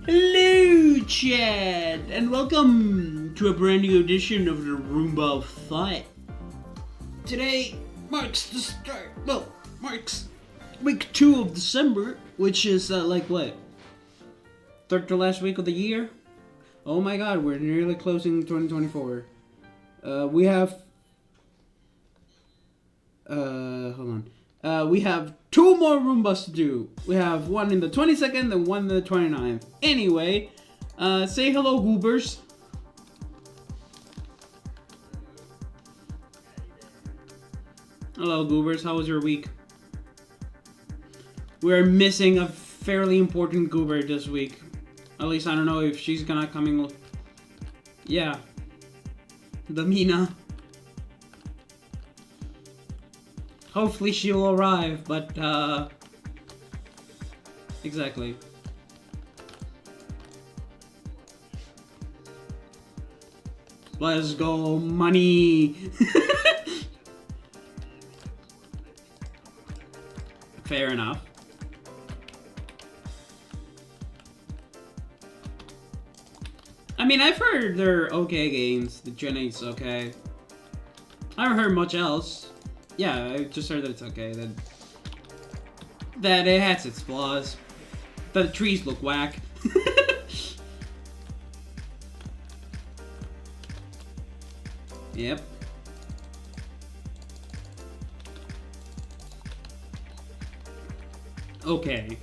Hello, Chad, and welcome to a brand new edition of the Broomba of Thought. Today marks marks week 2 of December, which is like what? Third to last week of the year? Oh my god, we're nearly closing 2024. We have hold on. We have 2 more Roombas to do. We have one in the 22nd and one in the 29th. Anyway, say hello, Goobers. Hello, Goobers. How was your week? We're missing a fairly important Goober this week. At least I don't know if she's gonna coming. Yeah, the Mina. Hopefully she'll arrive, but, exactly. Let's go, money! Fair enough. I mean, I've heard they're okay games. The Gen 8's okay. I haven't heard much else. Yeah, I just heard that it's okay, that it has its flaws, that the trees look whack. Yep. Okay.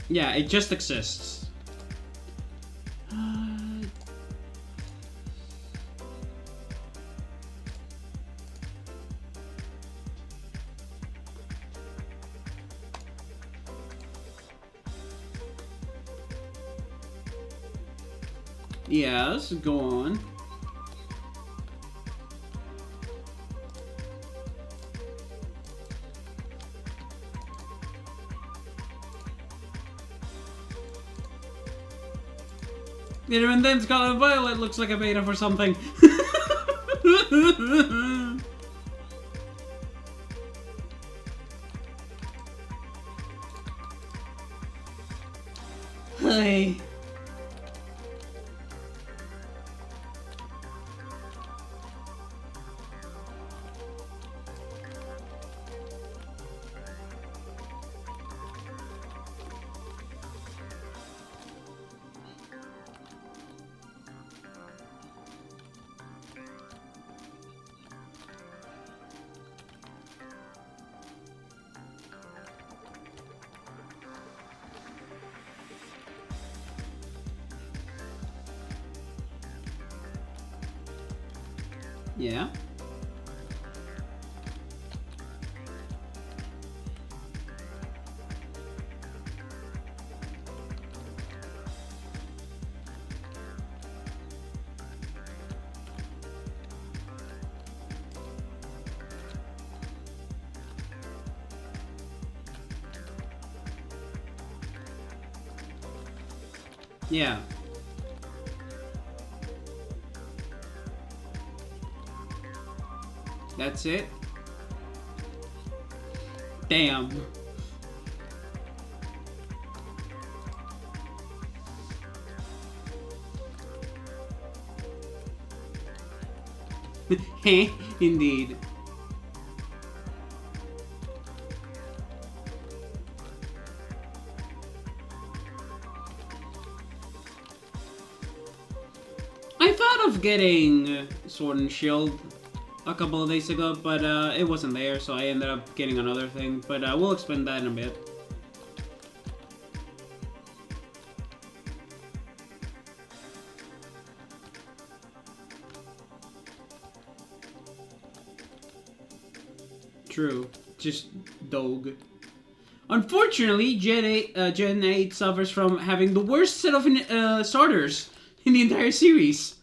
Yeah, it just exists. Yes, go on. Even then, Scarlet Violet looks like a beta for something. Hey. Yeah. Yeah. That's it? Damn. Heh, indeed. I thought of getting Sword and Shield a couple of days ago, but it wasn't there, so I ended up getting another thing. But we'll explain that in a bit. True. Just dog. Unfortunately, Gen 8 suffers from having the worst set of starters in the entire series.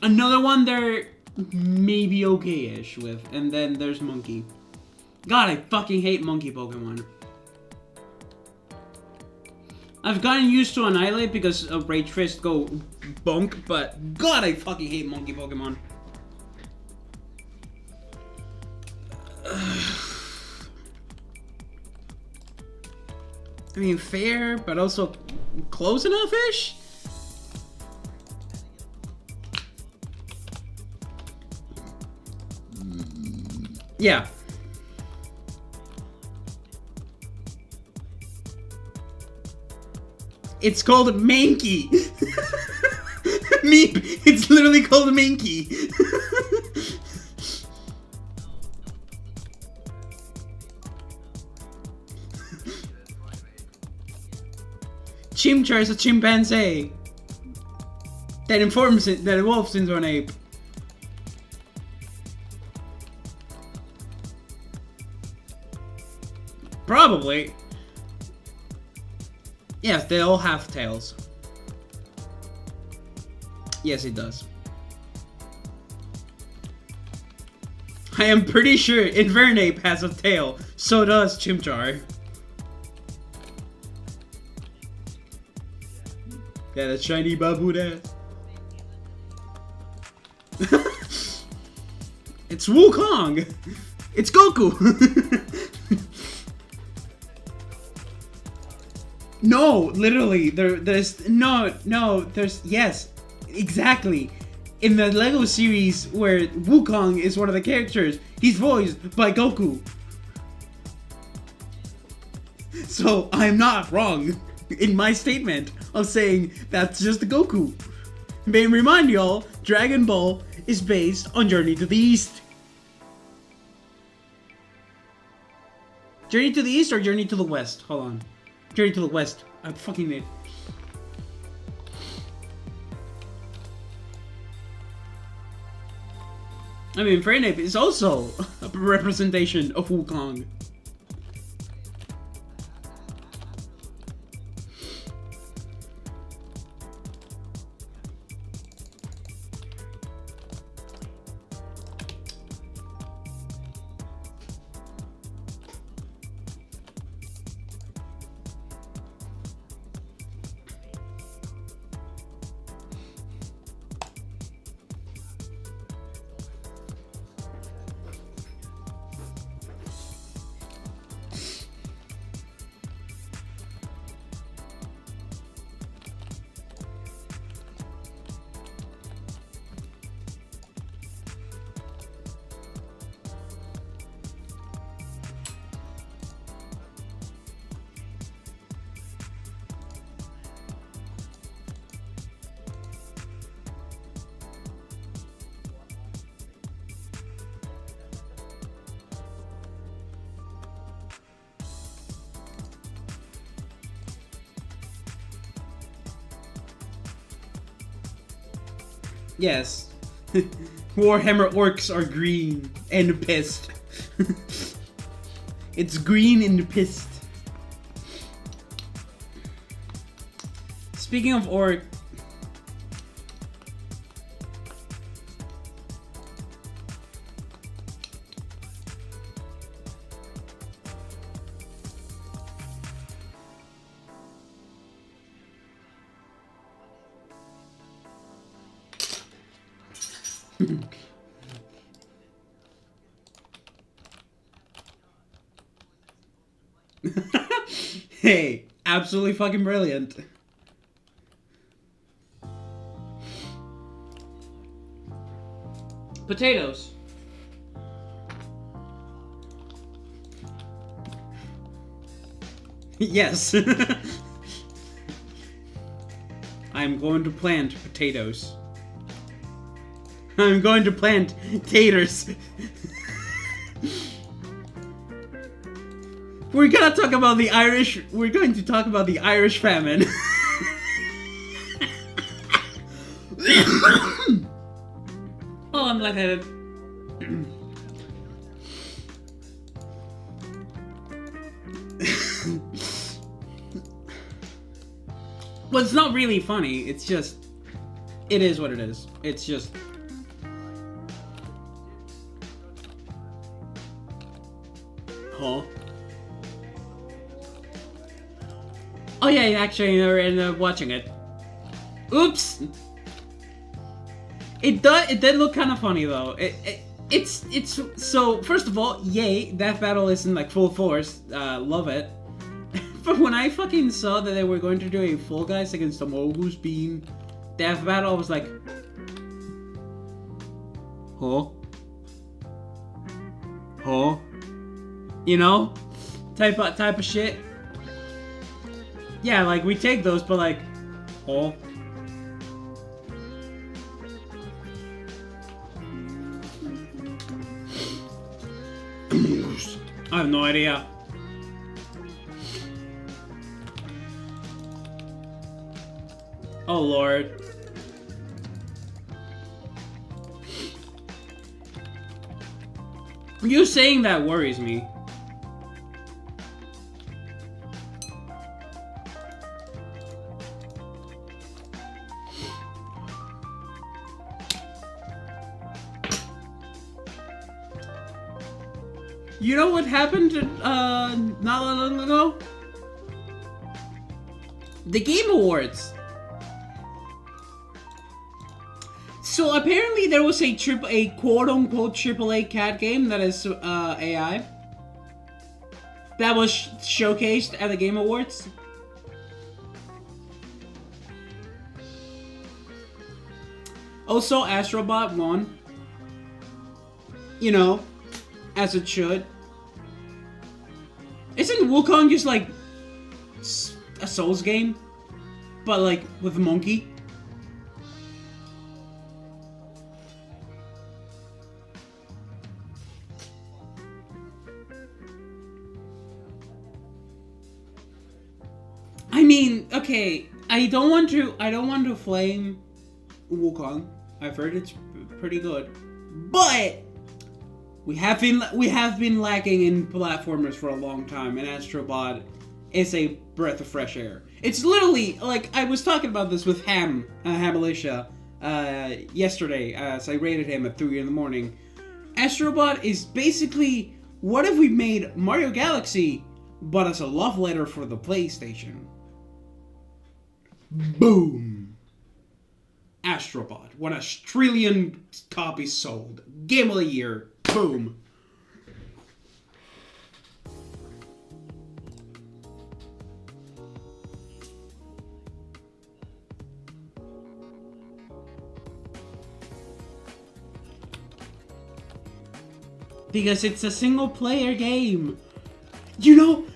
Another one they're maybe okay-ish with, and then there's Monkey. God, I fucking hate Monkey Pokemon. I've gotten used to Annihilate because of Rage Fist go bonk, but God, I fucking hate Monkey Pokemon. I mean, fair, but also close enough-ish? Yeah. It's called Mankey. Meep. It's literally called Mankey. Chimchar is a chimpanzee that evolves into an ape. Probably. Yes, they all have tails. Yes, it does. I am pretty sure Infernape has a tail. So does Chimchar. Yeah, that shiny baboon ass. It's Wukong! It's Goku! No, literally, there's yes, exactly. In the LEGO series where Wukong is one of the characters, he's voiced by Goku. So I'm not wrong in my statement of saying that's just Goku. May I remind y'all, Dragon Ball is based on Journey to the East. Journey to the East or Journey to the West? Hold on. Journey to the West. I fucking need. I mean, Infernape is also a representation of Wukong. Yes. Warhammer orcs are green and pissed. It's green and pissed. Speaking of orc... Hey, absolutely fucking brilliant. Potatoes. Yes. I'm going to plant potatoes. I'm going to plant taters. We're gonna talk about the Irish. We're going to talk about the Irish famine. Oh, I'm lightheaded. Well, it's not really funny. It's just, it is what it is. It's just. Huh? Oh yeah, actually, you're watching it. Oops. It did look kind of funny though. It's so first of all, yay, Death Battle is in like full force. Love it. But when I fucking saw that they were going to do a Fall Guys against the Mogu's Bean Death Battle, I was like, huh? Huh? You know? Type of shit. Yeah, like we take those, but like, huh? I have no idea. Oh Lord. You saying that worries me. You know what happened not long ago? The Game Awards. So apparently there was a quote-unquote AAA cat game that is AI that was showcased at the Game Awards. Also, Astrobot won. You know, as it should. Isn't Wukong just like a Souls game, but like with a monkey? I mean, okay, I don't want to flame Wukong. I've heard it's pretty good, but we have been lacking in platformers for a long time, and Astrobot is a breath of fresh air. It's literally like I was talking about this with Hamalicia yesterday as I rated him at 3 in the morning. Astrobot is basically, what if we made Mario Galaxy, but as a love letter for the PlayStation? Boom! Astrobot. 1 trillion copies sold. Game of the year. Boom. Because it's a single player game. You know,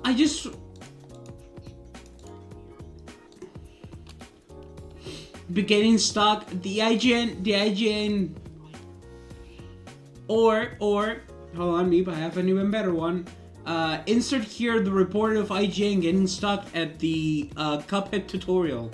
I just beginning stock the IGN Or, hold on, Meep, I have an even better one. Insert here the report of IGN getting stuck at the Cuphead tutorial.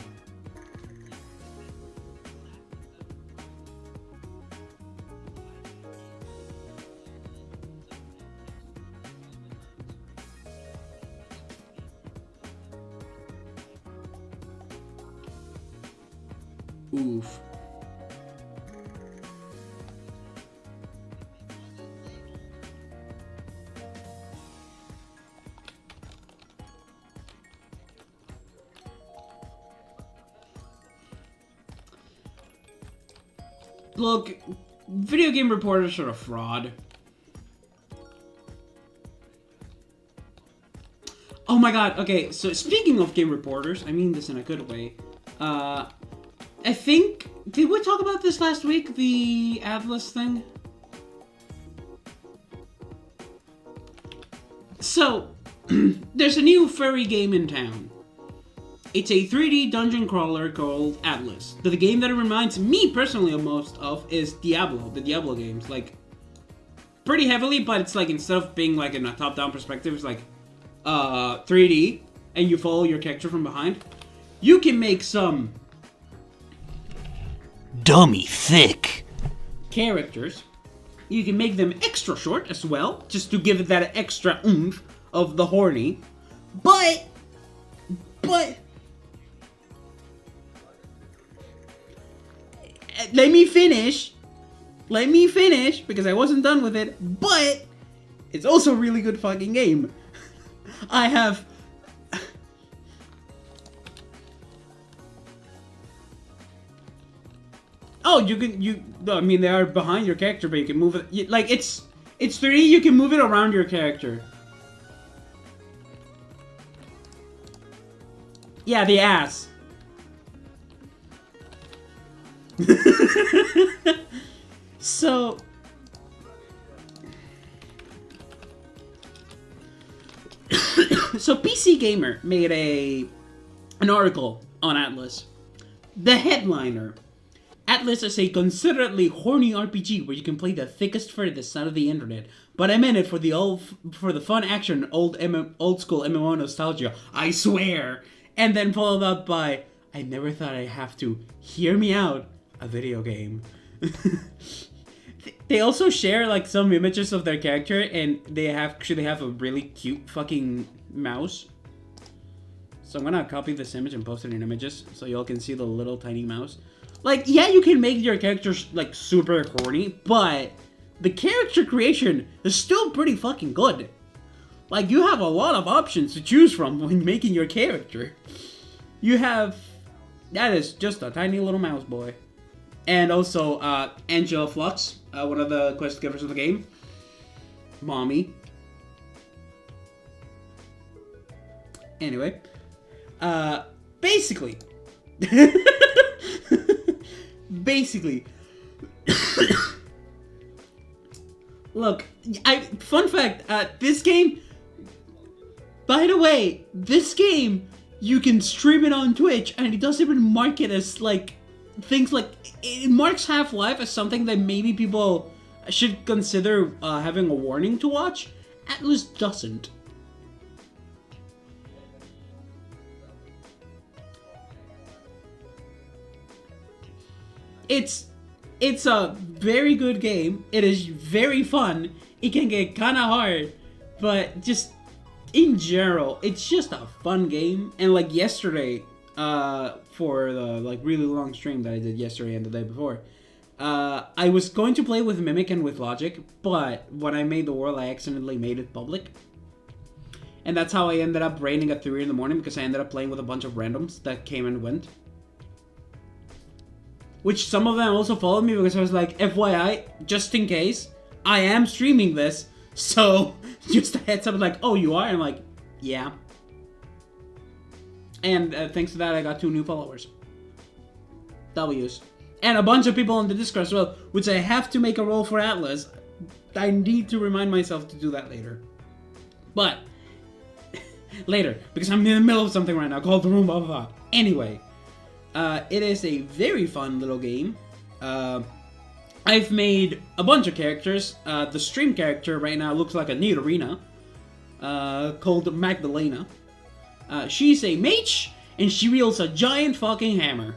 Oof. Look, video game reporters are a fraud. Oh my god, okay, so speaking of game reporters, I mean this in a good way. I think, did we talk about this last week, the Atlas thing? So, there's a new furry game in town. It's a 3D dungeon crawler called Atlas. The game that it reminds me personally most of is Diablo, the Diablo games. Like, pretty heavily, but it's like, instead of being like in a top-down perspective, it's like 3D, and you follow your character from behind. You can make some dummy thick characters. You can make them extra short as well, just to give it that extra oomph of the horny. But let me finish, because I wasn't done with it, but it's also a really good fucking game. I have... Oh, I mean, they are behind your character, but you can move it, like, it's 3D, you can move it around your character. Yeah, the ass. So PC Gamer made an article on Atlas. The headliner: Atlas is a considerately horny RPG where you can play the thickest, furthest out of the internet. But I'm in it for the fun action, old school MMO nostalgia. I swear. And then followed up by, I never thought I'd have to hear me out, a video game. They also share like some images of their character, and they actually have a really cute fucking mouse. So I'm gonna copy this image and post it in images so y'all can see the little tiny mouse. Like, yeah, you can make your characters like super horny, but the character creation is still pretty fucking good. Like, you have a lot of options to choose from when making your character. You have... That is just a tiny little mouse boy. And also, Angela Flux, one of the quest givers of the game. Mommy. Anyway. Basically. Look, fun fact, this game... By the way, this game, you can stream it on Twitch, and it doesn't even mark it as, like, things like... It marks Half-Life as something that maybe people should consider having a warning to watch. Atlas doesn't. It's a very good game. It is very fun. It can get kind of hard, but just... In general, it's just a fun game. And like yesterday, for the like really long stream that I did yesterday and the day before, I was going to play with Mimic and with Logic, but when I made the world, I accidentally made it public. And that's how I ended up raining at 3 in the morning, because I ended up playing with a bunch of randoms that came and went. Which some of them also followed me, because I was like, FYI, just in case, I am streaming this. So, just a heads up, like, oh, you are? And I'm like, yeah. And thanks to that, I got 2 new followers. W's. And a bunch of people on the Discord as well, which I have to make a role for Atlas. I need to remind myself to do that later. But, later, because I'm in the middle of something right now called the Broomba of Thought. Anyway, it is a very fun little game. I've made a bunch of characters. The stream character right now looks like a Nidorina, called Magdalena. She's a mage, and she wields a giant fucking hammer.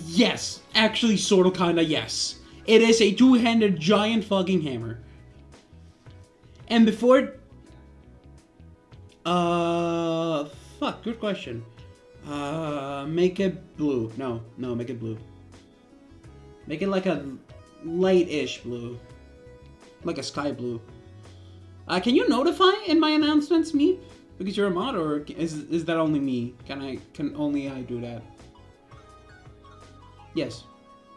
Yes, actually, sorta, kinda, yes. It is a two-handed giant fucking hammer. And before... Fuck, good question. Make it blue. No, make it blue. Make it like a light-ish blue. Like a sky blue. Can you notify in my announcements, me? Because you're a mod, or is that only me? Can only I do that? Yes.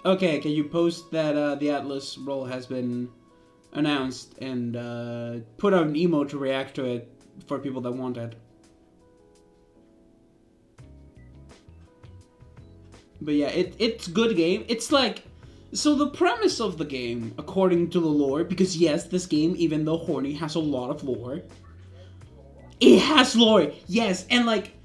Okay, can you post that the Atlas role has been announced and put out an emote to react to it for people that want it? But yeah, it's good game. It's like, so the premise of the game, according to the lore, because yes, this game, even though horny, has a lot of lore. It has lore, yes, and like,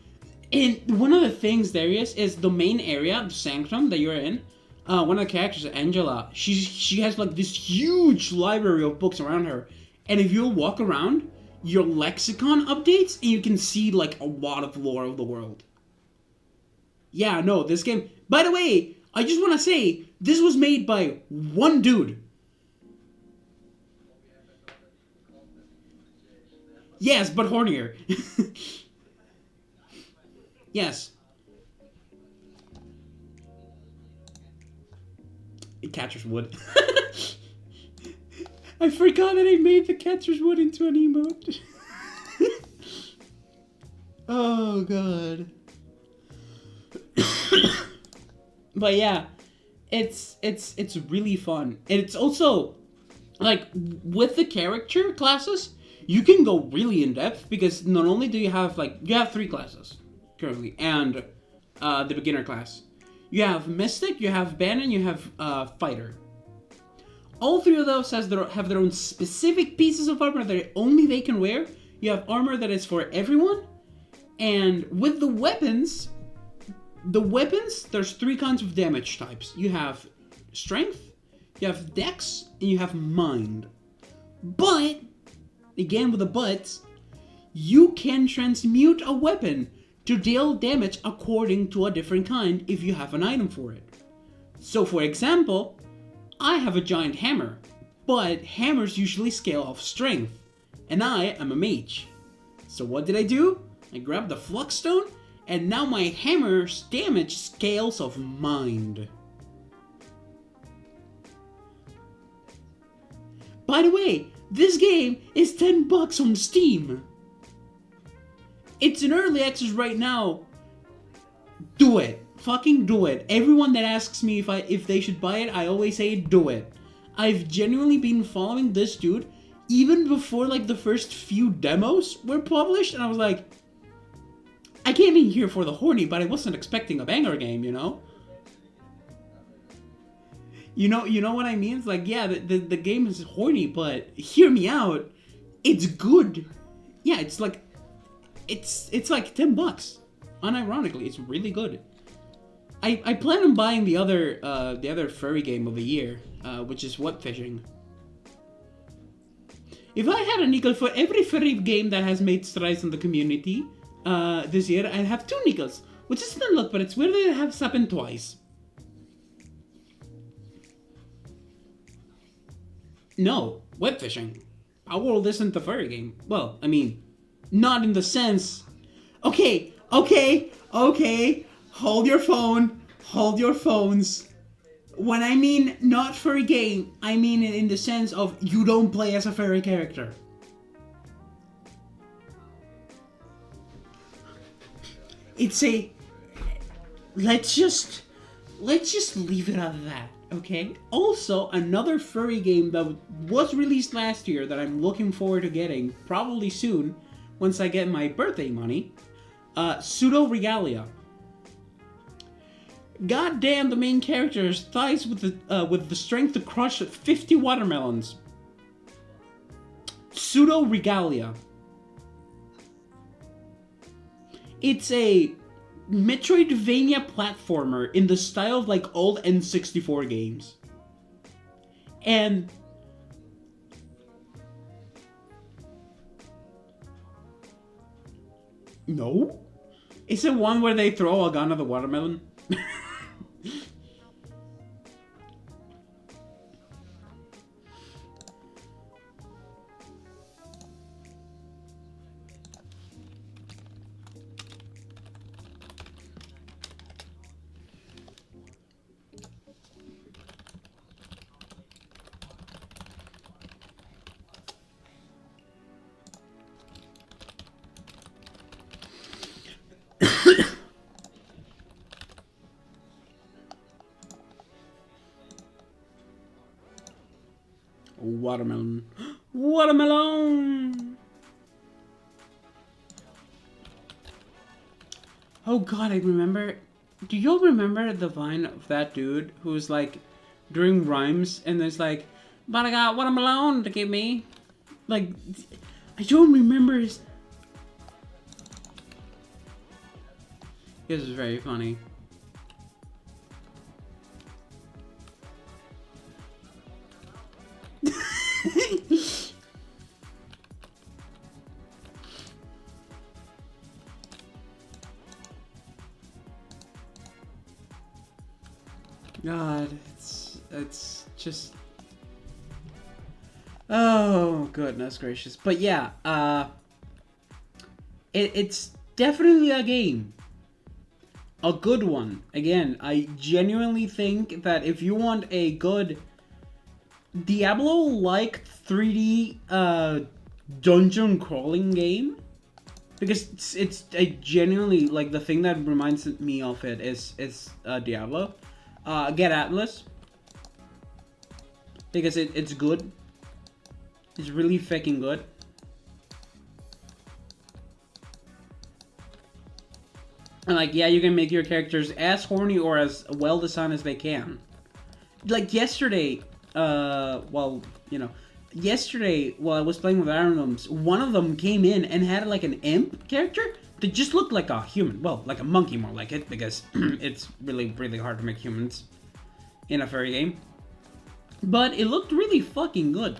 and one of the things there is the main area, the sanctum that you're in. One of the characters, Angela, she has like this huge library of books around her, and if you walk around, your lexicon updates, and you can see like a lot of lore of the world. Yeah, no, this game. By the way, I just want to say this was made by one dude. Yes, but hornier. Yes. Catcher's Wood. I forgot that I made the Catcher's Wood into an emote. Oh, God. But yeah, it's really fun. And it's also, like, with the character classes, you can go really in depth, because not only do you have, like, you have 3 classes currently, and the beginner class. You have Mystic, you have Bandit, you have Fighter. All 3 of those have their own specific pieces of armor that only they can wear. You have armor that is for everyone. And with the weapons, there's 3 kinds of damage types. You have Strength, you have Dex, and you have Mind. But, again with the buts, you can transmute a weapon to deal damage according to a different kind if you have an item for it. So for example, I have a giant hammer, but hammers usually scale off strength, and I am a mage. So what did I do? I grabbed the flux stone, and now my hammer's damage scales off mind. By the way, this game is $10 on Steam. It's in early access right now. Do it. Fucking do it. Everyone that asks me if they should buy it, I always say do it. I've genuinely been following this dude even before like the first few demos were published, and I was like, I came in here for the horny, but I wasn't expecting a banger game, you know? You know what I mean? It's like, yeah, the game is horny, but hear me out. It's good. Yeah, it's like like $10. Unironically, it's really good. I plan on buying the other furry game of the year, which is web fishing. If I had a nickel for every furry game that has made strides in the community this year, I'd have 2 nickels, which isn't a lot, but it's weird that it has happened twice. No, web fishing. Our world isn't a furry game. Well, I mean, not in the sense... Okay. Hold your phone. Hold your phones. When I mean not furry game, I mean it in the sense of you don't play as a furry character. It's a... Let's just leave it at that, okay? Also, another furry game that was released last year that I'm looking forward to getting, probably soon, once I get my birthday money, Pseudo Regalia. Goddamn, the main character is thighs with the strength to crush 50 watermelons. Pseudo Regalia. It's a Metroidvania platformer in the style of like old N64 games. And no? Is it one where they throw a gun at the watermelon? Watermelon. Watermelon! Oh god, I remember. Do y'all remember the vine of that dude who was like doing rhymes and there's like, but I got watermelon to give me? Like, I don't remember his. This is very funny. God, it's just, oh goodness gracious. But yeah, it's definitely a game, a good one. Again, I genuinely think that if you want a good Diablo-like 3D dungeon crawling game, because it's I genuinely like the thing that reminds me of it is Diablo. Get Atlas, because it's good. It's really fucking good. And like, yeah, you can make your characters as horny or as well designed as they can. Like yesterday, yesterday while I was playing with randoms, one of them came in and had like an imp character that just looked like a human. Well, like a monkey more like it, because it's really, really hard to make humans in a furry game. But it looked really fucking good.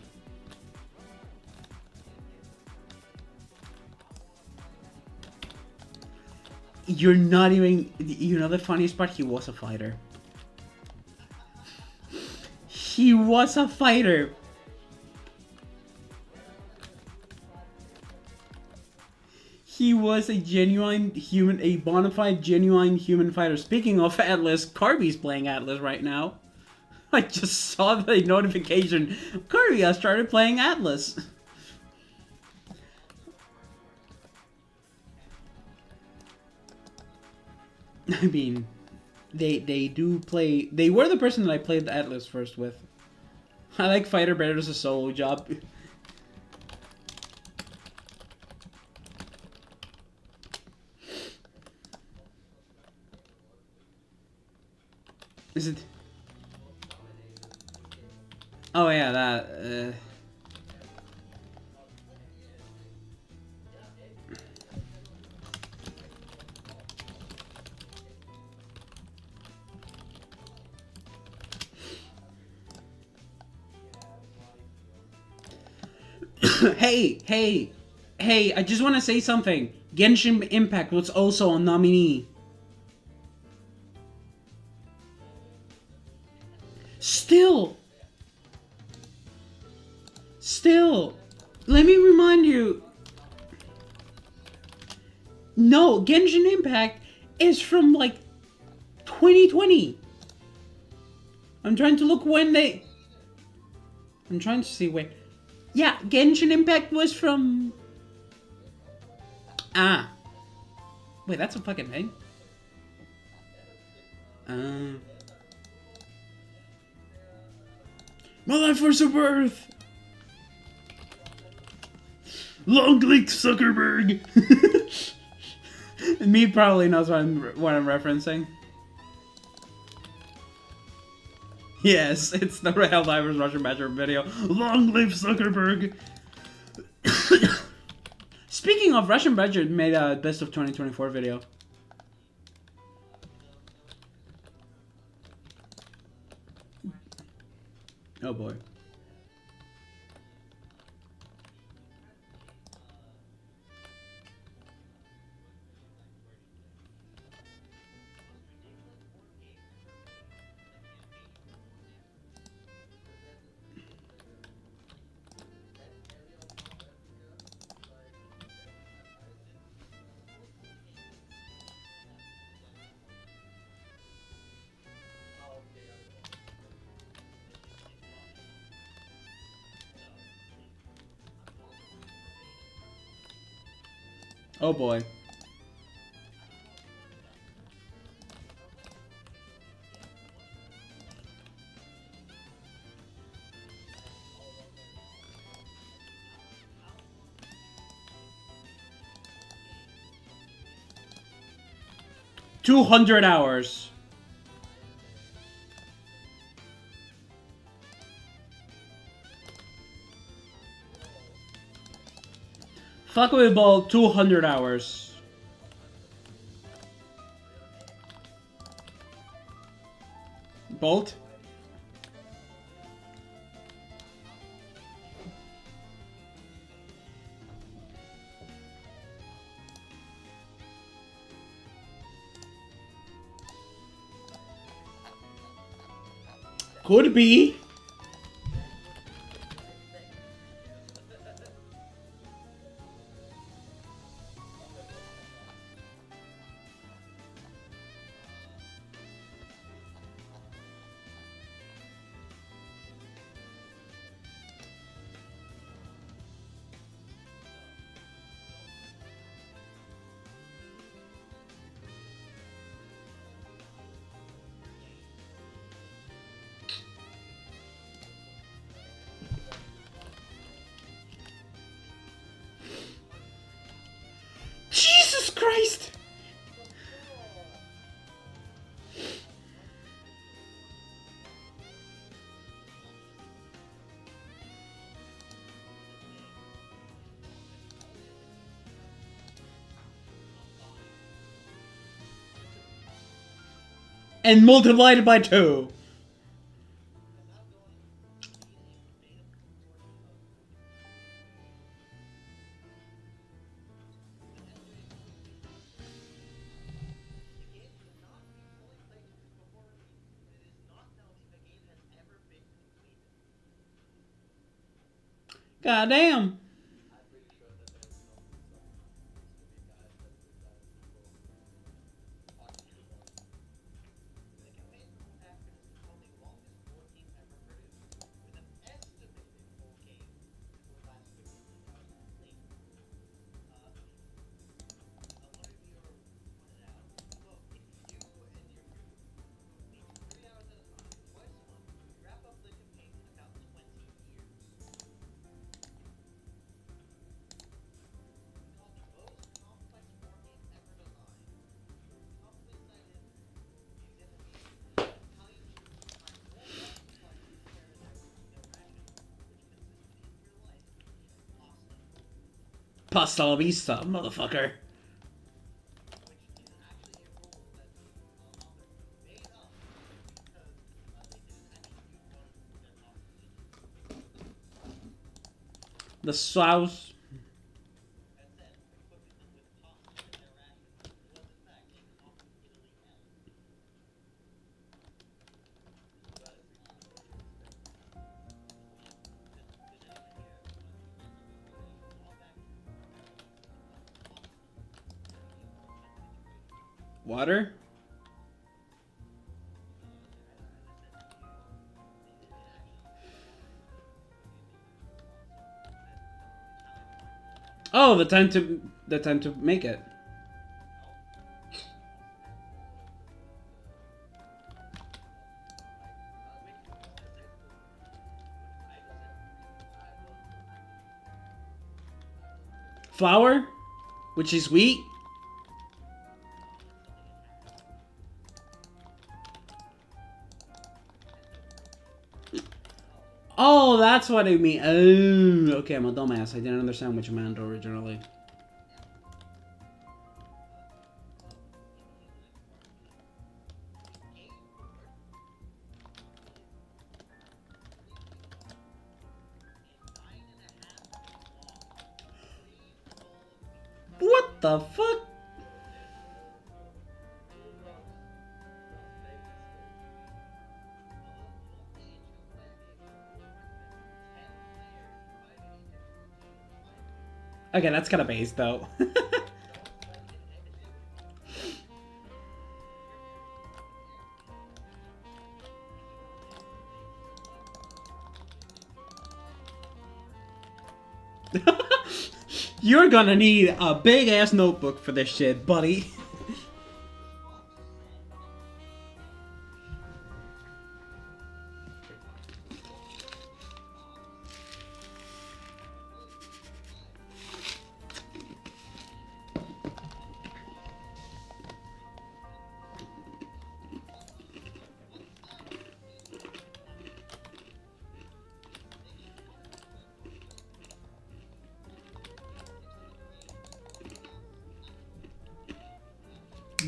You're not even... You know the funniest part? He was a fighter. He was a fighter. He was a genuine human, a bona fide genuine human fighter. Speaking of Atlas, Kirby's playing Atlas right now. I just saw the notification. Kirby has started playing Atlas. I mean, they do play. They were the person that I played the Atlas first with. I like fighter better as a solo job. Is it? Oh yeah, that. Hey, I just want to say something. Genshin Impact was also a nominee. Still, let me remind you. No, Genshin Impact is from like 2020. I'm trying to look when they... I'm trying to see where... Yeah, Genshin Impact was from... Ah. Wait, that's a fucking thing? My life for Earth! Long Lake Zuckerberg! Me probably knows what I'm referencing. Yes, it's the Helldivers Russian Badger video. Long live Zuckerberg! Speaking of, Russian Badger made a best of 2024 video. Oh boy. Oh boy. $200. Fuck with ball 200 hours. Bolt? Could be. Jesus Christ! And multiplied it by 2. God damn. Pasta la vista, motherfucker. The sauce. Water? Oh, the time to make it. Flour, which is wheat. Oh, that's what I mean. Oh, okay, I'm a dumbass. I didn't understand what you meant originally. the fuck? Okay, that's kind of based though. You're gonna need a big ass notebook for this shit, buddy.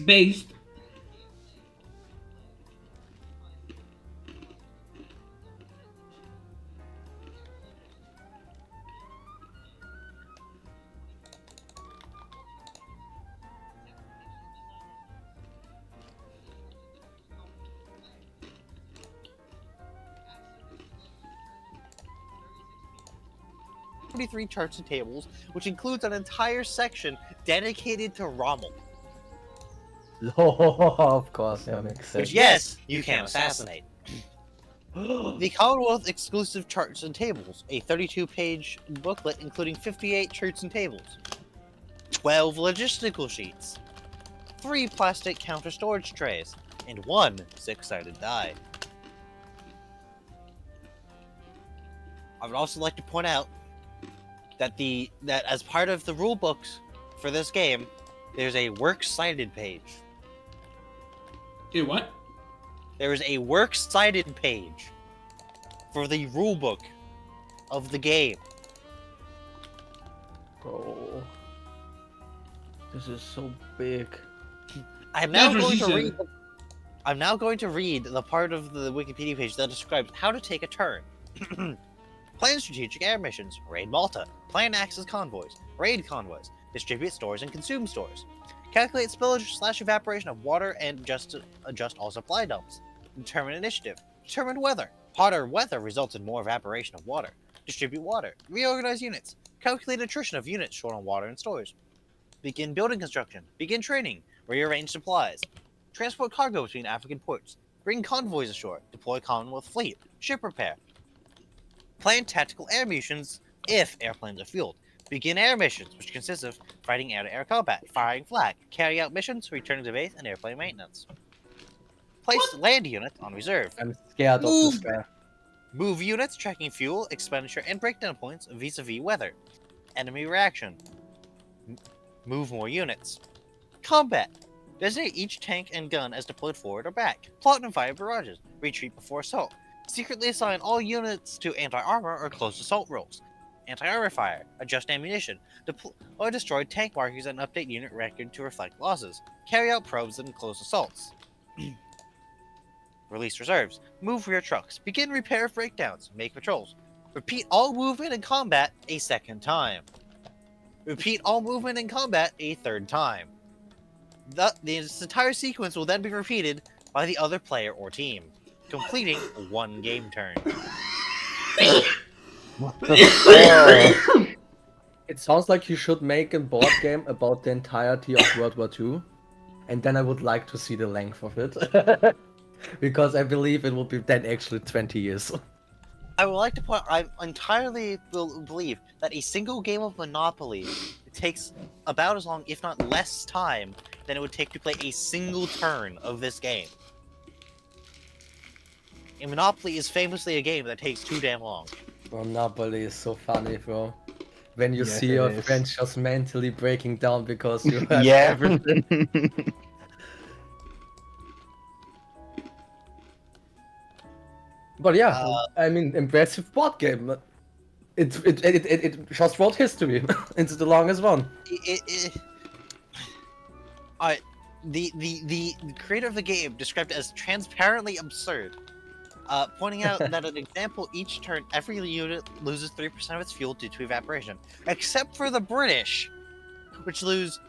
Based. Charts and tables, which includes an entire section dedicated to Rommel. Oh, of course, yeah, makes sense. Which, yes, you can assassinate. The Commonwealth exclusive charts and tables, a 32-page booklet including 58 charts and tables, 12 logistical sheets, 3 plastic counter storage trays, and 1 six-sided die. I would also like to point out that as part of the rule books for this game, there's a works cited page. What? There is a works cited page for the rule book of the game. Bro, this is so big. I'm now going to read the part of the Wikipedia page that describes how to take a turn. Plan strategic air missions, raid Malta, plan access convoys, raid convoys, distribute stores and consume stores, calculate spillage / evaporation of water and adjust all supply dumps, determine initiative, determine weather. Hotter weather results in more evaporation of water, distribute water, reorganize units, calculate attrition of units short on water and stores, begin building construction, begin training, rearrange supplies, transport cargo between African ports, bring convoys ashore, deploy Commonwealth fleet, ship repair, plan tactical air missions if airplanes are fueled. Begin air missions, which consist of fighting air-to-air combat, firing flag, carry out missions, returning to base, and airplane maintenance. Place land units on reserve. I'm scared of this guy. Move units, tracking fuel, expenditure, and breakdown points vis-a-vis weather. Enemy reaction. Move more units. Combat. Designate each tank and gun as deployed forward or back. Plot and fire barrages. Retreat before assault. Secretly assign all units to anti-armor or close assault roles. Anti-armor fire. Adjust ammunition. Or destroy tank markers and update unit record to reflect losses. Carry out probes and close assaults. Release reserves. Move rear trucks. Begin repair breakdowns. Make patrols. Repeat all movement and combat a second time. Repeat all movement and combat a third time. This entire sequence will then be repeated by the other player or team, completing one game turn. What the fuck? It sounds like you should make a board game about the entirety of World War II, and then I would like to see the length of it. Because I believe it will be then actually 20 years. I would like to point. I entirely believe that a single game of Monopoly takes about as long, if not less, time than it would take to play a single turn of this game. And Monopoly is famously a game that takes too damn long. Monopoly is so funny, bro. When you see your friends just mentally breaking down because you have everything. But yeah, I mean, impressive board game. It just wrote history. It's the longest one. The creator of the game described it as transparently absurd, pointing out that an example each turn every unit loses 3% of its fuel due to evaporation, except for the British, which lose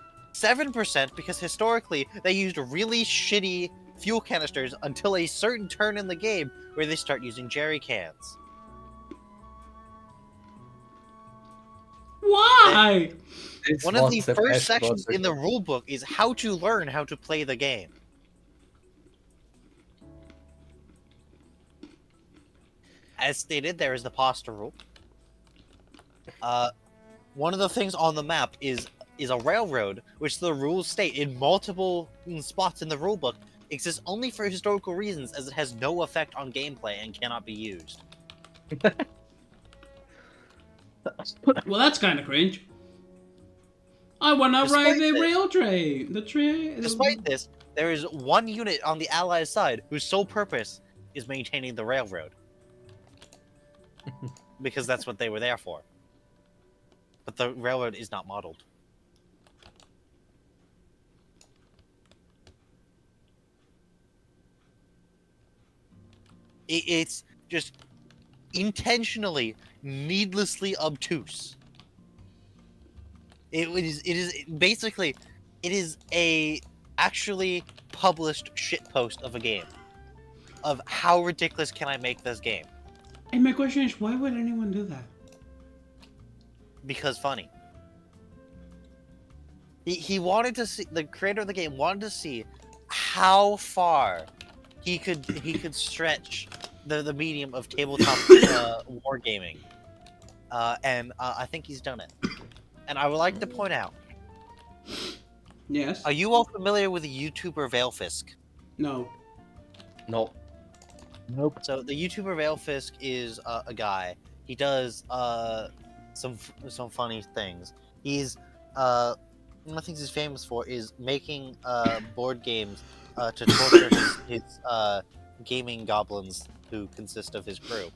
7% because historically they used really shitty fuel canisters until a certain turn in the game where they start using jerry cans. Why? This One of was the the first best sections logic. in the rulebook is how to learn how to play the game. As stated, there is the pasta rule. One of the things on the map is a railroad, which the rules state in multiple spots in the rulebook exists only for historical reasons, as it has no effect on gameplay and cannot be used. Well, that's kind of cringe. I want to Despite ride the this- rail train. The train. Despite this, there is one unit on the Allies' side whose sole purpose is maintaining the railroad. Because that's what they were there for. But the railroad is not modeled. It's just intentionally, needlessly obtuse. It is basically, it is a actually published shitpost of a game. Of how ridiculous can I make this game? And my question is, why would anyone do that? Because funny. He wanted to see, the creator of the game wanted to see how far he could stretch the medium of tabletop wargaming, and I think he's done it. And I would like to point out: Yes. are you all familiar with the YouTuber Veilfisk? No. No. Nope. So the YouTuber Veilfisk is a guy. He does some funny things. He's one of the things he's famous for is making board games to torture his gaming goblins who consist of his crew.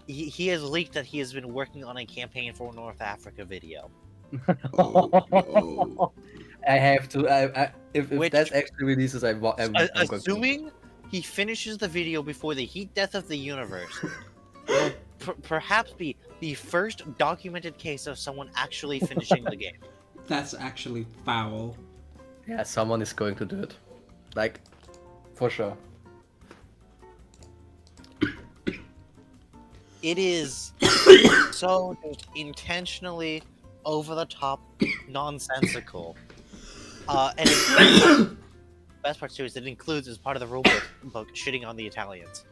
He has leaked that he has been working on a campaign for a North Africa video. Oh. I have to. If Which- that actually releases, I'm going to. Assuming he finishes the video before the heat death of the universe, will perhaps be the first documented case of someone actually finishing the game. That's actually foul. Yeah, someone is going to do it. Like, for sure. It is so just intentionally over the top, nonsensical. And the best part too is it includes as part of the rulebook shitting on the Italians.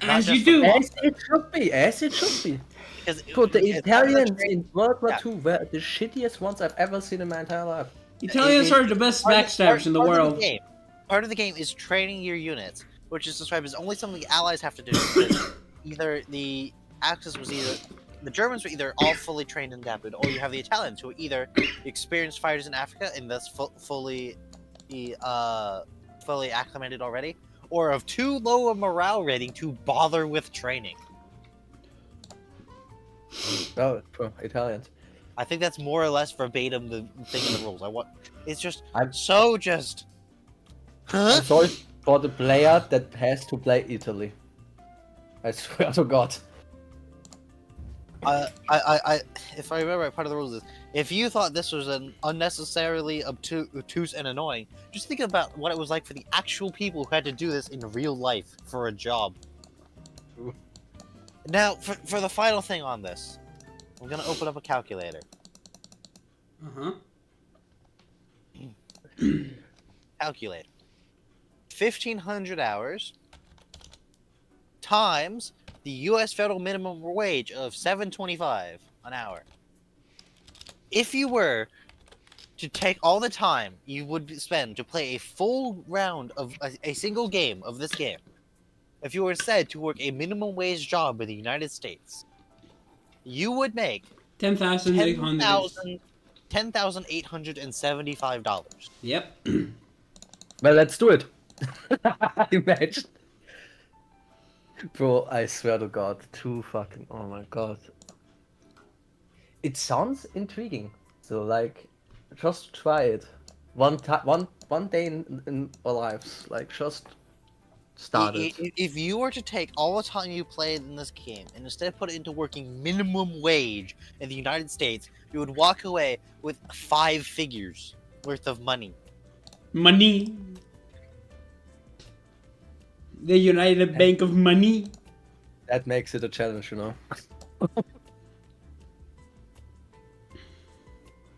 Not As you just do. the- As it should be. As it should be. Because But the it's part of the Italians trade- in World War Yeah. II were the shittiest ones I've ever seen in my entire life. Italians are the best backstabbers in the part of world. game. Part of the game is training your units, which is described as only something the Allies have to do. Because either the Axis was the Germans were either all fully trained and adapted, or you have the Italians who are either experienced fighters in Africa and thus fully acclimated already, or of too low a morale rating to bother with training. Oh, true. Italians. I think that's more or less verbatim the thing in the rules. It's just I'm- so just. Huh? I'm sorry for the player that has to play Italy. I swear to God. If I remember right, part of the rules is if you thought this was an unnecessarily obtuse and annoying, just think about what it was like for the actual people who had to do this in real life for a job. True. Now, for the final thing on this, I'm gonna open up a calculator. Uh-huh. Calculator. 1,500 hours times the U.S. federal minimum wage of $7.25 an hour. If you were to take all the time you would spend to play a full round of a single game of this game, if you were said to work a minimum wage job in the United States, you would make 10,800. $10,875. Yep. Well, let's do it. Imagine. Bro, I swear to God, oh my God. It sounds intriguing. So like, just try it. One day in our lives, like just started. If you were to take all the time you played in this game and instead put it into working minimum wage in the United States, you would walk away with 5 figures worth of money. Money. The United Bank of Money. That makes it a challenge, you know.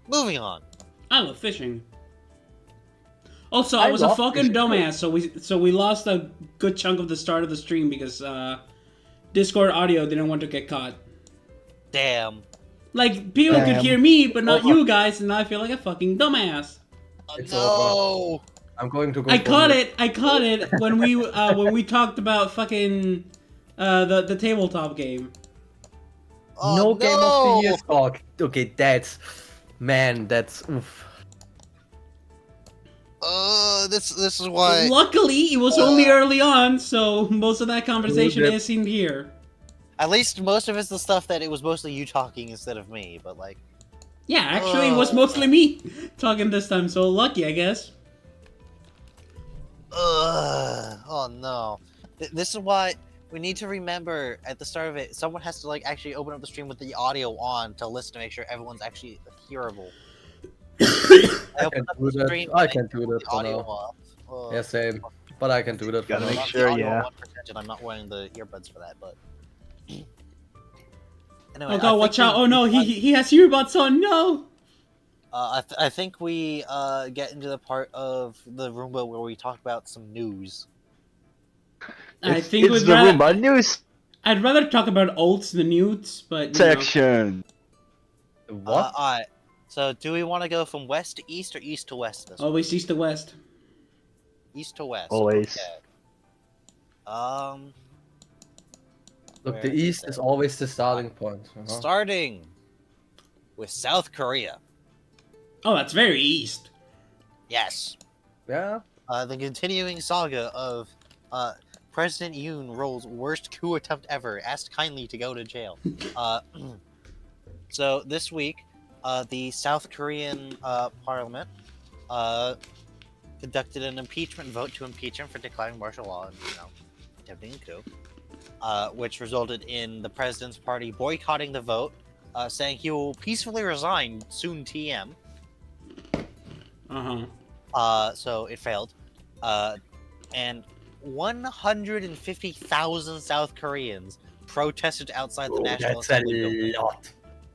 Moving on. I love fishing. Also, I I was a love fucking fishing. dumbass, so we lost a good chunk of the start of the stream because Discord audio didn't want to get caught. Damn. Like, people could Damn. hear me, but not Over. you guys, and now I feel like a fucking dumbass. It's No. I'm going to go. I for caught it. it when we talked about fucking the tabletop game. Oh, No game of the year no. talk. Okay, that's oof. This is why. Luckily, it was only early on, so most of that conversation Good. is in here. At least most of it's the stuff that it was mostly you talking instead of me, but like. Yeah, actually, it was mostly me talking this time, so lucky, I guess. Oh no. This is why we need to remember at the start of it, someone has to like actually open up the stream with the audio on to listen to make sure everyone's actually hearable. I can do that. stream I and can do that the for audio now. off. Yeah, same. But I can do that for Gotta now. make Not sure, the audio yeah. on percentage, I'm not wearing the earbuds for that, but. Anyway, Oh god, watch out! Oh no, he has earbuds on. No. I think we get into the part of the Roomba where we talk about some news. I think it's we'd the rather. Roomba news I'd rather talk about oats than newts, but you know. section. What? Alright. So, do we want to go from west to east or east to west this week? Always east to west. East to west. Always. Okay. Look, where the east it? is always the starting point. Starting with South Korea. Oh, that's very east. Yes. Yeah. The continuing saga of President Yoon Roll's worst coup attempt ever, asked kindly to go to jail. So this week, the South Korean parliament conducted an impeachment vote to impeach him for declaring martial law and, attempting a coup, which resulted in the president's party boycotting the vote, saying he will peacefully resign soon TM. So it failed. And 150,000 South Koreans protested outside the National That's a Assembly building, lot.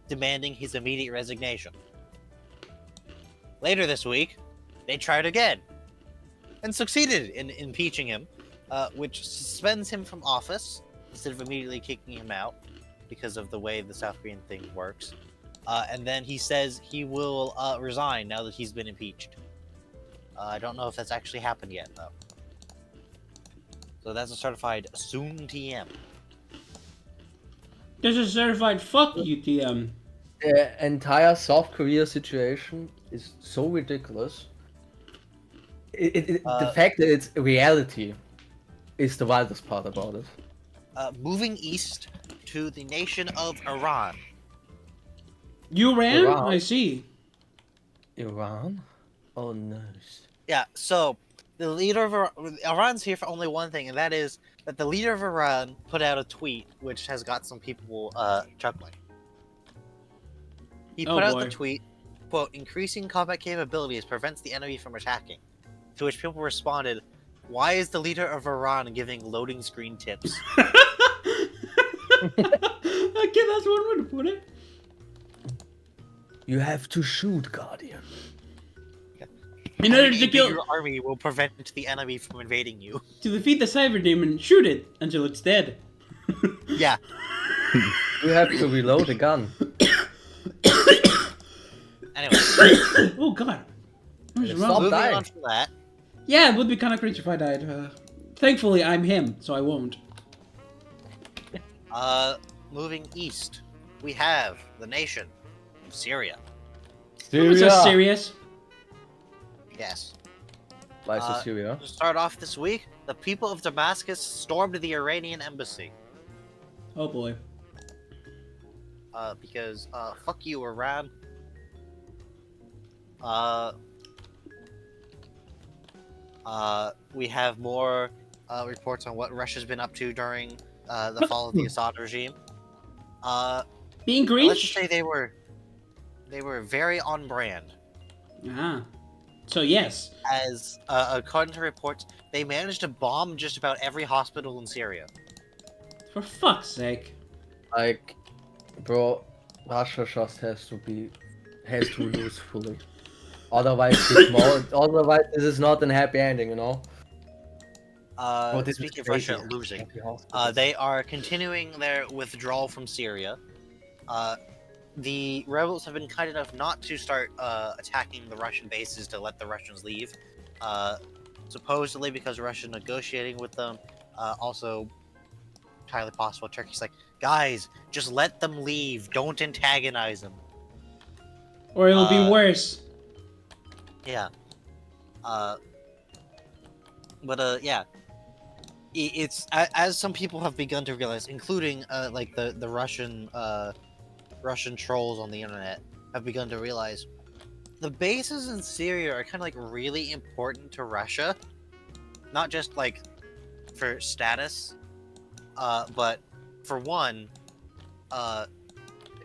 demanding his immediate resignation. Later this week, they tried again and succeeded in impeaching him, which suspends him from office instead of immediately kicking him out because of the way the South Korean thing works. And then he says he will resign now that he's been impeached. I don't know if that's actually happened yet, though. So that's a certified soon TM. There's a certified fuck you, TM. The entire South Korea situation is so ridiculous. The fact that it's reality is the wildest part about it. Moving east to the nation of Iran. You ran? Iran. I see. Iran? Oh no. Yeah, so the leader of Iran's here for only one thing, and that is that the leader of Iran put out a tweet which has got some people chuckling. He put out the tweet, quote, "Increasing combat capabilities prevents the enemy from attacking." To which people responded, "Why is the leader of Iran giving loading screen tips?" Okay, that's one way to put it. You have to shoot, Guardian. In order to kill, your army will prevent the enemy from invading you. to defeat the cyber demon, shoot it until it's dead. Yeah. You have to reload a gun. Anyway, Oh god. What is Stop wrong? moving dying. on from that. Yeah, it would be kind of cringe if I died. Thankfully, I'm him, so I won't. Moving east, we have the nation of Syria. What's so serious? Yes. Why is it Syria? To start off this week, the people of Damascus stormed the Iranian embassy. Oh boy. Because, fuck you, Iran. We have more reports on what Russia's been up to during the fall of the Assad regime. Being Let's just Grinch? say they were very on brand. Ah. So yes. As according to reports, they managed to bomb just about every hospital in Syria. For fuck's sake. Like, bro, Russia just has to lose fully. Otherwise, otherwise this is not a happy ending, you know. This is Speaking of crazy. Russia losing, Every hospital. they are continuing their withdrawal from Syria. The rebels have been kind enough not to start attacking the Russian bases to let the Russians leave. Supposedly because Russia's negotiating with them. Also, entirely possible Turkey's like, guys, just let them leave. Don't antagonize them. Or it'll be worse. Yeah. Yeah. It's as some people have begun to realize, including like the Russian trolls on the internet have begun to realize, the bases in Syria are kind of like really important to Russia, not just like for status, but for one,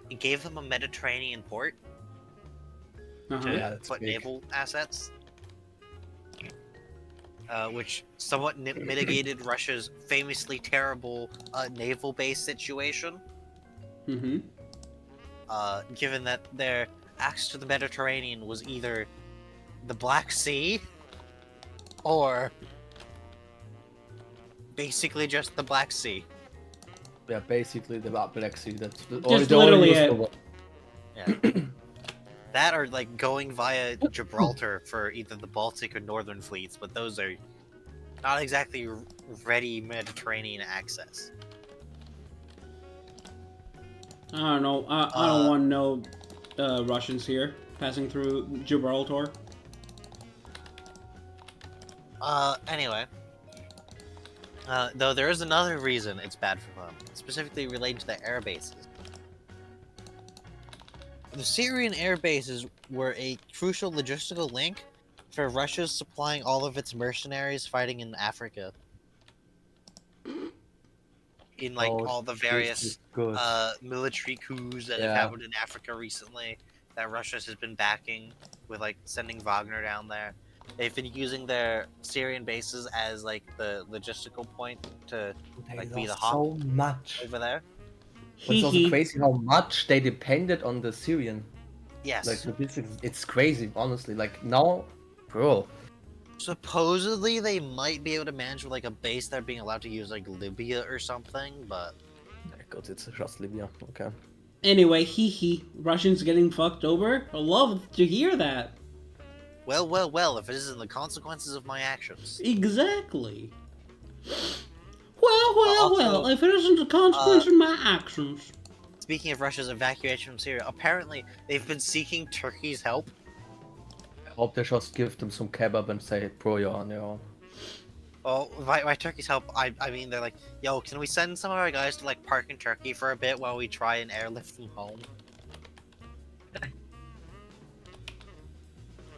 it gave them a Mediterranean port to Yeah, that's put big. naval assets. Which somewhat mitigated Russia's famously terrible naval base situation. Mm-hmm. Given that their access to the Mediterranean was either the Black Sea or basically just the Black Sea. Yeah, basically the Black Sea. That's Just the only literally useful it. one. Yeah. That or like going via Gibraltar for either the Baltic or Northern fleets, but those are not exactly ready Mediterranean access. I don't know. I don't want no Russians here passing through Gibraltar. Anyway. Though there is another reason it's bad for them, specifically related to the air bases. The Syrian air bases were a crucial logistical link for Russia's supplying all of its mercenaries fighting in Africa. In like all the various military coups that have happened in Africa recently that Russia has been backing with like sending Wagner down there. They've been using their Syrian bases as like the logistical point to like be the hub so much over there. But it's also crazy how much they depended on the Syrian. Yes. Like logistics, it's crazy, honestly. Like now, bro. Supposedly they might be able to manage with like a base they're being allowed to use like Libya or something, but God, it's just Libya. Okay. Anyway, Russians getting fucked over? I love to hear that. Well, if it isn't the consequences of my actions. Exactly. Well, if it isn't the consequence of my actions. Speaking of Russia's evacuation from Syria, apparently they've been seeking Turkey's help. I hope they just give them some kebab and say, bro, you're on your own. Well, by Turkey's help, I mean they're like, yo, can we send some of our guys to like park in Turkey for a bit while we try and airlift them home?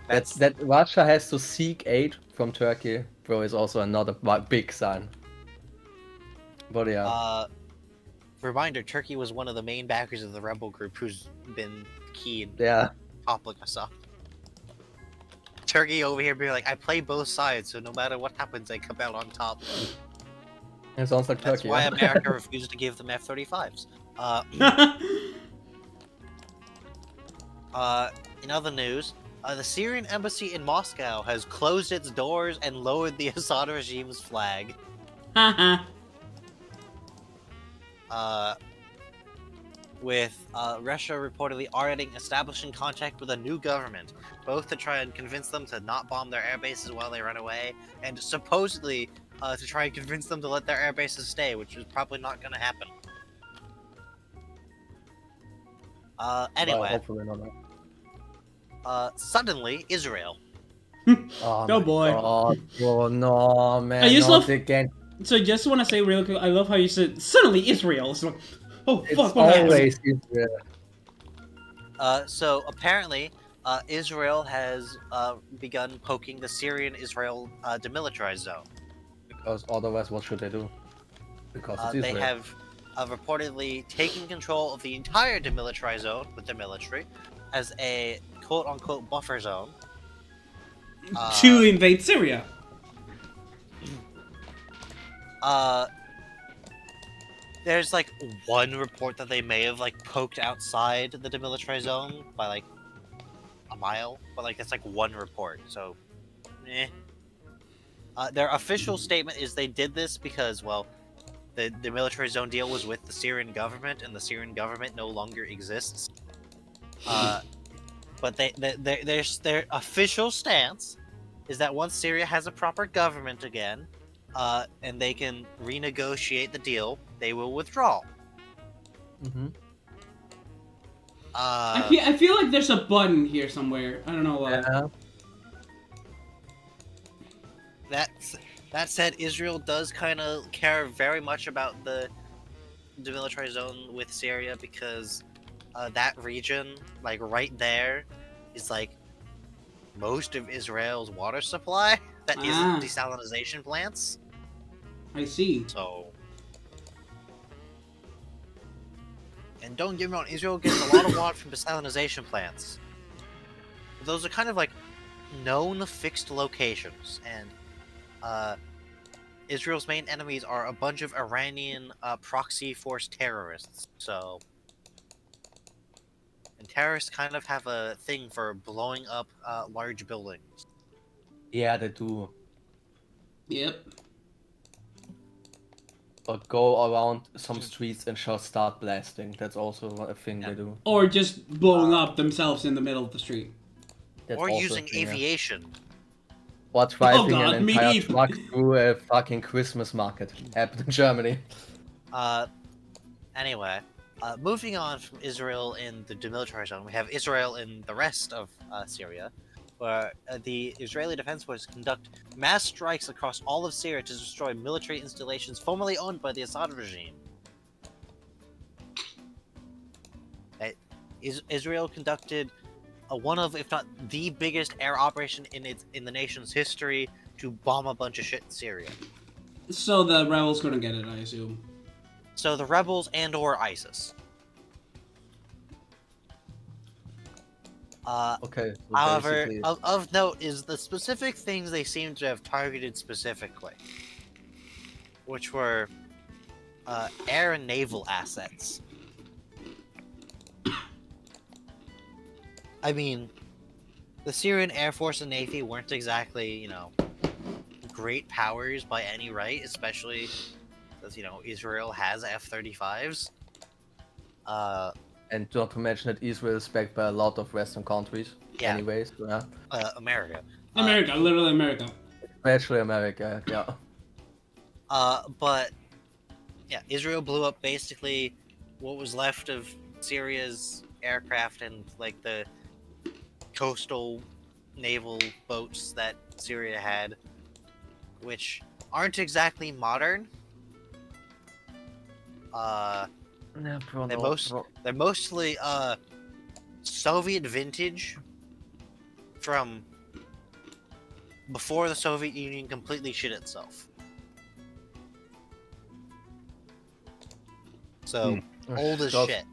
That Russia has to seek aid from Turkey, bro, is also another big sign. But yeah. Reminder: Turkey was one of the main backers of the rebel group, who's been key in toppling us up. Turkey over here being like, I play both sides, so no matter what happens, I come out on top. It sounds like That's Turkey. why America refused to give them F-35s. In other news, the Syrian embassy in Moscow has closed its doors and lowered the Assad regime's flag. With Russia reportedly already establishing contact with a new government, both to try and convince them to not bomb their air bases while they run away, and supposedly to try and convince them to let their air bases stay, which is probably not going to happen. Anyway, well, hopefully not. Suddenly, Israel. Oh boy. God, bro, no, man. I just not love... again. So just want to say real quick, I love how you said, suddenly Israel. It's like, oh It's fuck, what happened? always Israel. So apparently, Israel has begun poking the Syrian-Israel demilitarized zone. Because otherwise, what should they do? Because it's They Israel. have reportedly taken control of the entire demilitarized zone with the military as a quote-unquote buffer zone. To invade Syria. There's like one report that they may have like poked outside the demilitarized zone by like a mile, but like that's like one report, so eh. Their official statement is they did this because, well, the military zone deal was with the Syrian government, and the Syrian government no longer exists. But their official stance is that once Syria has a proper government again, and they can renegotiate the deal, they will withdraw. Mm-hmm. I feel like there's a button here somewhere. I don't know why. Yeah. That said, Israel does kind of care very much about the demilitarized zone with Syria because that region, like right there, is like most of Israel's water supply that isn't desalination plants. I see. So, and don't get me wrong, Israel gets a lot of water from desalination plants. But those are kind of like known fixed locations, and Israel's main enemies are a bunch of Iranian proxy force terrorists. So, and terrorists kind of have a thing for blowing up large buildings. Yeah, they do. Yep. Or go around some streets and just start blasting. That's also a thing they do. Or just blowing up themselves in the middle of the street. That's or also a using thing, yeah. aviation. Or driving God, an me entire either. truck through a fucking Christmas market. Happened in Germany. Anyway, moving on from Israel in the demilitarized zone, we have Israel in the rest of Syria, where the Israeli Defense Forces conduct mass strikes across all of Syria to destroy military installations formerly owned by the Assad regime. Israel conducted one of, if not the biggest air operation in the nation's history to bomb a bunch of shit in Syria. So the rebels couldn't get it, I assume. So the rebels and/or ISIS. Okay. So However, basically, of note is the specific things they seem to have targeted specifically, which were air and naval assets. I mean, the Syrian Air Force and Navy weren't exactly, you know, great powers by any right, especially because, you know, Israel has F-35s. and not to mention that Israel is backed by a lot of Western countries. Yeah. Anyways, yeah. America. America, literally America. Especially America, yeah. But yeah, Israel blew up basically what was left of Syria's aircraft and like the coastal naval boats that Syria had, which aren't exactly modern. They're mostly Soviet vintage from before the Soviet Union completely shit itself. So old as shit.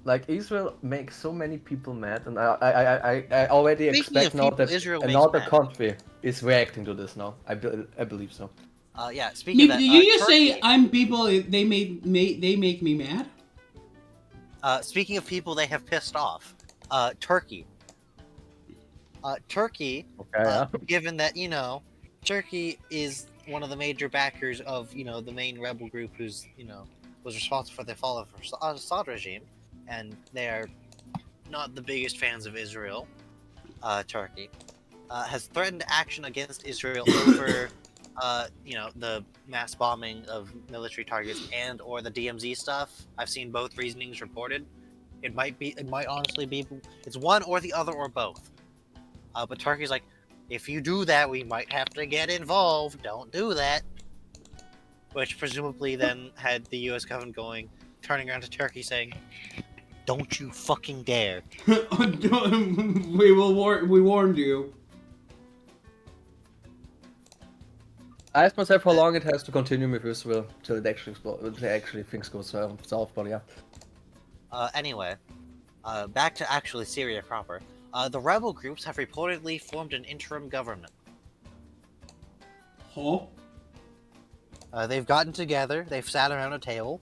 Like, Israel makes so many people mad, and I already Speaking expect of now people that Israel makes another mad. country is reacting to this now. I believe so. Yeah. Speaking of that, Did you just Turkey, say I'm people? They make me mad. speaking of people they have pissed off, Turkey. Turkey, Okay, yeah. given that, you know, Turkey is one of the major backers of, you know, the main rebel group who's, you know, was responsible for the fall of the Assad regime, and they are not the biggest fans of Israel. Turkey has threatened action against Israel over, you know, the mass bombing of military targets and or the DMZ stuff. I've seen both reasonings reported. It might honestly be, it's one or the other or both. But Turkey's like, if you do that, we might have to get involved. Don't do that. Which presumably then had the U.S. government turning around to Turkey saying, "Don't you fucking dare." We warned you. I asked myself how long it has to continue with Israel till it actually things go south, but yeah. Anyway, back to actually Syria proper. The rebel groups have reportedly formed an interim government. Huh? They've gotten together, they've sat around a table,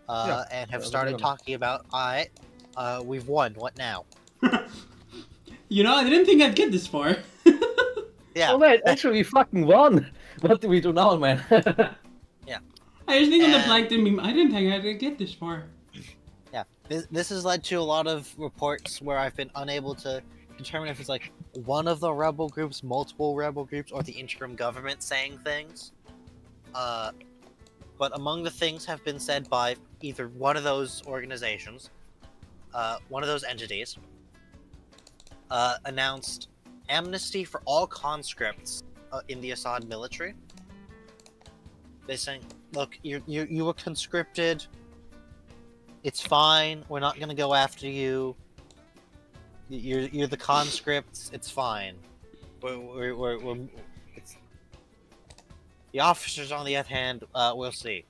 Yeah, and have that's started what talking about, alright, we've won, what now? You know, I didn't think I'd get this far. Yeah. Oh man, actually we fucking won! What do we do now, man? Yeah. I was thinking the And- plankton meme. I didn't think I'd get this far. Yeah, this has led to a lot of reports where I've been unable to determine if it's like one of the rebel groups, multiple rebel groups, or the interim government saying things. But among the things have been said by either one of those organizations, one of those entities, announced amnesty for all conscripts in the Assad military. They're saying, look, you were conscripted. It's fine. We're not gonna go after you. You're the conscripts. It's fine. It's... The officers, on the other hand, we'll see.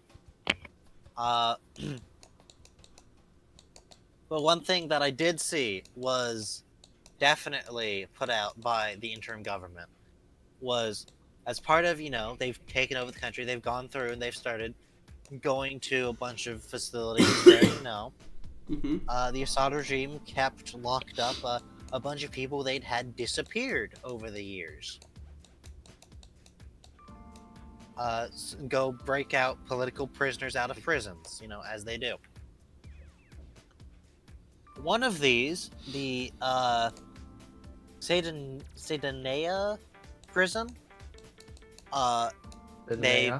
But one thing that I did see was definitely put out by the interim government was as part of, they've taken over the country, they've gone through and they've started going to a bunch of facilities where, the Assad regime kept locked up a bunch of people they'd had disappeared over the years. Go break out political prisoners out of prisons, as they do. One of these, the Sedanea prison, they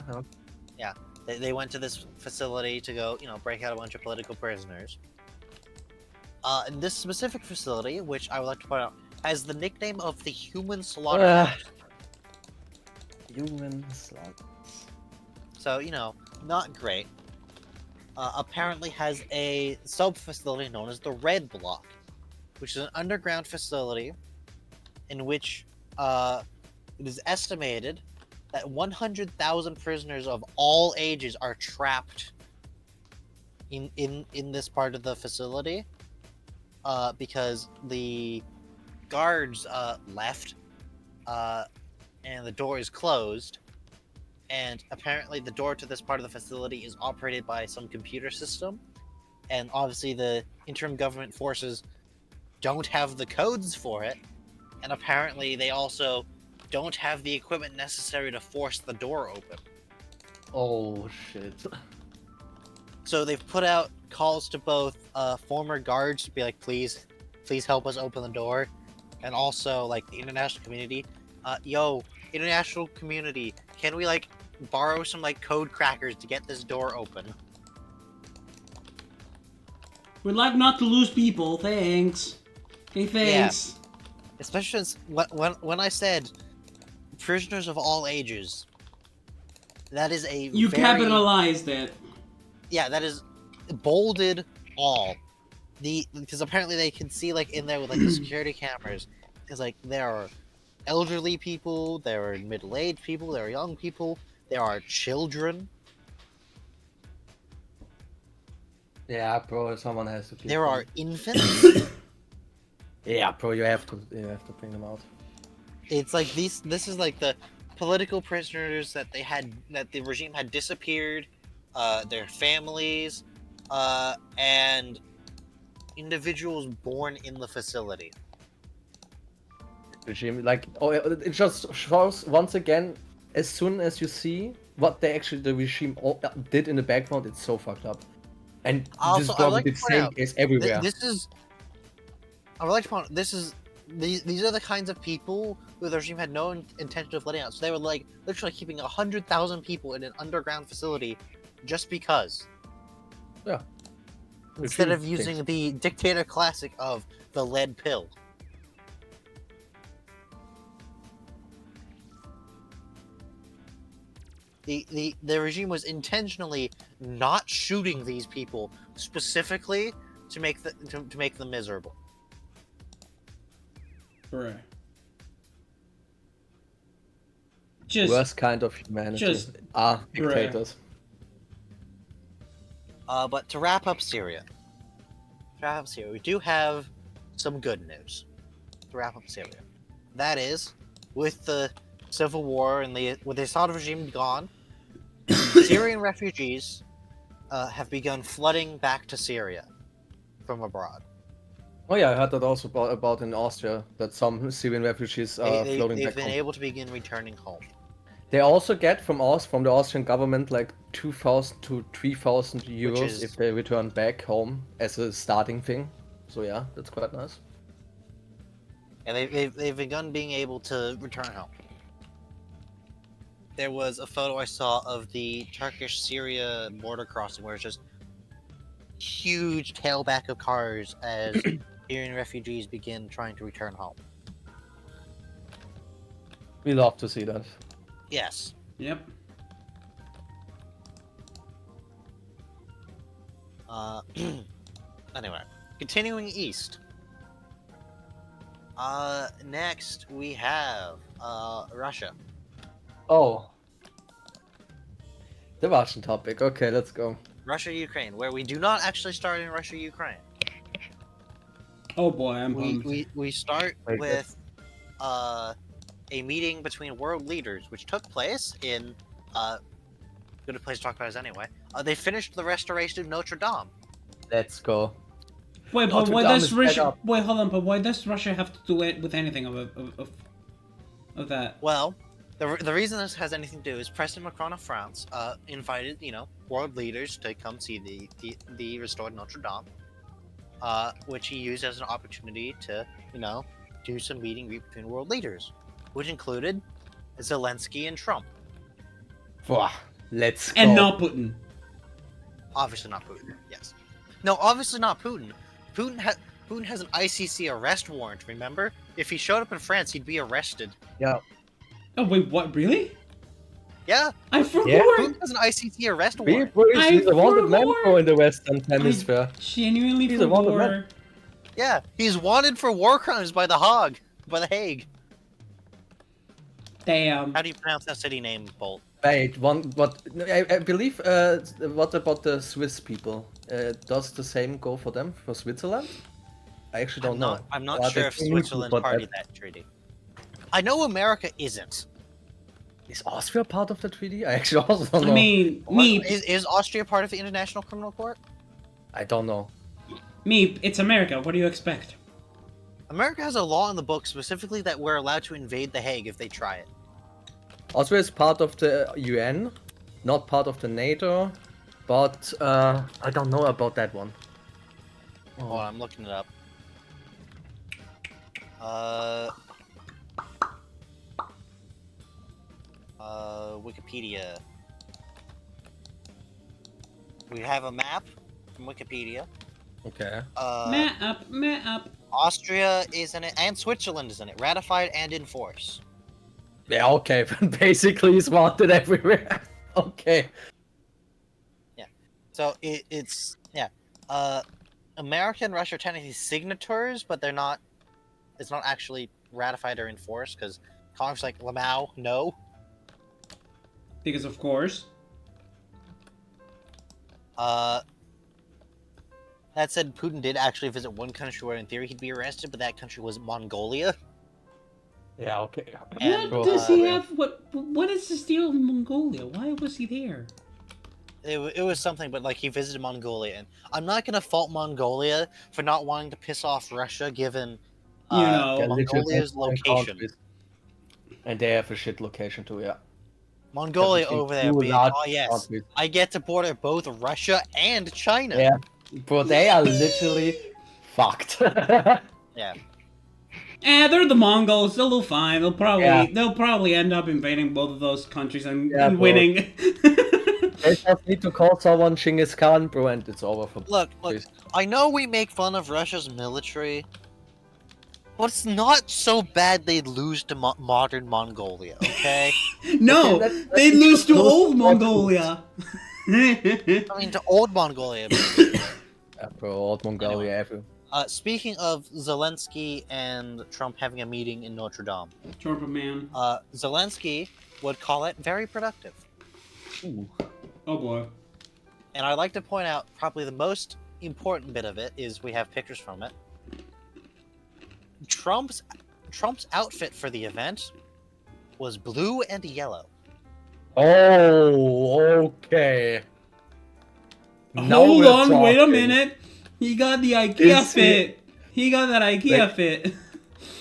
went to this facility to go, break out a bunch of political prisoners. And this specific facility, which I would like to point out, has the nickname of the Human Slaughterhouse. Human slaughterhouse. So, not great. Apparently has a sub-facility known as the Red Block, which is an underground facility in which it is estimated that 100,000 prisoners of all ages are trapped in this part of the facility because the guards left and the door is closed, and apparently the door to this part of the facility is operated by some computer system, and obviously the interim government forces don't have the codes for it, and apparently they also don't have the equipment necessary to force the door open. Oh shit. So they've put out calls to both former guards to be like, please help us open the door, and also like the international community. International community, can we borrow some code crackers to get this door open? We'd like not to lose people, thanks. Hey, thanks. Yeah. Especially since when I said prisoners of all ages, that is a You capitalized it. Yeah, that is bolded all. Because apparently they can see in there with the security cameras, because there are elderly people, there are middle-aged people, there are young people, there are children. Yeah, bro, someone has to keep There them. are infants. Yeah, bro, you have to bring them out. It's this is the political prisoners that the regime had disappeared, their families, and individuals born in the facility. Regime, it just shows once again, as soon as you see what the regime did in the background, it's so fucked up. And this is probably the same case everywhere. I would like to point out, these are the kinds of people who the regime had no intention of letting out. So they were literally keeping 100,000 people in an underground facility just because. Yeah. Instead of using the dictator classic of the lead pill. The regime was intentionally not shooting these people specifically to make them miserable. Right. Just Worst kind of humanity just are bruh. dictators. But to wrap up Syria, we do have some good news. To wrap up Syria, that is, with the civil war and with the Assad regime gone, Syrian refugees have begun flooding back to Syria from abroad. Oh yeah, I heard that also about in Austria, that some Syrian refugees are floating They've back been home. able to begin returning home. They also get from the Austrian government like 2,000 to 3,000 euros is- if they return back home as a starting thing. So yeah, that's quite nice. And they've begun being able to return home. There was a photo I saw of the Turkish-Syria border crossing where it's just huge tailback of cars as Syrian refugees begin trying to return home. We love to see that. Yes. Yep. Anyway, continuing east. Next we have Russia. Oh. The Russian topic. Okay, let's go. Russia-Ukraine, where we do not actually start in Russia-Ukraine. Oh boy, I'm bummed. We start Very good. with a meeting between world leaders, which took place in good a place to talk about is anyway. They finished the restoration of Notre Dame. Let's go. Wait, but Notre why Dame does is Russia? back up. Wait, hold on. But why does Russia have to do it with anything of that? Well, the reason this has anything to do is President Macron of France invited world leaders to come see the restored Notre Dame, which he used as an opportunity to do some meeting between world leaders, which included Zelensky and Trump. Wow. Let's go. And not Putin. Obviously not Putin. Yes. No, obviously not Putin. Putin has an ICC arrest warrant. Remember, if he showed up in France, he'd be arrested. Yeah. Oh wait, what? Really? Yeah, I forgot. Yeah. Putin has an ICC arrest Be warrant. please, I he's a wanted man forgot. pro in the Western Hemisphere. Genuinely He's a wanted forgot. man. Yeah, he's wanted for war crimes by the Hague. Damn. How do you pronounce that city name, Bolt? Wait, I believe, what about the Swiss people? Does the same go for them, for Switzerland? I actually don't know. I'm not Are sure they if too neutral Switzerland's for party that? that treaty. I know America isn't. Is Austria part of the treaty? I actually also don't know. I mean, me, Is Austria part of the International Criminal Court? I don't know. it's America. What do you expect? America has a law in the book specifically that we're allowed to invade The Hague if they try it. Austria is part of the UN, not part of the NATO, but I don't know about that one. Hold on, I'm looking it up. Wikipedia. We have a map from Wikipedia. Okay. Map up. Austria is in it, and Switzerland is in it. Ratified and in force. Yeah, okay, but basically he's wanted everywhere. Okay. So it's America and Russia are technically signatories, but they're not. It's not actually ratified or enforced because Congress like Lamau, no. Because of course. That said, Putin did actually visit one country where, in theory, he'd be arrested, but that country was Mongolia. Yeah, okay. And, What does he have? What is this deal with Mongolia? Why was he there? It was something, but like he visited Mongolia, and I'm not gonna fault Mongolia for not wanting to piss off Russia, given Mongolia's location. And they have a shit location too, yeah. Mongolia over there Two being, large oh yes, countries. I get to border both Russia and China. Yeah, bro, they are literally fucked. Yeah. They're the Mongols. They'll do fine. Yeah. They'll probably end up invading both of those countries and Yeah, bro. winning. They just need to call someone Genghis Khan, bro, and it's over for. Look, I know we make fun of Russia's military, but it's not so bad they'd lose to modern Mongolia, okay? No, Okay, they'd lose to close old to Mongolia. I mean, to old Mongolia. Yeah, bro, old Mongolia, every. Speaking of Zelensky and Trump having a meeting in Notre Dame, Trump man. Zelensky would call it very productive. Ooh. Oh boy. And I'd like to point out probably the most important bit of it is we have pictures from it. Trump's outfit for the event was blue and yellow. Oh, okay. Now Hold we're on, wait a talking. minute. He got the IKEA Is he- fit. He got that IKEA Like- fit.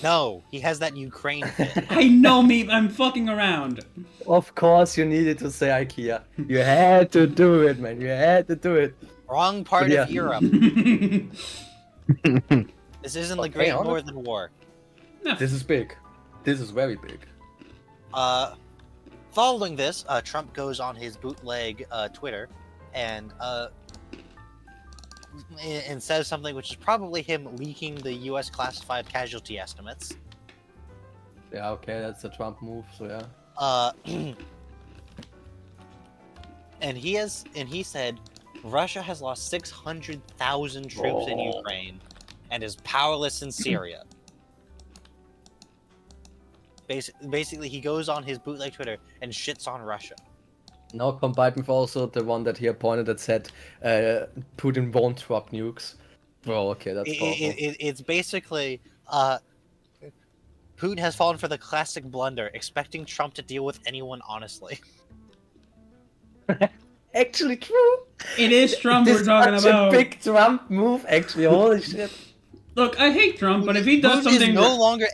No, he has that Ukraine fit. I know me. I'm fucking around. Of course, you needed to say IKEA. You had to do it, man. You had to do it. Wrong part Yeah. of Europe. This isn't the Okay, Great honest- Northern War. This is big. This is very big. Following this, Trump goes on his bootleg Twitter and says something which is probably him leaking the U.S. classified casualty estimates. Yeah, okay, that's a Trump move, so yeah. And he said Russia has lost 600,000 troops in Oh. Ukraine and is powerless in Syria. Basically, he goes on his bootleg Twitter and shits on Russia. Now combined with also the one that he appointed that said Putin won't drop nukes. Bro, okay, that's powerful. It's basically Putin has fallen for the classic blunder, expecting Trump to deal with anyone honestly. Actually true! It is Trump This we're talking such about. a big Trump move, actually, holy shit. Look, I hate Trump, but if he does Putin is something...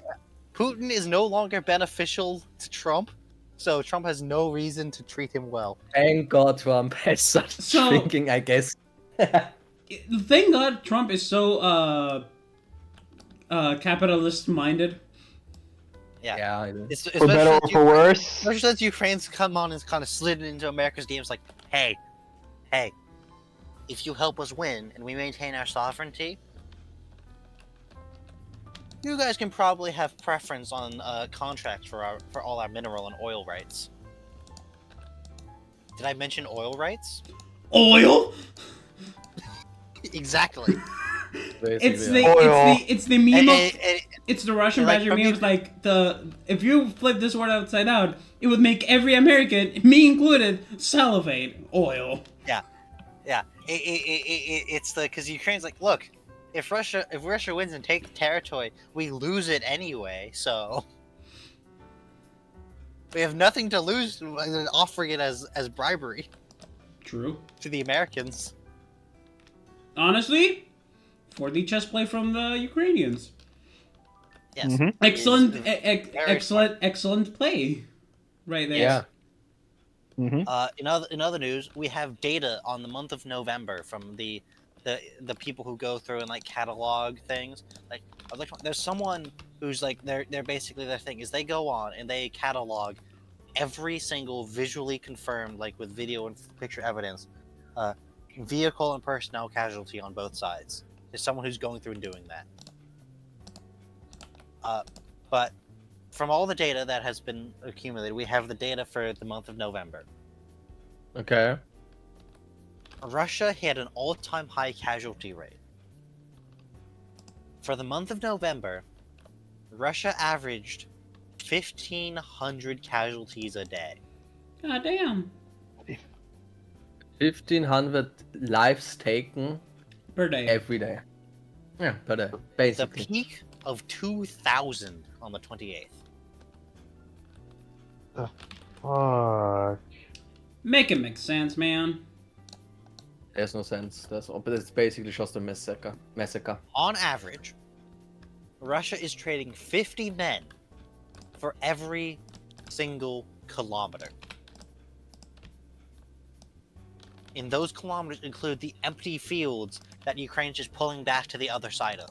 Putin is no longer beneficial to Trump, so Trump has no reason to treat him well. Thank God Trump has such So- thinking, I guess. Thank God Trump is so, capitalist-minded. Yeah. it is. For better or for worse. Especially since Ukraine's come on and kind of slid into America's games like, hey, if you help us win and we maintain our sovereignty, you guys can probably have preference on contracts for all our mineral and oil rights. Did I mention oil rights? Oil? Exactly. Basically, It's the meme of... And- It's the Russian like, badger from meme. It's like if you flip this word upside down, it would make every American, me included, salivate. Oil. Yeah, it's because Ukraine's like, look, if Russia wins and takes territory, we lose it anyway. So we have nothing to lose than offering it as bribery True. to the Americans. Honestly, for the chess play from the Ukrainians. Yes, Mhm. Excellent, Very excellent play, right there. Yeah. Mm-hmm. In other news, we have data on the month of November from the people who go through and like catalog things. Like there's someone who's like they're basically their thing is they go on and they catalog every single visually confirmed, like with video and picture evidence, vehicle and personnel casualty on both sides. There's someone who's going through and doing that. But from all the data that has been accumulated, we have the data for the month of November. Okay. Russia had an all-time high casualty rate. For the month of November, Russia averaged 1,500 casualties a day. God damn. 1,500 lives taken Per day. every day. Yeah, per day, The basically. peak of 2,000 on the 28th. Fuck. Make it make sense, man. There's no sense. But it's basically just a massacre. On average, Russia is trading 50 men for every single kilometer. And those kilometers include the empty fields that Ukraine's just pulling back to the other side of.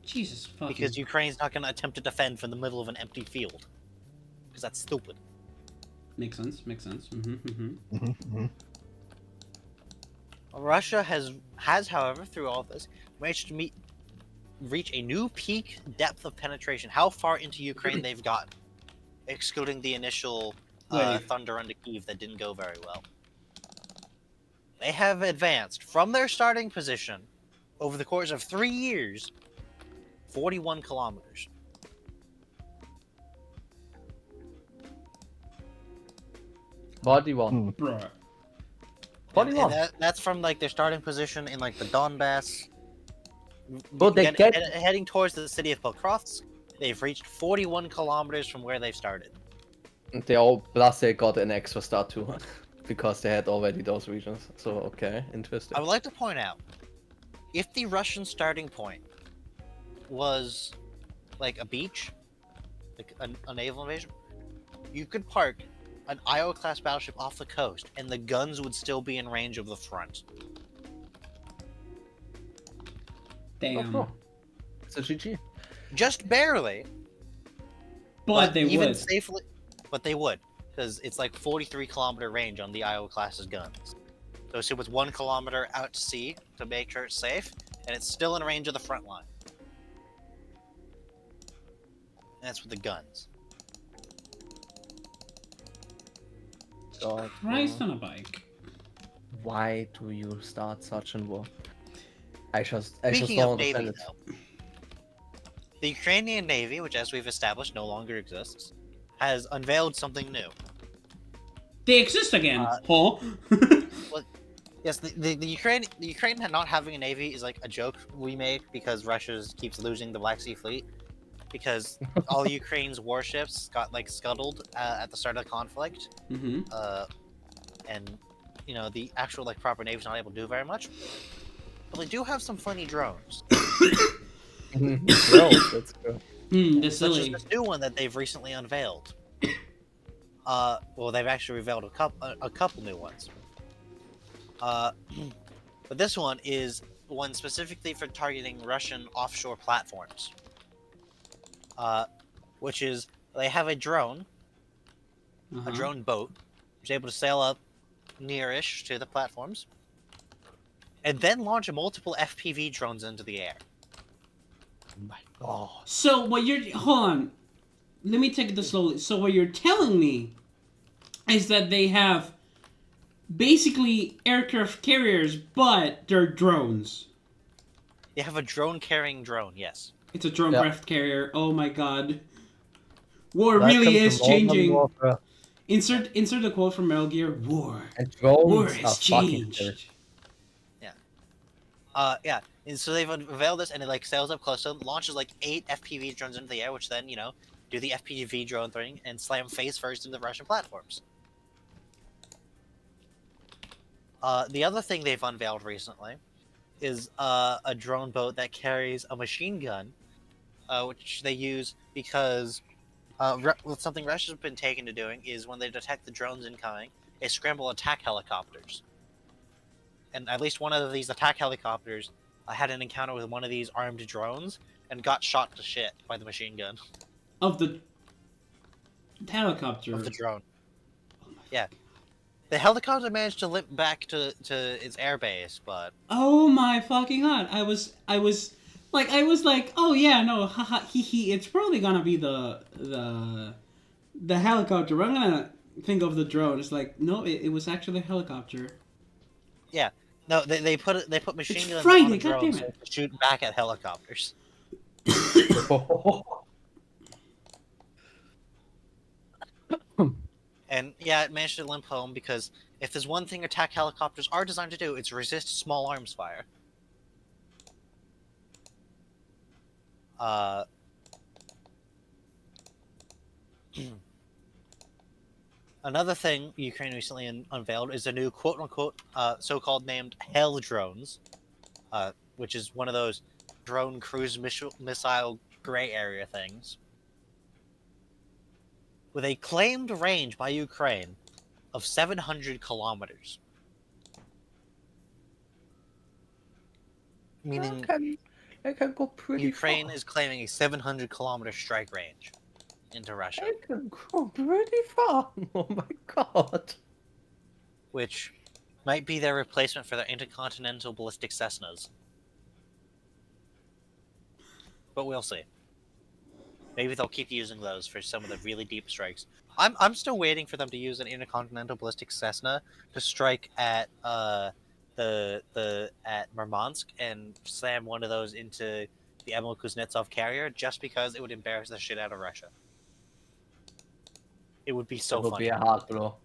Jesus fucking. Because Ukraine's not going to attempt to defend from the middle of an empty field. Because that's stupid. Makes sense. Makes sense. Mm-hmm. Russia has, however, through all this, managed to reach a new peak depth of penetration. How far into Ukraine they've gotten, excluding the initial Wait. thunder under Kyiv that didn't go very well. They have advanced from their starting position over the course of 3 years, 41 kilometers. 41. Bruh. And 41. that's from like their starting position in like the Donbass. But they get Heading towards the city of Pokrovsk. They've reached 41 kilometers from where they started. they all plus they got an extra start too, because they had already those regions. So okay, interesting. I would like to point out, if the Russian starting point was like a beach, like a naval invasion, you could park an Io-class battleship off the coast, and the guns would still be in range of the front. Damn. Oh, it's a GG. Just barely, But they even would. safely. But they would, because it's like 43-kilometer range on the Io-class's guns. So assume it's 1 kilometer out to sea to make sure it's safe, and it's still in range of the front line. And that's with the guns. God, Christ on a bike. why do you start such a war? I just Speaking don't of Navy, understand it. though, the Ukrainian Navy, which as we've established no longer exists, has unveiled something new. They exist again. Huh? Yes, the Ukraine not having a navy is like a joke we make because Russia keeps losing the Black Sea Fleet, because all Ukraine's warships got like scuttled at the start of the conflict, Mm-hmm. and you know the actual like proper navy's not able to do very much. But they do have some funny drones, Drones, that's good. That's such as silly. this new one that they've recently unveiled. Well, they've actually revealed a couple new ones. But this one is one specifically for targeting Russian offshore platforms. Which is, they have a drone boat, which is able to sail up near-ish to the platforms, and then launch multiple FPV drones into the air. Oh my god. So what you're hold on, let me take this slowly. So what you're telling me is that they have basically aircraft carriers, but they're drones. They have a drone-carrying drone, yes. It's a drone Yeah. craft carrier. Oh my god. War Welcome really to is Modern changing. Warfare. Insert the quote from Metal Gear. War. And War drones are has fucking scary. changed. Yeah, and so they've unveiled this, and it like sails up close, so it launches like 8 FPV drones into the air, which then, you know, do the FPV drone thing and slam face first into Russian platforms. The other thing they've unveiled recently is a drone boat that carries a machine gun, which they use because something Russia's been taken to doing is when they detect the drones incoming, they scramble attack helicopters. And at least one of these attack helicopters had an encounter with one of these armed drones and got shot to shit by the machine gun Of the helicopter. of the drone. Yeah. The helicopter managed to limp back to its airbase, but Oh my fucking god! I was like, oh yeah, no, haha, hee hee. It's probably gonna be the helicopter. But I'm gonna think of the drone. It's like, no, it was actually a helicopter. yeah. No, they put machine It's guns Friday, on a drone goddammit. so to shoot back at helicopters. And yeah, it managed to limp home because if there's one thing attack helicopters are designed to do, it's resist small arms fire. Another thing Ukraine recently unveiled is a new quote-unquote so-called named Hell drones, which is one of those drone cruise missile gray area things, with a claimed range by Ukraine of 700 kilometers. Meaning I can go pretty Ukraine far. is claiming a 700-kilometer strike range into Russia, I can go pretty far. Oh my god. which might be their replacement for their intercontinental ballistic Cessnas. But we'll see. Maybe they'll keep using those for some of the really deep strikes. I'm still waiting for them to use an intercontinental ballistic Cessna to strike at at Murmansk and slam one of those into the Emil Kuznetsov carrier, just because it would embarrass the shit out of Russia. It would be so It will funny. be a hard blow.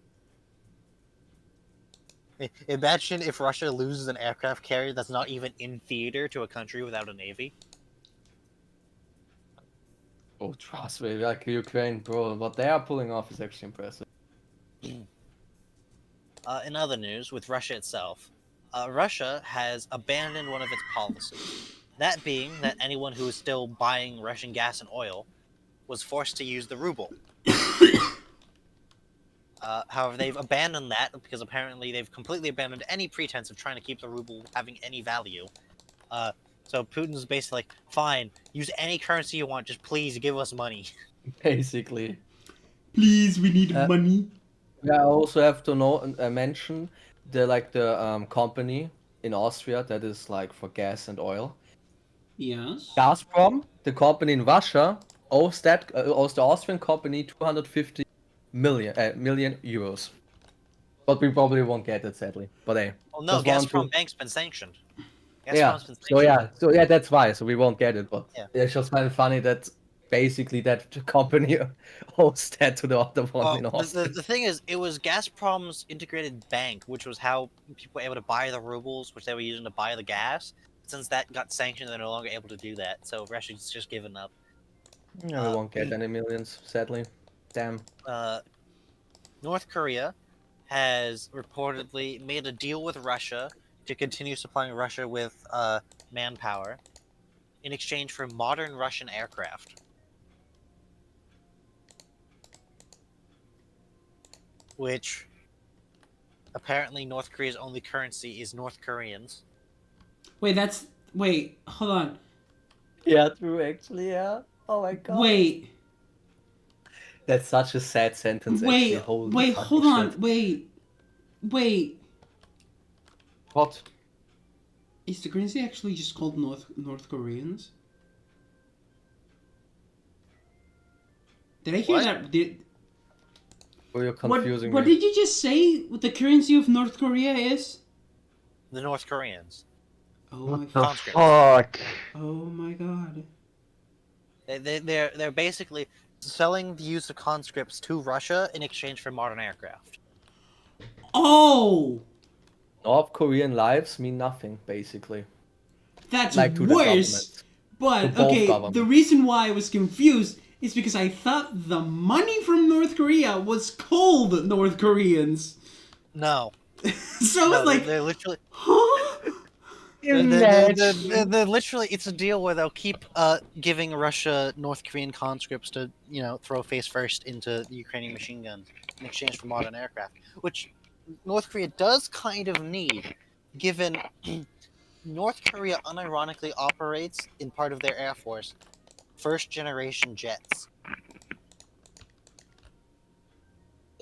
Imagine if Russia loses an aircraft carrier that's not even in theater to a country without a navy. Oh, trust me, like Ukraine, bro, what they are pulling off is actually impressive. In other news, with Russia itself, Russia has abandoned one of its policies. That being that anyone who is still buying Russian gas and oil was forced to use the ruble. However, they've abandoned that because apparently they've completely abandoned any pretense of trying to keep the ruble having any value. So Putin's basically like, fine, use any currency you want, just please give us money. Basically. Please, we need money. Yeah, I also have to mention the company in Austria that is like for gas and oil. Yes. Gazprom, the company in Russia, owes the Austrian company 250 million euros. But we probably won't get it, sadly. But hey, Well, no, just want Gazprom to. Bank's been sanctioned. Yeah. Gazprom's been sanctioned. So yeah, that's why. So we won't get it. But Yeah. it's just kind of funny that basically that company owes that to the other one in Austria. The thing is, it was Gazprom's integrated bank, which was how people were able to buy the rubles, which they were using to buy the gas. Since that got sanctioned, they're no longer able to do that. So Russia's just given up. Yeah, we won't get any millions, sadly. Damn. North Korea has reportedly made a deal with Russia to continue supplying Russia with manpower in exchange for modern Russian aircraft. Which apparently North Korea's only currency is North Koreans. Wait, hold on. Yeah, true, actually, yeah. Oh my god. Wait. That's such a sad sentence, actually. Holy Wait, fucking hold on. shit. Wait. What? Is the currency actually just called North Koreans? Did I hear What? that? Oh, you're confusing what me. did you just say? What the currency of North Korea is? The North Koreans. Oh my What the conscripts. fuck? Oh my god. They're basically selling the use of conscripts to Russia in exchange for modern aircraft. Oh! North Korean lives mean nothing, basically. That's Like to the worse! government. But, To both okay, governments. the reason why I was confused is because I thought the money from North Korea was called North Koreans. No. So I was like, they're literally... huh? They're literally, it's a deal where they'll keep giving Russia North Korean conscripts to, throw face first into the Ukrainian machine guns in exchange for modern aircraft, which North Korea does kind of need, given North Korea unironically operates in part of their air force first-generation jets.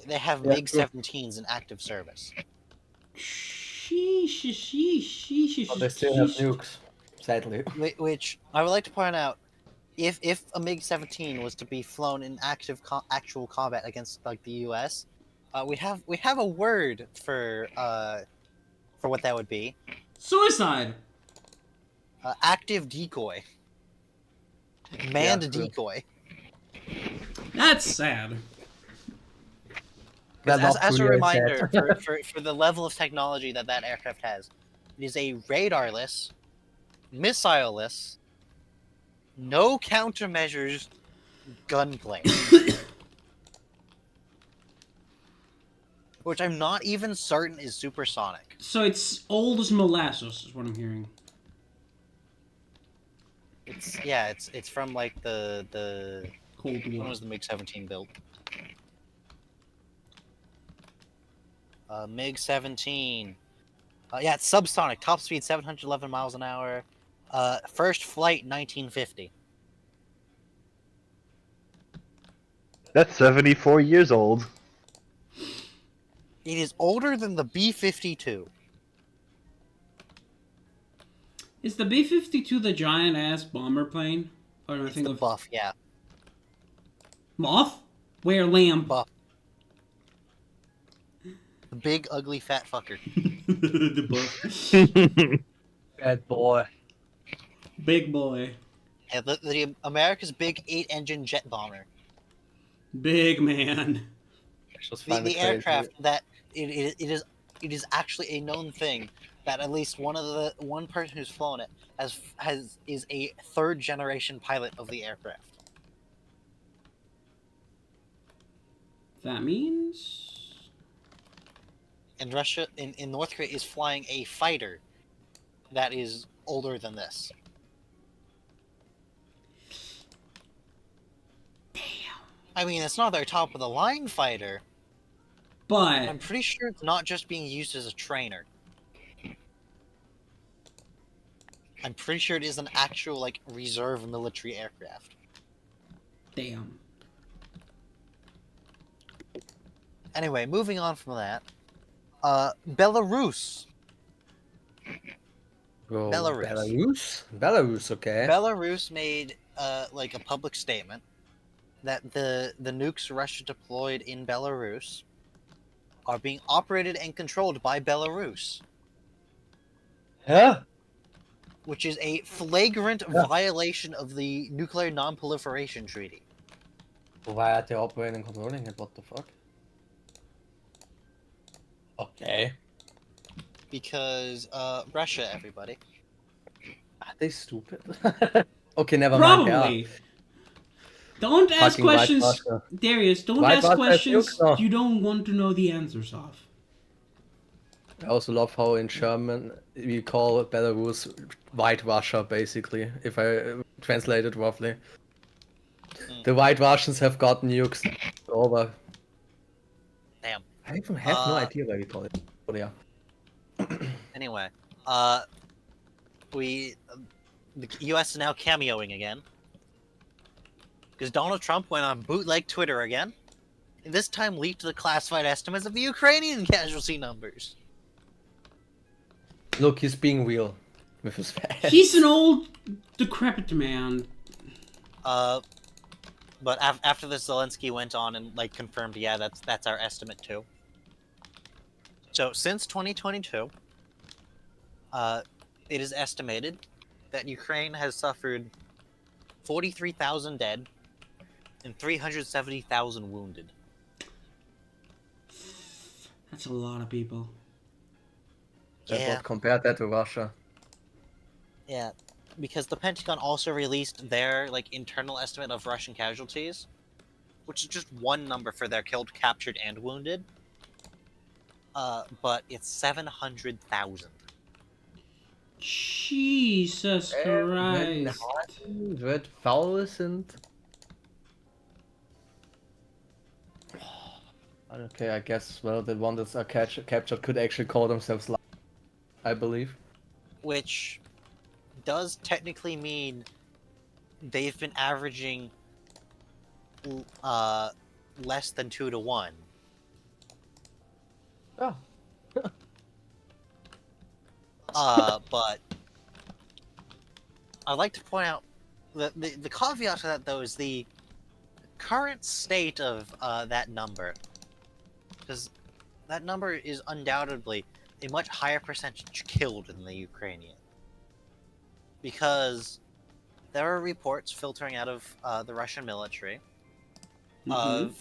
They have Yeah, MiG-17s in active service. But they still have nukes, sadly. Which I would like to point out, if a MiG-17 was to be flown in actual combat against like the U.S., we have a word for what that would be. Suicide! Active decoy. Manned decoy. That's sad. As a reminder, for the level of technology that aircraft has, it is a radarless, missile-less, no countermeasures gunplane. Which I'm not even certain is supersonic. So it's old as molasses, is what I'm hearing. It's from like the Cold War. when was the MiG-17 built? MiG-17. It's subsonic. Top speed 711 miles an hour. First flight 1950. That's 74 years old. It is older than the B-52. Is the B-52 the giant-ass bomber plane? Or am I It's thinking the of... Buff, yeah. Moth? Where lamb? Buff. The big, ugly, fat fucker. The buff. Bad boy. Big boy. Yeah, the America's big 8-engine jet bomber. Big man. Just The aircraft that it is it is actually a known thing that at least one person who's flown it is a third generation pilot of the aircraft. That means And Russia in North Korea is flying a fighter that is older than this. damn. I mean, it's not their top of the line fighter. But I'm pretty sure it's not just being used as a trainer. I'm pretty sure it is an actual, like, reserve military aircraft. damn. Anyway, moving on from that. Belarus. Oh, Belarus. Belarus? Belarus, okay. Belarus made, like, a public statement that the nukes Russia deployed in Belarus are being operated and controlled by Belarus, Yeah? which is a flagrant Yeah. violation of the Nuclear Non-Proliferation Treaty. Why are they operating and controlling it? What the fuck? Okay. Because, Russia, everybody. Are they stupid? Okay, never mind. Yeah. Probably. Don't ask Fucking White questions, Russia. Darius. Don't White ask Russia has questions nukes now. you don't want to know the answers of. I also love how in German we call Belarus White Russia, basically, if I translate it roughly. The White Russians have got nukes. Over. Damn. I even have no idea why we call it. But yeah. Anyway, the U.S. is now cameoing again. Because Donald Trump went on bootleg Twitter again. And this time leaked the classified estimates of the Ukrainian casualty numbers. Look, he's being real with his fans. He's an old, decrepit man. But after this, Zelensky went on and like confirmed, yeah, that's our estimate too. So since 2022, it is estimated that Ukraine has suffered 43,000 dead and 370,000 wounded. That's a lot of people. Yeah. Compare that to Russia. Yeah, because the Pentagon also released their like internal estimate of Russian casualties, which is just one number for their killed, captured, and wounded. But it's 700,000. Jesus Christ. 700,000. Okay, I guess, well, the one that's captured could actually call themselves live, I believe. Which does technically mean they've been averaging less than 2 to 1. Oh. But I'd like to point out that the caveat to that, though, is the current state of that number. Because that number is undoubtedly a much higher percentage killed than the Ukrainian. Because there are reports filtering out of the Russian military of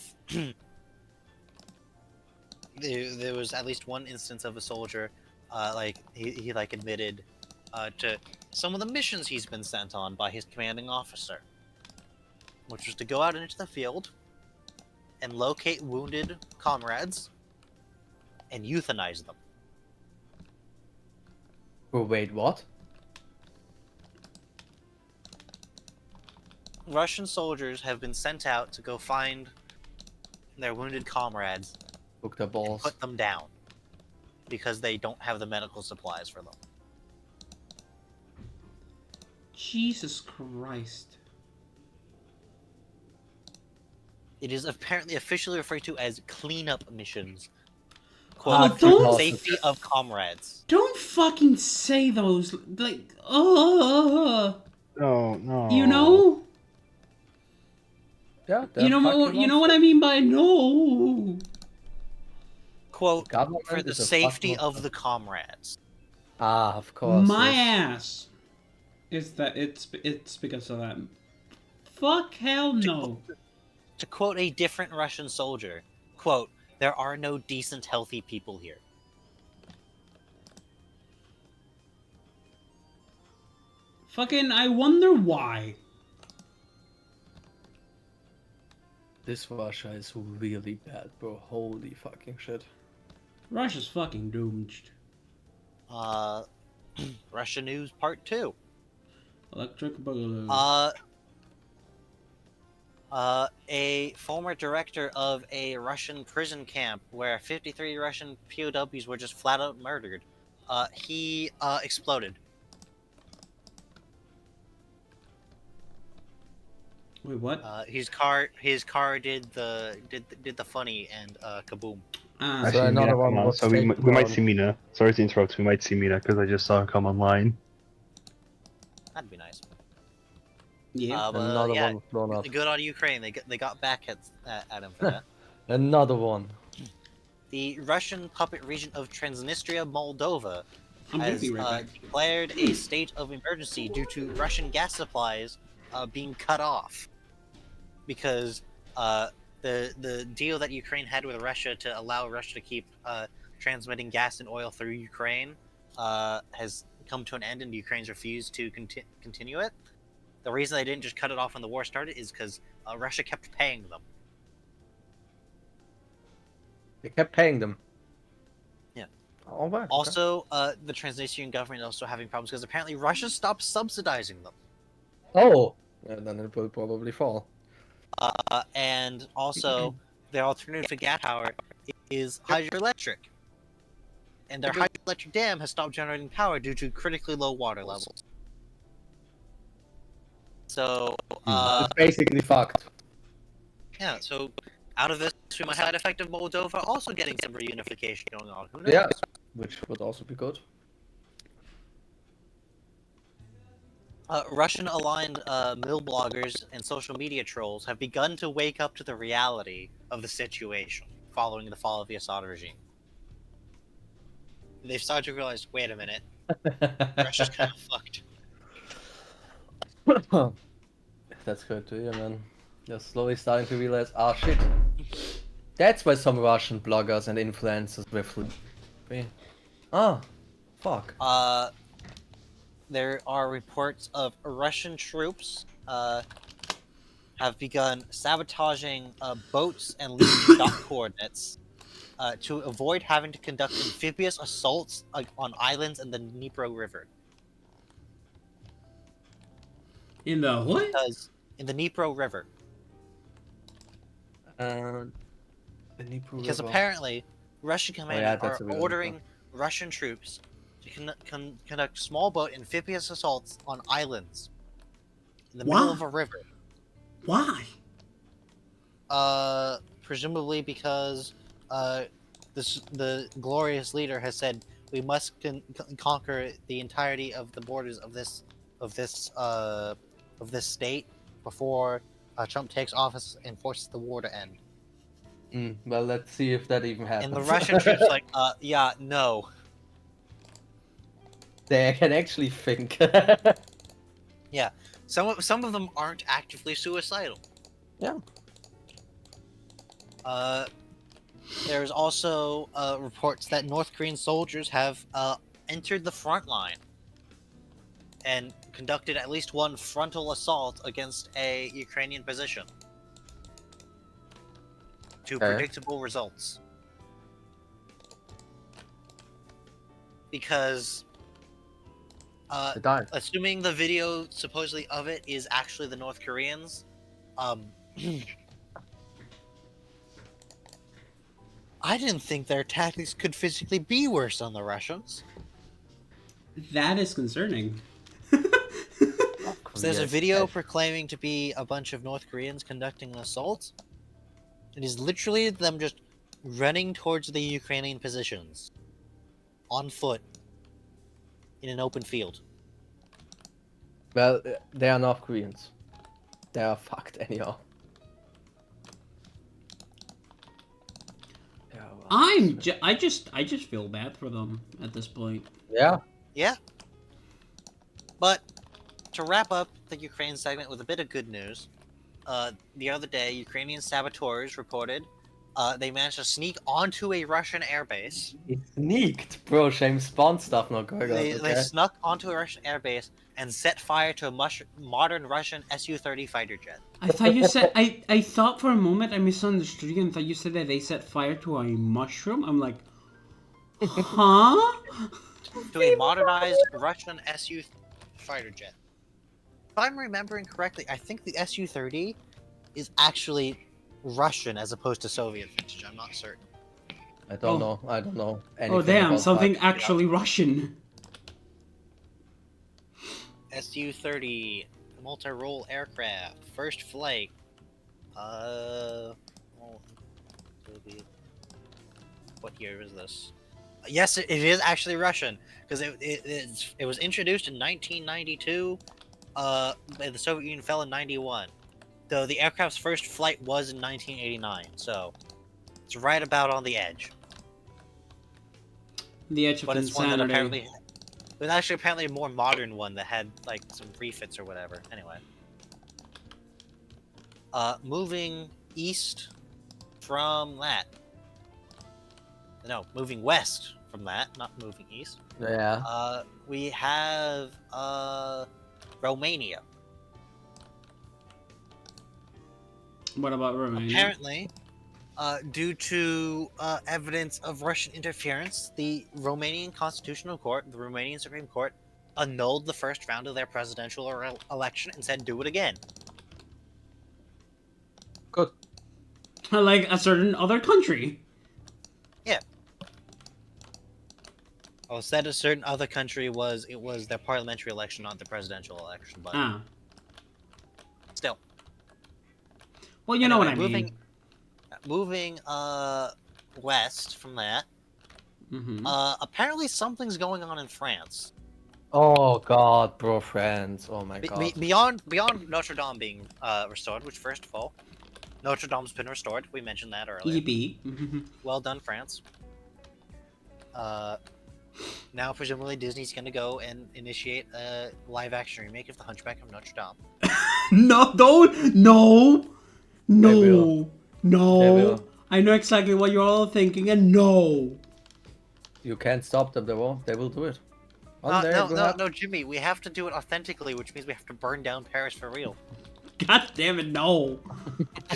there was at least one instance of a soldier like he like admitted to some of the missions he's been sent on by his commanding officer, which was to go out into the field and locate wounded comrades and euthanize them. Oh, wait, what? Russian soldiers have been sent out to go find their wounded comrades Book the and balls. put them down because they don't have the medical supplies for them. Jesus Christ. It is apparently officially referred to as cleanup missions. Oh, Quote, don't- safety of comrades. Don't fucking say those, like, No, no. you know? Yeah, You know what I mean by no. Quote, Government for the is a safety fucking of the comrades. Ah, of course. My yes. ass. Is that it's because of that. Fuck hell no. To quote a different Russian soldier, quote, there are no decent, healthy people here. Fucking, I wonder why. This Russia is really bad, bro. Holy fucking shit. Russia's fucking doomed. Russia News Part 2. Electric Boogaloo. A former director of a Russian prison camp where 53 Russian POWs were just flat out murdered. He exploded. Wait, what? His car did the funny and kaboom. Ah, So Actually, another Mina, one come on. was So we taken might down. see Mina. Sorry to interrupt. We might see Mina because I just saw her come online. That'd be nice. yeah. But, Another yeah, one was blown up. good on Ukraine. They got back at him for that. Another one. The Russian puppet region of Transnistria, Moldova, I'm gonna has be right back. declared a state of emergency due to Russian gas supplies being cut off because the deal that Ukraine had with Russia to allow Russia to keep transmitting gas and oil through Ukraine has come to an end, and Ukraine's refused to continue it. The reason they didn't just cut it off when the war started is because Russia kept paying them. They kept paying them. Yeah. Oh, wow. Also, the Transnistrian government is also having problems because apparently Russia stopped subsidizing them. Oh! Yeah, then it will probably fall. And also, their alternative to gas power is hydroelectric. And their hydroelectric dam has stopped generating power due to critically low water levels. So, It's basically fucked. yeah, so out of this, we might have the effect of Moldova also getting some reunification going on. Who knows? Yeah. Which would also be good. Russian-aligned mill bloggers and social media trolls have begun to wake up to the reality of the situation following the fall of the Assad regime. They've started to realize, wait a minute, Russia's kind of fucked. That's good to hear, man. They're slowly starting to realize, ah, shit. That's why some Russian bloggers and influencers were flipping. Ah, fuck. There are reports of Russian troops have begun sabotaging boats and leaving dock coordinates to avoid having to conduct amphibious assaults on islands in the Dnipro River. In the what? Because in the Dnipro River. The Dnipro Because River. apparently, Russian commanders that's are a real ordering Russian troops to conduct small boat amphibious assaults on islands in the middle of a river. Why? Presumably because the glorious leader has said we must conquer the entirety of the borders of this state before Trump takes office and forces the war to end. Well, let's see if that even happens. And the Russian troops are like, yeah, no. They can actually think. Yeah, some of them aren't actively suicidal. Yeah. There's also reports that North Korean soldiers have entered the front line and conducted at least one frontal assault against a Ukrainian position. To predictable results. Because assuming the video supposedly of it is actually the North Koreans, I didn't think their tactics could physically be worse than the Russians. That is concerning. So there's a video proclaiming to be a bunch of North Koreans conducting an assault. It is literally them just running towards the Ukrainian positions on foot in an open field. Well, they are North Koreans. They are fucked anyhow. I just feel bad for them at this point. Yeah. Yeah. But to wrap up the Ukraine segment with a bit of good news, the other day Ukrainian saboteurs reported they managed to sneak onto a Russian airbase. It sneaked, bro. James Bond stuff not going on. They Okay. snuck onto a Russian airbase and set fire to a modern Russian Su-30 fighter jet. I thought you said I thought for a moment I misunderstood you and thought you said that they set fire to a mushroom. I'm like, huh? To a modernized Russian Su fighter jet. If I'm remembering correctly, I think the Su-30 is actually Russian as opposed to Soviet vintage. I'm not certain. I don't know. I don't know anything Oh damn, about something that. actually Russian. Su-30 multi-role aircraft, first flight. What year is this? Yes, it is actually Russian because it was introduced in 1992. The Soviet Union fell in 91. Though the aircraft's first flight was in 1989, so it's right about on the edge. The edge of But it's one that insanity. apparently, it was actually apparently a more modern one that had like some refits or whatever. Anyway, moving east from that. No, moving west from that, not moving east. Yeah. We have Romania. What about Romania? Apparently, due to evidence of Russian interference, the Romanian Constitutional Court, the Romanian Supreme Court, annulled the first round of their presidential election and said, "Do it again." Good. Like a certain other country. Yeah. Oh, said a certain other country was their parliamentary election, not the presidential election, but Ah. still. Well, you know what I Anyway, mean. Moving west from that. Mm-hmm. Apparently something's going on in France. Oh god, bro, friends. Oh my god. Beyond Notre Dame being restored, which first of all, Notre Dame's been restored. We mentioned that earlier. EB. Well done, France. Now presumably Disney's gonna go and initiate a live-action remake of The Hunchback of Notre Dame. No, don't. No. They will. No. They No. will. I know exactly what you're all thinking, and no. You can't stop them, they will do it. One day it will happen. No, Jimmy. We have to do it authentically, which means we have to burn down Paris for real. God damn it, no.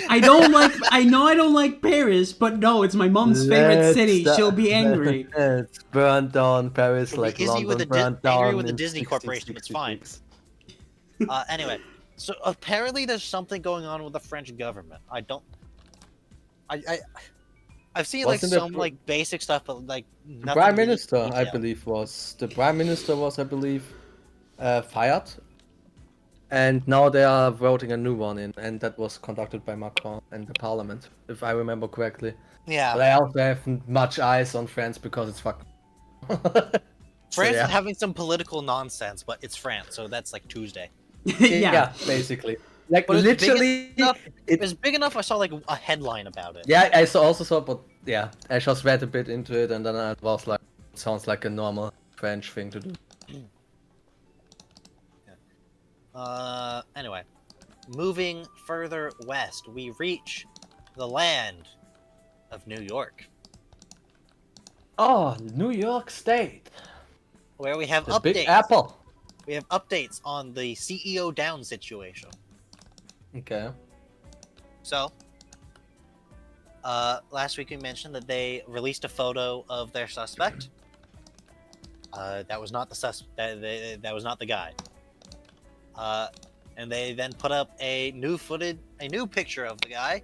I don't like. I know I don't like Paris, but no, it's my mom's favorite city. She'll be angry. Let's burn down Paris It'll be like Izzy London with the burned angry down with the in Disney Corporation. It's fine. 1666. Anyway, so apparently there's something going on with the French government. I've seen like Wasn't it some like basic stuff, but like nothing Prime really Minister, I detailed. believe, was, I believe, fired. And now they are voting a new one in, and that was conducted by Macron and the parliament, if I remember correctly. Yeah, But I also have much eyes on France because it's fucking. France yeah. is having some political nonsense, but it's France, so that's like Tuesday. Yeah. Basically. Like But it's big literally, enough- it- It's big enough. I saw like a headline about it. yeah, I also saw, but yeah, I just read a bit into it, and then I was like, it sounds like a normal French thing to do. Anyway, moving further west, we reach the land of New York, Oh, New York State, where we have the updates. Big Apple. We have updates on the CEO down situation. Okay. So, last week we mentioned that they released a photo of their suspect. That was not the that was not the guy. And they then put up a new picture of the guy,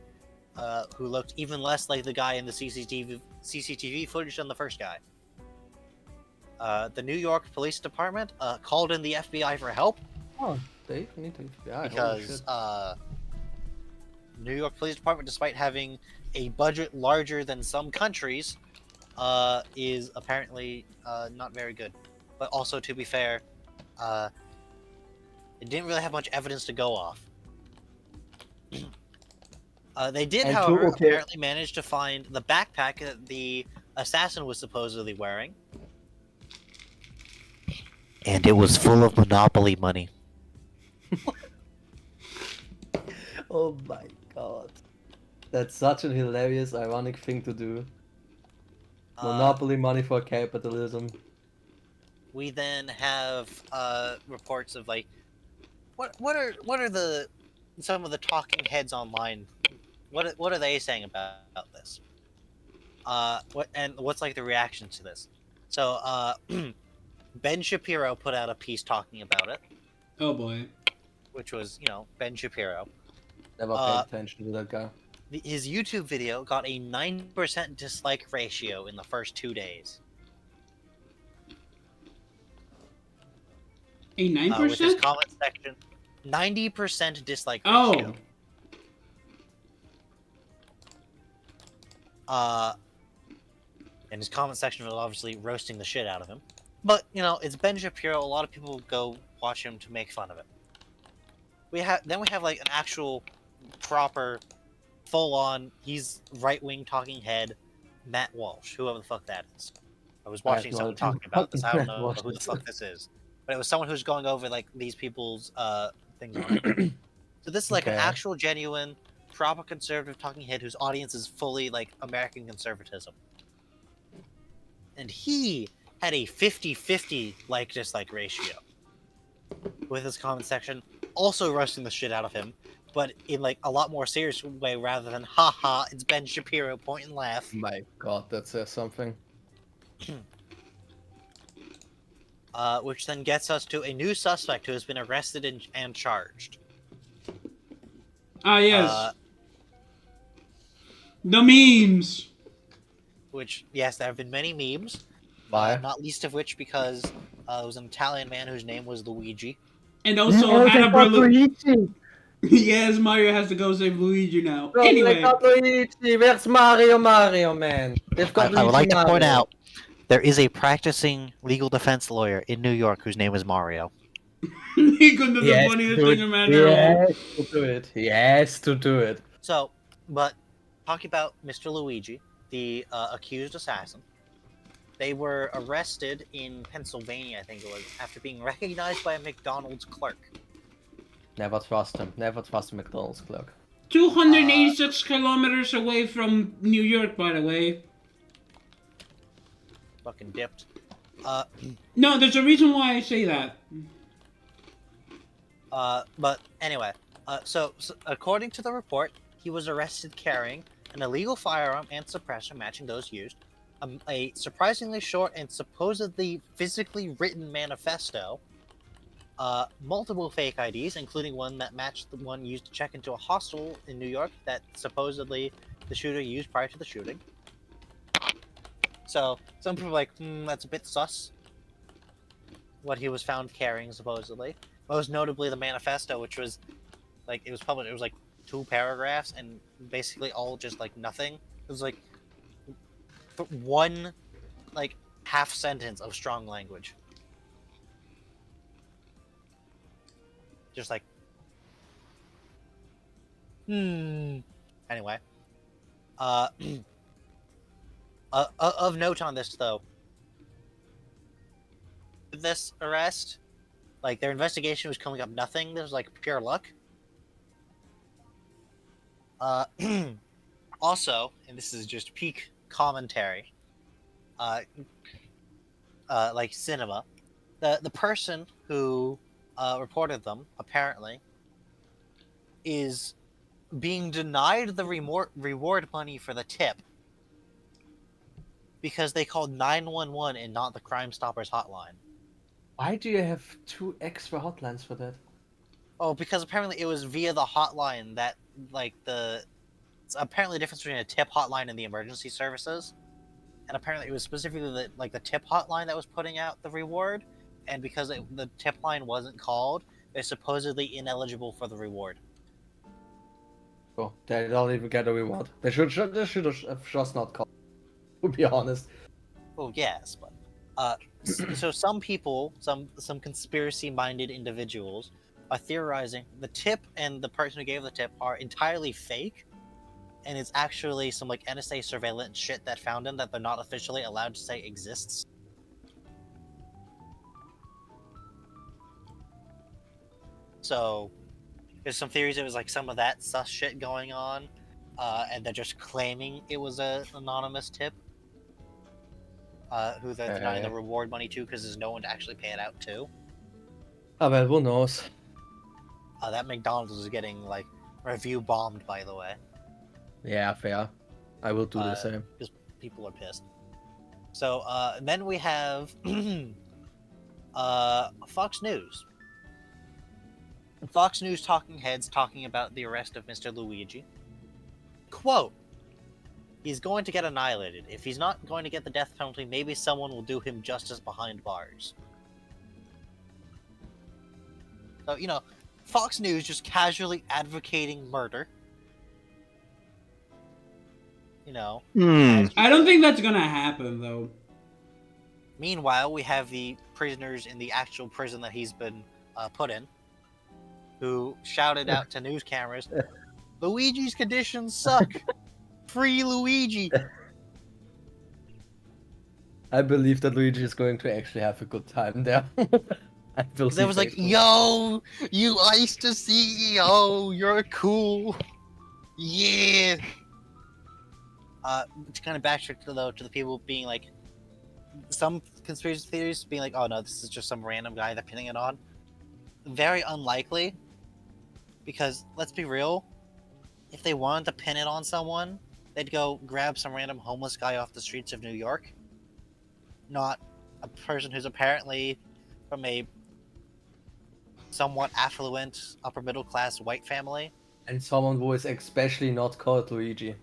who looked even less like the guy in the CCTV footage than the first guy. The New York Police Department called in the FBI for help Oh, they need to. Yeah, because New York Police Department, despite having a budget larger than some countries, is apparently not very good. But also, to be fair, it didn't really have much evidence to go off. They did, And however, okay. apparently manage to find the backpack that the assassin was supposedly wearing. And it was full of Monopoly money. Oh my god. That's such an hilarious, ironic thing to do. Uh, Monopoly money for capitalism. we then have reports of like what are the some of the talking heads online? What are they saying about this? What's like the reaction to this? So Ben Shapiro put out a piece talking about it, Oh boy. which was Ben Shapiro. Never paid attention to that guy. His YouTube video got a 90% dislike ratio in the first 2 days. A With his 9%? comment section, 90% dislike Oh. ratio. And his comment section was obviously roasting the shit out of him. But, it's Ben Shapiro. A lot of people go watch him to make fun of it. We have like an actual proper full-on, he's right-wing talking head, Matt Walsh, whoever the fuck that is. I was watching no someone idea talking about this. I don't Matt know Walsh who the is. fuck this is. But it was someone who's going over, like, these people's things on it. So this is, like, an Okay. actual, genuine, proper conservative talking head whose audience is fully, like, American conservatism. And he had a 50-50 like-dislike ratio with his comment section, also roasting the shit out of him, but in like a lot more serious way rather than haha, it's Ben Shapiro, point and laugh. My god, that says something. Which then gets us to a new suspect who has been arrested and charged. Ah, yes. The memes. Which, yes, there have been many memes. Why? Not least of which because it was an Italian man whose name was Luigi. And also Hannibal. Luigi! Yes, Mario has to go save Luigi now. Bro, Anyway. they got Luigi! Where's Mario, man? They've got Luigi I would like to point Mario. out there is a practicing legal defense lawyer in New York whose name is Mario. He couldn't do the Yes, funniest to thing do a it. man at all. Yes, to do it. Yes, to do it. So, but talking about Mr. Luigi, the accused assassin, they were arrested in Pennsylvania, I think it was, after being recognized by a McDonald's clerk. Never trust him. Never trust a McDonald's clerk. 286 kilometers away from New York, by the way. Fucking dipped. No, there's a reason why I say that. But anyway, so according to the report, he was arrested carrying an illegal firearm and suppressor matching those used, a surprisingly short and supposedly physically written manifesto, multiple fake IDs, including one that matched the one used to check into a hostel in New York that supposedly the shooter used prior to the shooting. So some people are like, that's a bit sus. What he was found carrying, supposedly. Most notably the manifesto, which was like, it was published, it was like 2 paragraphs and basically all just like nothing. It was like one like half sentence of strong language. Just like, Anyway, of note on this though, this arrest, like their investigation was coming up nothing. This was like pure luck. Also, and this is just peak commentary, like cinema, the person who reported them apparently is being denied the reward money for the tip because they called 911 and not the Crime Stoppers hotline. Why do you have 2 extra hotlines for that? Oh, because apparently it was via the hotline that, like, it's apparently the difference between a tip hotline and the emergency services. And apparently it was specifically the tip hotline that was putting out the reward. And because the tip line wasn't called, they're supposedly ineligible for the reward. Oh, they don't even get a reward. They should have just not called. To be honest. Well, yes, but so some people, some conspiracy-minded individuals, are theorizing the tip and the person who gave the tip are entirely fake, and it's actually some like NSA surveillance shit that found him that they're not officially allowed to say exists. So there's some theories it was like some of that sus shit going on. and they're just claiming it was an anonymous tip. Who they're denying the reward money to because there's no one to actually pay it out to. Oh well, who knows? That McDonald's is getting like review bombed, by the way. Yeah, fair. I will do the same. Because people are pissed. So then we have Fox News. Fox News talking heads talking about the arrest of Mr. Luigi. Quote, he's going to get annihilated. If he's not going to get the death penalty, maybe someone will do him justice behind bars. So, you know, Fox News just casually advocating murder. You know. I don't think that's gonna happen, though. Meanwhile, we have the prisoners in the actual prison that he's been put in, who shouted out to news cameras, Luigi's conditions suck! Free Luigi! I believe that Luigi is going to actually have a good time there. They was like, yo, you iced the CEO, you're cool. Yeah. To kind of backtrack to the people being like, some conspiracy theories being like, oh no, this is just some random guy they're pinning it on. Very unlikely. Because, let's be real, if they wanted to pin it on someone, they'd go grab some random homeless guy off the streets of New York. Not a person who's apparently from a somewhat affluent, upper middle class white family. And someone who is especially not called Luigi.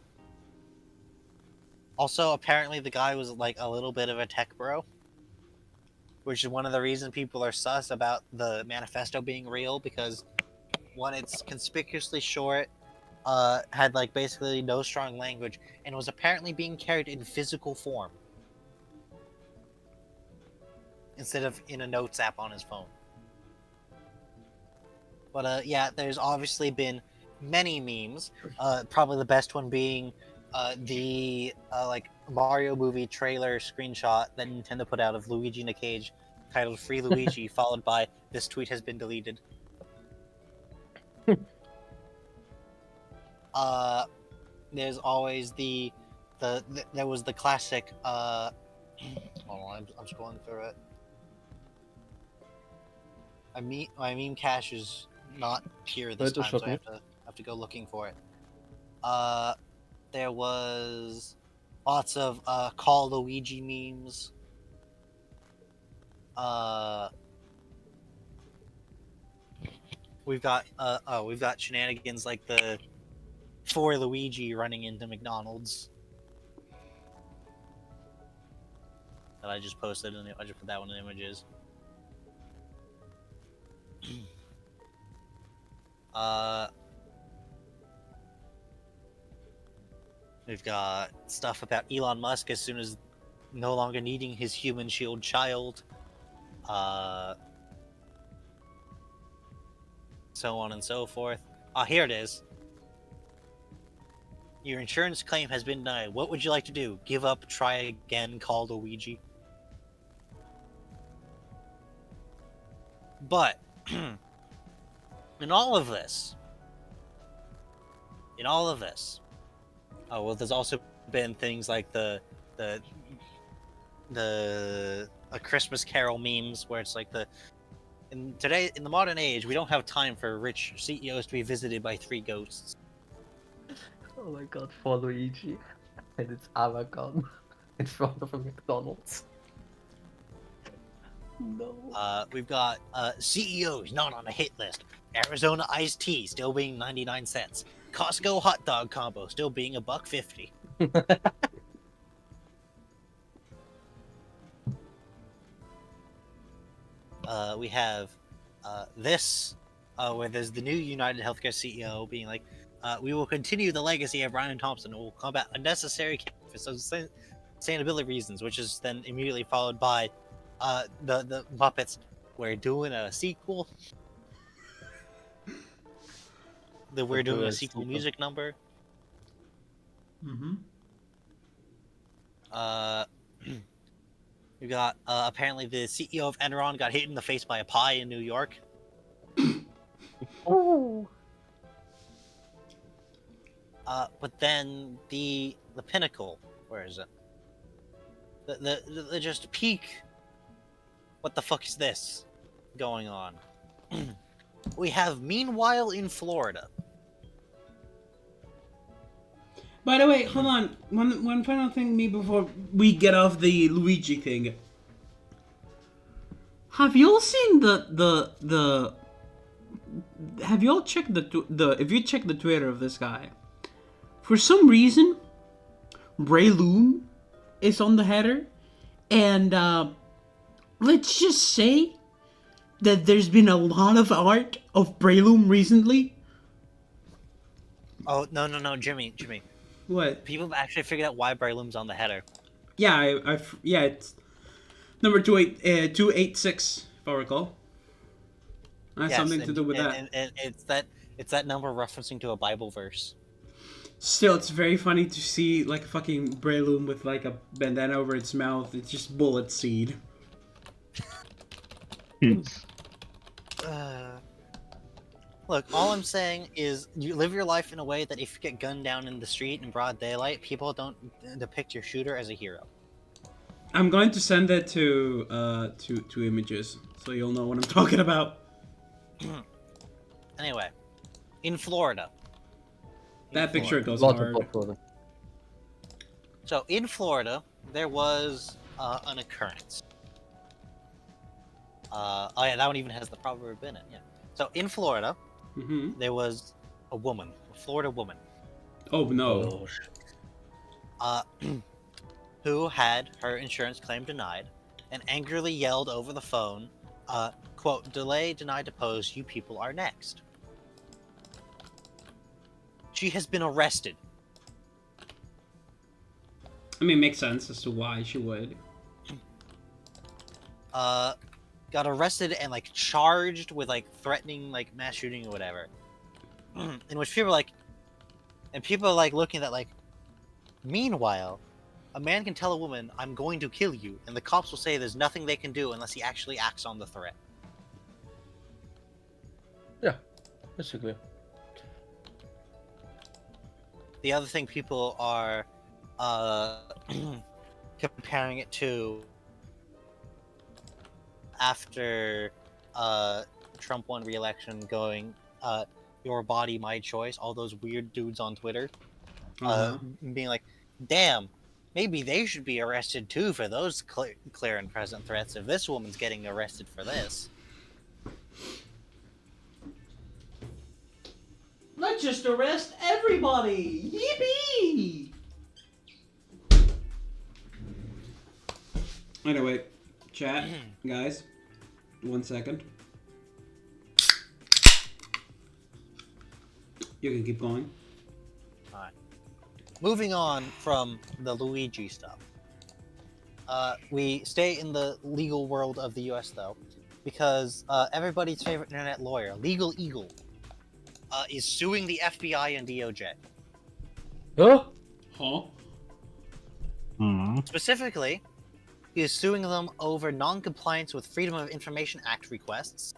Also, apparently the guy was like a little bit of a tech bro. Which is one of the reasons people are sus about the manifesto being real, because one, it's conspicuously short, had like basically no strong language, and was apparently being carried in physical form. Instead of in a notes app on his phone. But yeah, there's obviously been many memes. Probably the best one being the like Mario movie trailer screenshot that Nintendo put out of Luigi in a cage, titled "Free Luigi," followed by "This tweet has been deleted." There's always there was the classic. Hold on, I'm scrolling through it. My meme cache is not pure this time, so I have to go looking for it. There was lots of Call Luigi memes. We've got shenanigans like the for Luigi running into McDonald's that I just posted, and I just put that one in images. We've got stuff about Elon Musk as soon as no longer needing his human shield child. So on and so forth. Here it is. Your insurance claim has been denied. What would you like to do? Give up, try again, call Luigi? But in all of this, oh well, there's also been things like the A Christmas Carol memes where it's like in the modern age, we don't have time for rich CEOs to be visited by 3 ghosts. Oh my god, for Luigi. And it's Aragon in front of a McDonald's. No. We've got CEOs not on a hit list. Arizona iced tea still being 99 cents. Costco hot dog combo still being $1.50. We have this, where there's the new United Healthcare CEO being like, we will continue the legacy of Brian Thompson and will combat unnecessary for sustainability reasons, which is then immediately followed by the Muppets. We're doing a sequel. We're doing a sequel music number. Mm-hmm. We got apparently the CEO of Enron got hit in the face by a pie in New York. Oh. But then the pinnacle, where is it? The just peak. What the fuck is this going on? We have meanwhile in Florida. By the way, hold on. One final thing, me before we get off the Luigi thing. Have you all seen the? Have you all checked the? If you check the Twitter of this guy, for some reason, Breloom is on the header, and let's just say that there's been a lot of art of Breloom recently. Oh no, Jimmy. What? People have actually figured out why Breloom's on the header. Yeah, yeah, it's number 286, if I recall. That's something to do with that. And it's that number referencing to a Bible verse. Still, it's very funny to see like a fucking Breloom with like a bandana over its mouth. It's just bullet seed. Look, all I'm saying is you live your life in a way that if you get gunned down in the street in broad daylight, people don't depict your shooter as a hero. I'm going to send that to images, so you'll know what I'm talking about. Anyway, in Florida. That picture goes Lot hard. of Florida. So in Florida, there was an occurrence. Oh yeah, that one even has the proverb in it. Yeah. So in Florida, there was a woman, a Florida woman. Oh no. Who had her insurance claim denied, and angrily yelled over the phone, quote, "Delay, deny, depose, you people are next." She has been arrested. I mean, it makes sense as to why she would. Got arrested and like charged with like threatening like mass shooting or whatever. In which people are like looking at that like, meanwhile, a man can tell a woman, "I'm going to kill you," and the cops will say there's nothing they can do unless he actually acts on the threat. Yeah, basically. The other thing people are comparing it to after Trump won re-election, going, "Your body, my choice." All those weird dudes on Twitter being like, "Damn, maybe they should be arrested too for those clear and present threats. If this woman's getting arrested for this." Let's just arrest everybody! Yippee! Anyway, chat, guys, 1 second. You can keep going. Alright. Moving on from the Luigi stuff. We stay in the legal world of the US though, because everybody's favorite internet lawyer, Legal Eagle, is suing the FBI and DOJ. Huh? Huh? Specifically, he is suing them over non-compliance with Freedom of Information Act requests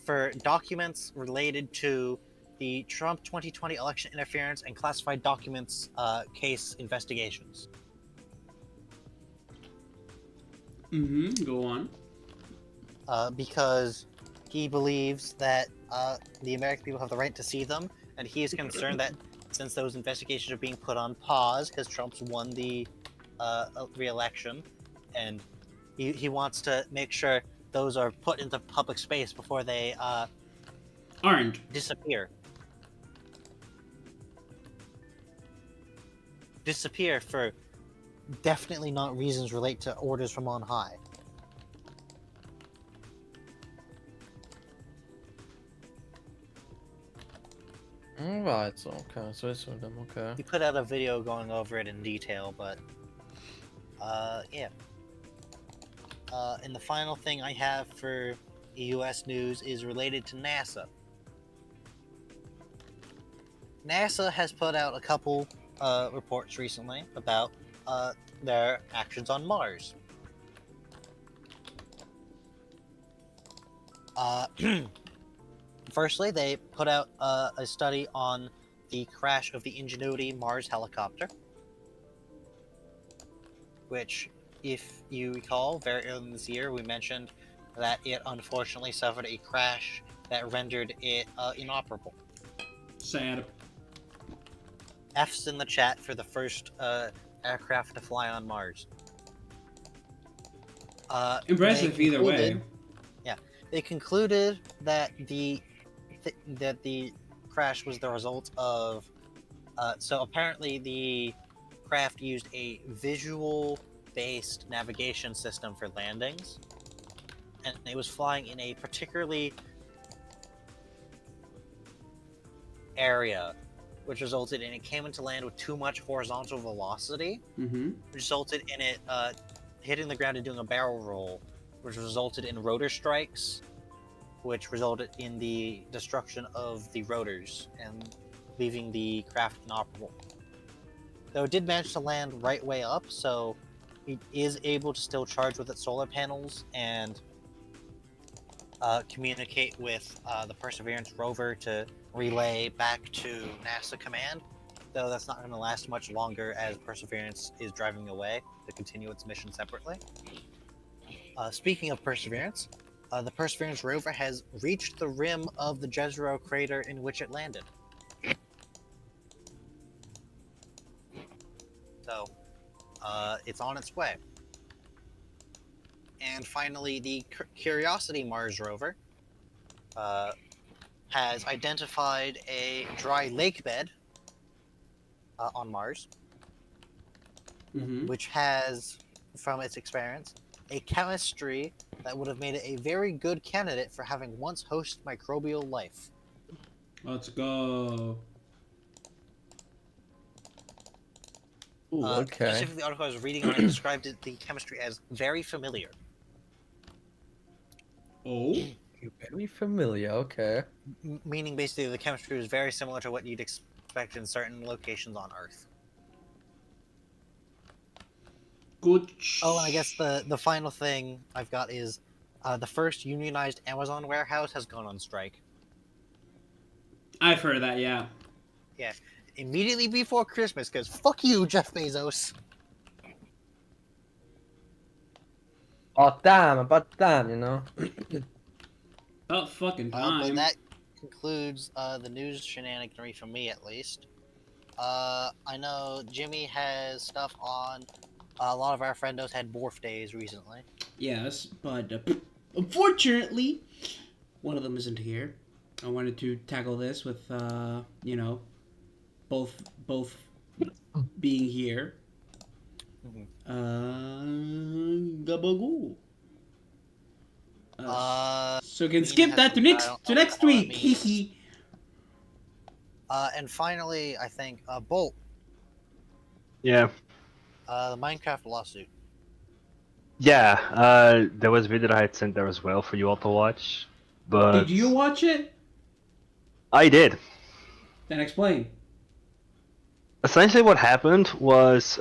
for documents related to the Trump 2020 election interference and classified documents case investigations. Go on. Because he believes that the American people have the right to see them, and he is concerned that since those investigations are being put on pause because Trump's won the re-election, and he wants to make sure those are put into public space before they Aren't. disappear. Disappear for definitely not reasons relate to orders from on high. Right, so okay, so it's with them, okay. He put out a video going over it in detail, but yeah. And the final thing I have for US news is related to NASA. NASA has put out a couple reports recently about their actions on Mars. Firstly, they put out a study on the crash of the Ingenuity Mars helicopter, which, if you recall, very early in this year we mentioned that it unfortunately suffered a crash that rendered it inoperable. Sad. F's in the chat for the first aircraft to fly on Mars. Impressive either way. Yeah, they concluded that the crash was the result of. So apparently, the craft used a visual-based navigation system for landings, and it was flying in a particularly area, which resulted in it came into land with too much horizontal velocity, Mm-hmm. which resulted in it hitting the ground and doing a barrel roll, which resulted in rotor strikes, which resulted in the destruction of the rotors and leaving the craft inoperable. Though it did manage to land right way up, so it is able to still charge with its solar panels and communicate with the Perseverance rover to relay back to NASA command, though that's not going to last much longer as Perseverance is driving away to continue its mission separately. Speaking of Perseverance, the Perseverance rover has reached the rim of the Jezero crater in which it landed. So, it's on its way. And finally, the Curiosity Mars rover has identified a dry lake bed on Mars, Mm-hmm. which has, from its experience, a chemistry that would have made it a very good candidate for having once hosted microbial life. Let's go. Ooh, okay. Specifically, the article I was reading on it described the chemistry as very familiar. Oh? Very familiar, okay. Meaning basically the chemistry is very similar to what you'd expect in certain locations on Earth. Good. Oh, and I guess the final thing I've got is the first unionized Amazon warehouse has gone on strike. I've heard of that, yeah. Yeah, immediately before Christmas, because fuck you, Jeff Bezos. About damn, you know. About fucking But time. that concludes the news shenaniganry from me, at least. I know Jimmy has stuff on. A lot of our friendos had Borf days recently. Yes, but unfortunately, one of them isn't here. I wanted to tackle this with, you know, both being here. Gabagoo. So can skip has that to some- next know what week. that Hee means. hee. And finally, I think Bolt, Yeah. the Minecraft lawsuit. Yeah, there was a video that I had sent there as well for you all to watch. But Did you watch it? I did. Then explain. Essentially what happened was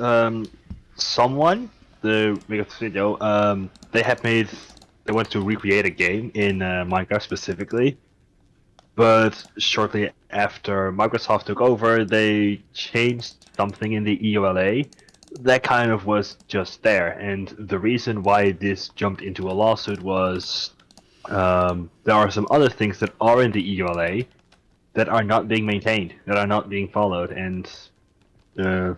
someone, the maker of the video, they wanted to recreate a game in Minecraft specifically. But shortly after Microsoft took over, they changed something in the EULA that kind of was just there. And the reason why this jumped into a lawsuit was there are some other things that are in the EULA that are not being maintained, that are not being followed, and the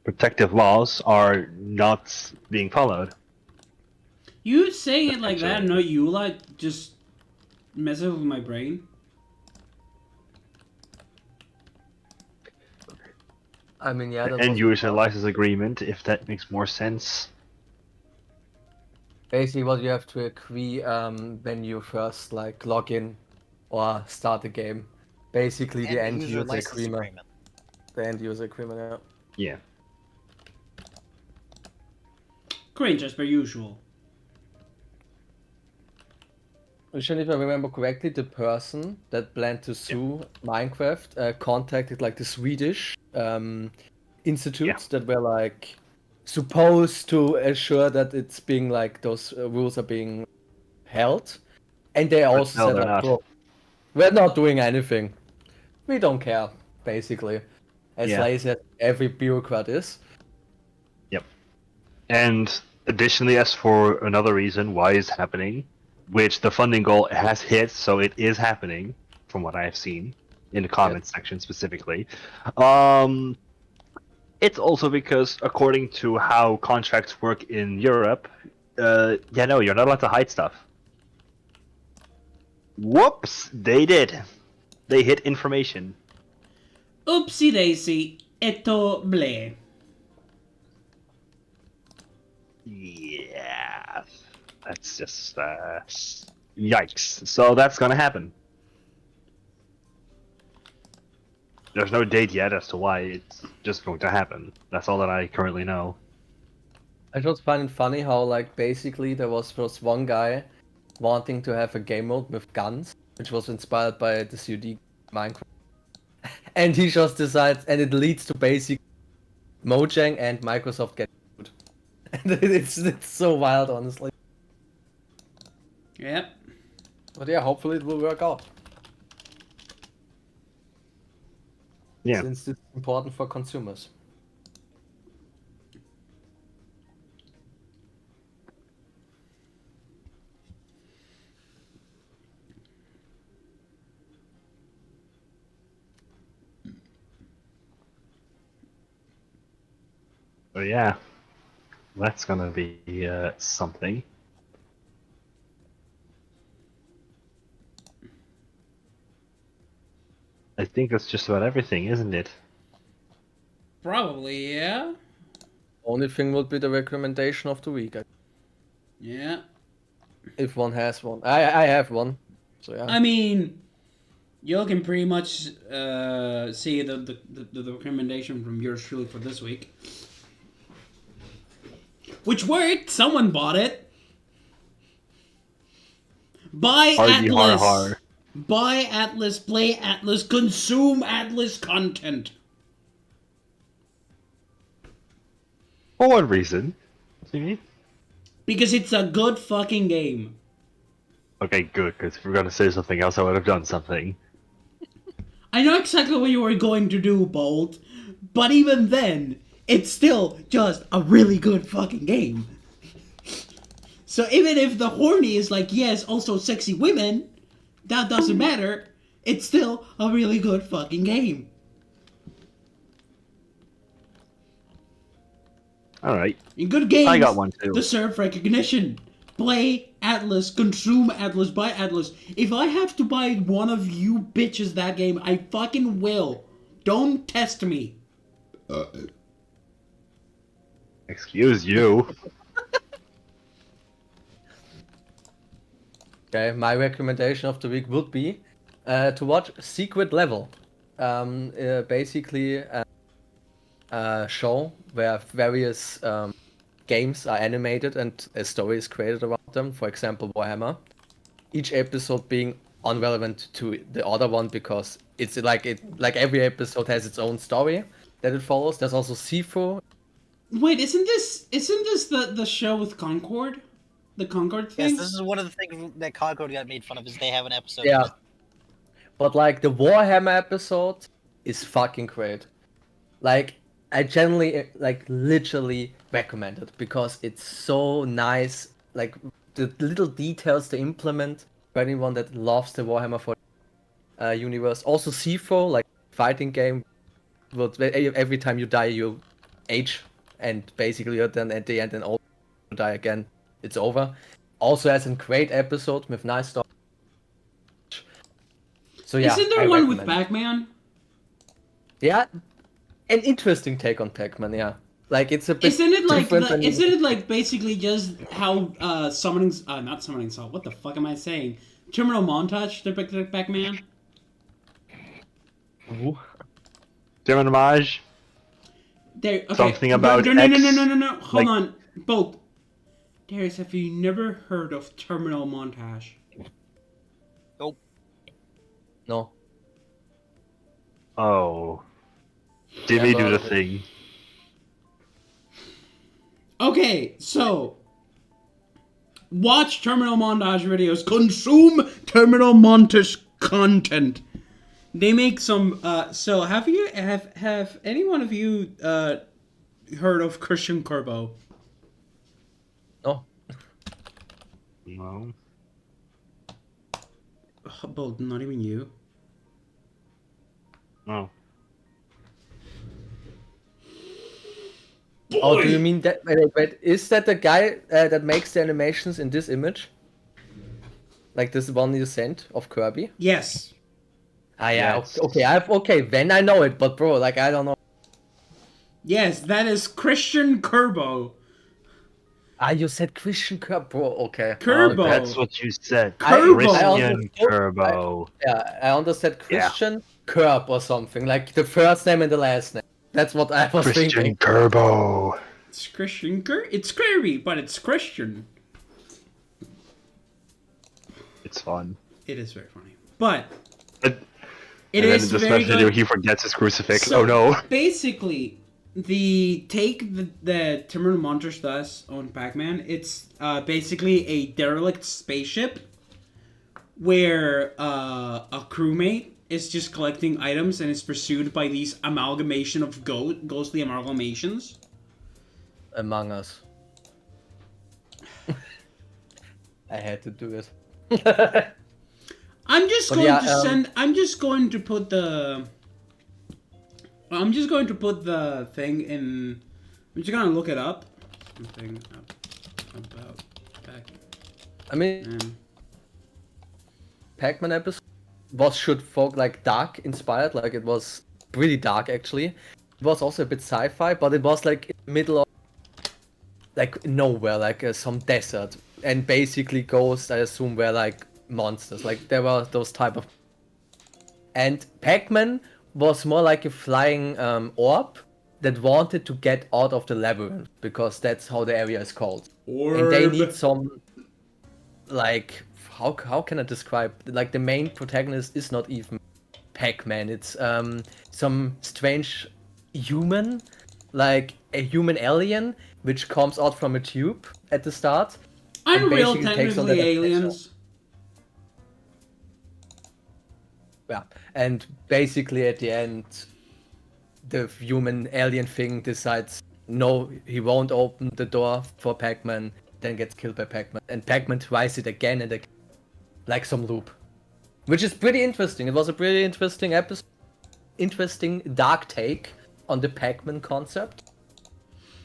protective laws are not being followed. You saying it like that, Essentially. no, you like just messes with my brain. I mean, yeah, that End was user license agreement, if that makes more sense. basically what you have to agree when you first like log in or start the game. Basically, the end user license agreement. The end user agreement, yeah. Yeah. Cringe as per usual. Actually, if I remember correctly, the person that planned to sue Minecraft contacted like the Swedish institutes that were like supposed to ensure that it's being like those rules are being held, and they also no, said they're like, not. bro, we're not doing anything. We don't care. basically. As Yeah. lazy as every bureaucrat is. Yep. And additionally, as for another reason why it's happening, which the funding goal has hit, so it is happening, from what I have seen in the comments section specifically. It's also because, according to how contracts work in Europe, you're not allowed to hide stuff. Whoops, they did. They hid information. Oopsie daisy, eto ble. Yeah, that's just yikes. So that's gonna happen. There's no date yet as to why it's just going to happen. That's all that I currently know. I just find it funny how, like, basically there was one guy wanting to have a game mode with guns, which was inspired by the COD Minecraft. And he just decides, and it leads to basic Mojang and Microsoft getting sued. And it's so wild, honestly. Yep. But yeah, hopefully it will work out. Yeah. Since it's important for consumers. So yeah, that's gonna be something. I think that's just about everything, isn't it? Probably, yeah. Only thing would be the recommendation of the week, Yeah. if one has one. I have one, so yeah. I mean, you can pretty much see the recommendation from yours truly for this week. Which worked. Someone bought it. Buy Hardy har Atlas. har. Buy Atlas, play Atlas, consume Atlas content. For what reason? See? Because it's a good fucking game. Okay, good, because if we are gonna say something else, I would have done something. I know exactly what you were going to do, Bolt. But even then, it's still just a really good fucking game. So even if the horny is like, yes, also sexy women, that doesn't matter. It's still a really good fucking game. Alright. In good games, I got one too. deserve recognition. Play Atlas, consume Atlas, buy Atlas. If I have to buy one of you bitches that game, I fucking will. Don't test me. Excuse you. Okay, my recommendation of the week would be to watch Secret Level. Basically a show where various games are animated and a story is created around them. For example, Warhammer. Each episode being unrelevant to the other one because it's like every episode has its own story that it follows. There's also Sifu. Wait, isn't this the show with Concord? The Concord thing? Yes, this is one of the things that Concord got made fun of. Is they have an episode. Yeah. But like the Warhammer episode is fucking great. Like I generally literally recommend it because it's so nice. Like the little details they implement for anyone that loves the Warhammer 40 universe. Also Sifu, like fighting game, but every time you die you age and basically you're then at the end and all die again. It's over. Also has a great episode with nice story. So yeah, Isn't there I one with recommend it. Pac-Man? Yeah, an interesting take on Pac-Man. Yeah, like it's a bit Isn't it like different than- isn't it like basically just how not summoning saw? What the fuck am I saying? Terminal montage depicted Pac-Man. Ooh. German homage? There. Okay. Something about no. X, Hold like- on, Bolt. Darius, have you never heard of terminal montage? Nope. No. Oh. Jimmy, Never do the heard of it. thing. Okay, so watch terminal montage videos, consume terminal montage content. They make some. So have any one of you heard of Christian Corbo? No. No. Well, not even you. No. Oh, do you mean that? Wait, is that the guy that makes the animations in this image? Like this one you sent of Kirby? Yes. Ah, yeah. Yes. Okay. Then I know it, but bro, like I don't know. Yes, that is Christian Corbo. Ah, you said Christian Kirby, bro. Okay. Kerbo. That's what you said. Kerbo. Christian Turbo. I understood Yeah. Christian Curb or something, like the first name and the last name. That's what I was Christian thinking. Turbo. It's Christian It's Kirby, but it's Christian. It's fun. It is very funny, but It it and is then in the very special video, good. he forgets his crucifix. So Oh no. basically, the Timur Monsters does on Pac-Man. It's basically a derelict spaceship where a crewmate is just collecting items and is pursued by these amalgamation of ghostly amalgamations. Among Us. I had to do it. I'm just But going yeah, to send. I'm just going to put the. I'm just going to put the thing in. I'm just gonna look it up. Something about I mean, Pac-Man. Pac-Man episode was should folk like dark inspired, like it was pretty dark actually. It was also a bit sci-fi, but it was like in the middle of like nowhere, like some desert, and basically ghosts I assume were like monsters, like there were those type of. And Pac-Man was more like a flying orb that wanted to get out of the labyrinth because that's how the area is called. And they need some like how can I describe, like the main protagonist is not even Pac-Man, it's some strange human, like a human alien which comes out from a tube at the start and Unreal basically takes on that technically adventure. aliens. Yeah, and basically at the end the human alien thing decides no, he won't open the door for Pac-Man, then gets killed by Pac-Man, and Pac-Man tries it again and again, like some loop, which is pretty interesting. It was a pretty interesting episode, interesting dark take on the Pac-Man concept,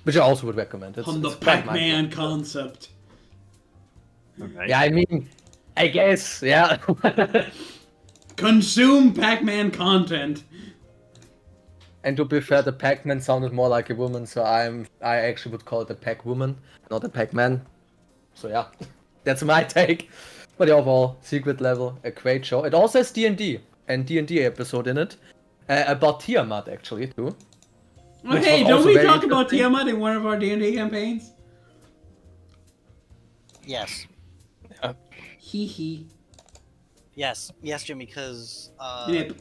which I also would recommend. On the it's quite Pac-Man mind-blowing. concept. Okay. Yeah, I mean, I guess, yeah. Consume Pac-Man content. And to be fair, the Pac-Man sounded more like a woman, so I actually would call it a Pac-Woman, not a Pac-Man. So yeah, that's my take. But the overall, Secret Level, a great show. It also has D&D, and D&D episode in it, about Tiamat actually too. Oh, Which hey, was don't also we very talk about interesting. Tiamat in one of our D&D campaigns? Yes. Hee hee. Yes, Jimmy, because Yep.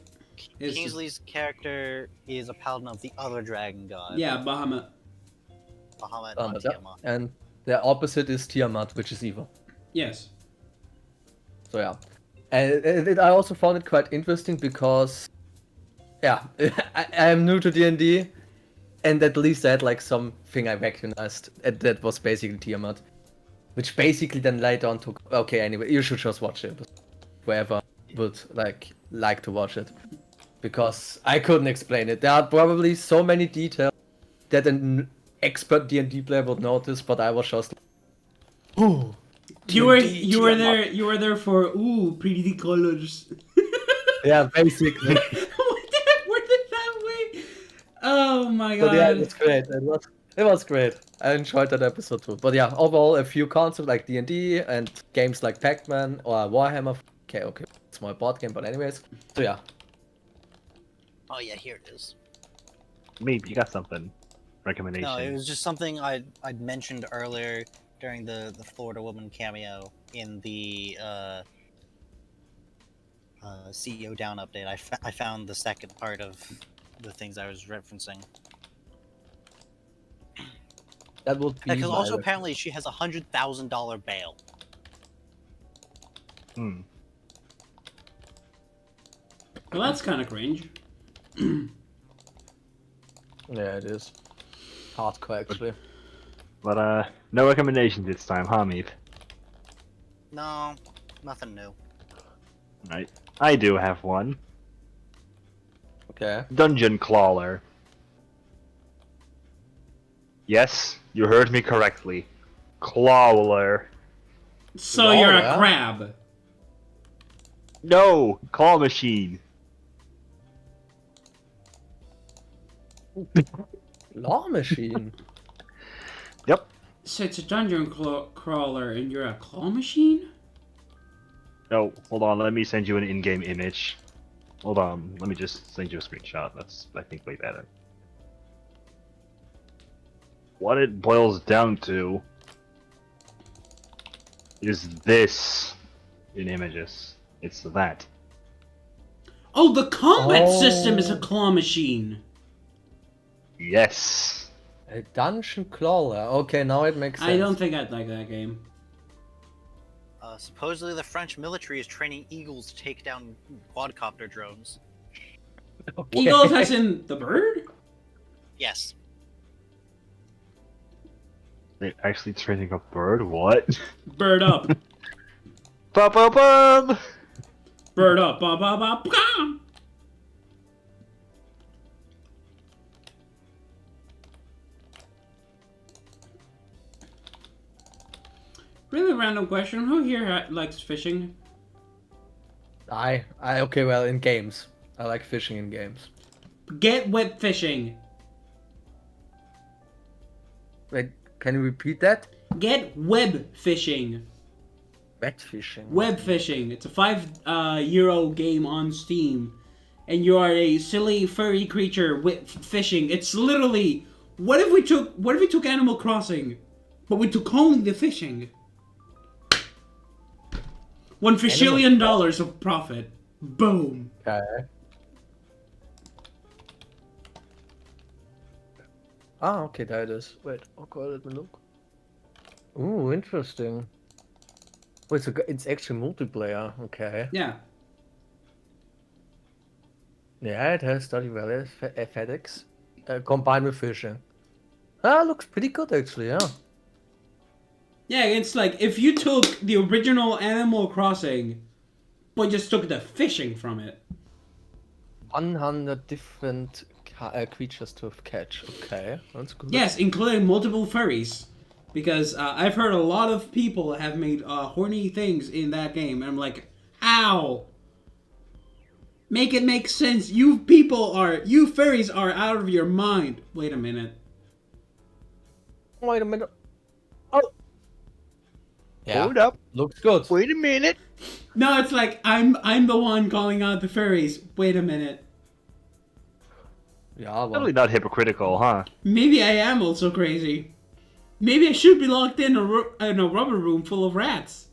It's- Kingsley's character is a paladin of the other dragon god. Yeah, Bahamut. Bahamut, But not yeah, Tiamat. and the opposite is Tiamat, which is evil. Yes. So yeah, and I also found it quite interesting because, yeah, I am new to D&D, and at least I had like something I recognized, and that was basically Tiamat, which basically then later on took. Okay, anyway, you should just watch it, whoever would like to watch it, because I couldn't explain it. There are probably so many details that an expert D&D player would notice, but I was just like, ooh. You were Tiamat. there for pretty colors. Yeah, basically. Where did that way? Oh my god. But yeah, it was great. It was great. I enjoyed that episode too. But yeah, overall, a few concepts like D&D and games like Pac-Man or Warhammer. Okay, it's my board game, but anyways. So yeah, Oh yeah, here it is. Maybe you got something. Recommendation. No, it was just something I'd mentioned earlier during the Florida woman cameo in the CEO Down update. I found the second part of the things I was referencing. that would be. Because my also rec- apparently she has $100,000 bail. Well, that's kind of cringe. Yeah, it is. Hardcore, actually. But no recommendations this time, huh, Meath? No, nothing new. Right. I do have one. Okay. Dungeon Crawler. Yes, you heard me correctly. Clawler. So you're a Lol, crab. No, claw machine. Law machine. Yep. So it's a dungeon crawler and you're a claw machine? No, hold on, let me send you an in-game image. Hold on, let me just send you a screenshot. That's, I think, way better. What it boils down to is this in images. It's that. Oh, the combat system is a Oh. claw machine. Yes. A dungeon crawler. Okay, now it makes sense. I don't think I'd like that game. Supposedly, the French military is training eagles to take down quadcopter drones. Okay. Eagles as in the bird? Yes. They're actually training a bird? What? Bird up. Ba-ba-bum! Bird up. Ba ba ba ba. Really random question. Who here likes fishing? Okay, well, in games. I like fishing in games. Get web fishing. Wait, can you repeat that? Get web fishing. Wet fishing. Web fishing. It's a €5 game on Steam, and you are a silly furry creature with fishing. It's literally what if we took Animal Crossing, but we took only the fishing. $1 fishillion of profit. Boom. Okay. Ah, okay, there it is. Wait, okay, let me look. Ooh, interesting. Wait, so it's actually multiplayer. Okay. Yeah. Yeah, it has Stardew Valley FedEx combined with fishing. Ah, looks pretty good actually, yeah. Yeah, it's like if you took the original Animal Crossing, but just took the fishing from it. 100 different creatures to catch. Okay, that's good. Yes, including multiple furries. Because I've heard a lot of people have made horny things in that game. And I'm like, ow! Make it make sense. You furries are out of your mind. Wait a minute. Wait a minute. Oh! Yeah, Hold up. looks good. Wait a minute. No, it's like, I'm the one calling out the furries. Wait a minute. Yeah, Totally well, not hypocritical, huh? Maybe I am also crazy. Maybe I should be locked in a rubber room full of rats.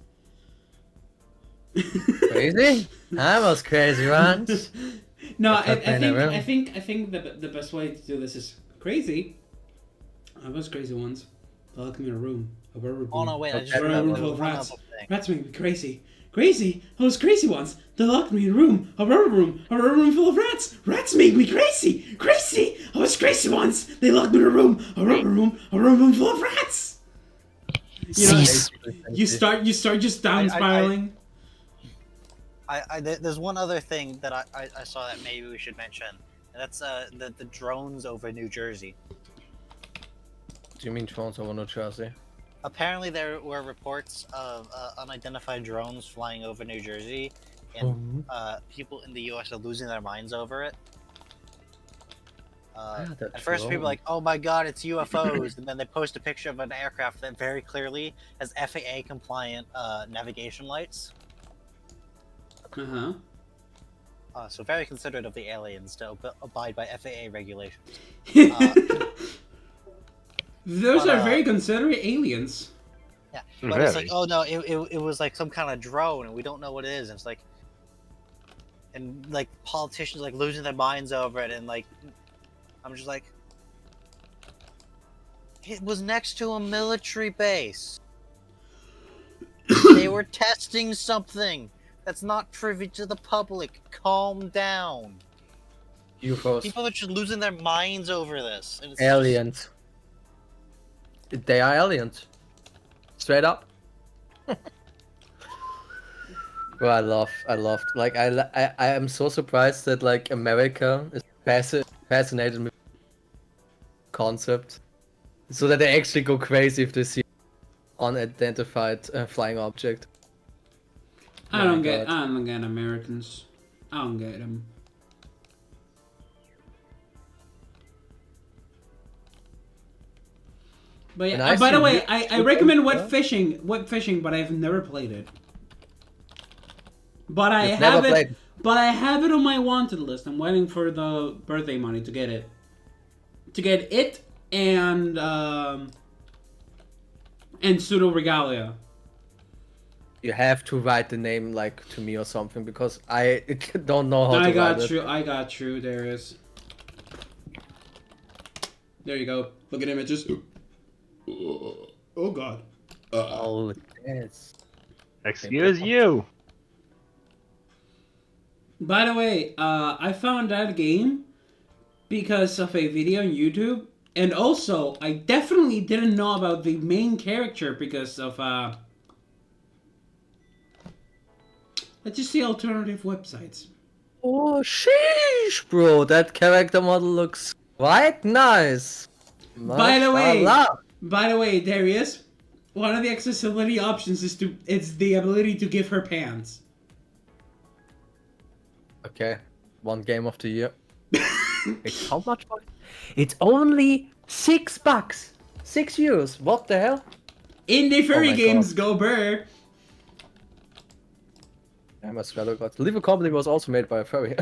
crazy? I was crazy once. No, That's not fair, never. I think the best way to do this is crazy. I was crazy once. They locked me in a room, a rubber room. Oh no, wait, I just Okay. Rubber room remembered full of one rats. other thing. Rats make me crazy. Crazy? I was crazy once. They locked me in a room, a rubber room full of rats. Rats make me crazy. Crazy? I was crazy once. They locked me in a room, a rubber room full of rats. You know, you start just down spiraling. There's one other thing that I saw that maybe we should mention, and that's the drones over New Jersey. Do you mean drones over New Jersey? Apparently, there were reports of unidentified drones flying over New Jersey, and people in the U.S. are losing their minds over it. At first, people are like, "Oh my God, it's UFOs," and then they post a picture of an aircraft that very clearly has FAA compliant navigation lights. Uh-huh. So very considerate of the aliens to abide by FAA regulations. Those are very considerate aliens. Yeah, but it's Very. like, oh no, it was like some kind of drone, and we don't know what it is. And it's like, and like politicians like losing their minds over it, and like, I'm just like, it was next to a military base. They were testing something. That's not privy to the public. Calm down. UFOs. People are just losing their minds over this. And it's Aliens. They are aliens. Straight up. Well, like I am so surprised that like America is fascinated with concept, so that they actually go crazy if they see unidentified flying object. I My don't get God. Americans. I don't get them. But And yeah, I by the see way, you- I you recommend don't- web fishing, but I've never played it. But I You've have never it. played. But I have it on my wanted list. I'm waiting for the birthday money to get it. To get it and Pseudo Regalia. You have to write the name like to me or something because I don't know how to I got write you. it. I got you. There is. There you go. Look at images. Oh God. Oh, yes. Excuse you. By the way, I found that game because of a video on YouTube, and also I definitely didn't know about the main character because of let's just see alternative websites. Oh, sheesh, bro. That character model looks quite nice. By the way, Mashallah. there he is. One of the accessibility options is the ability to give her pants. Okay, one game of the year. It's how much money? It's only $6. €6. What the hell? Indie furry my games go burr. I must well got. Lethal Company was also made by a furry.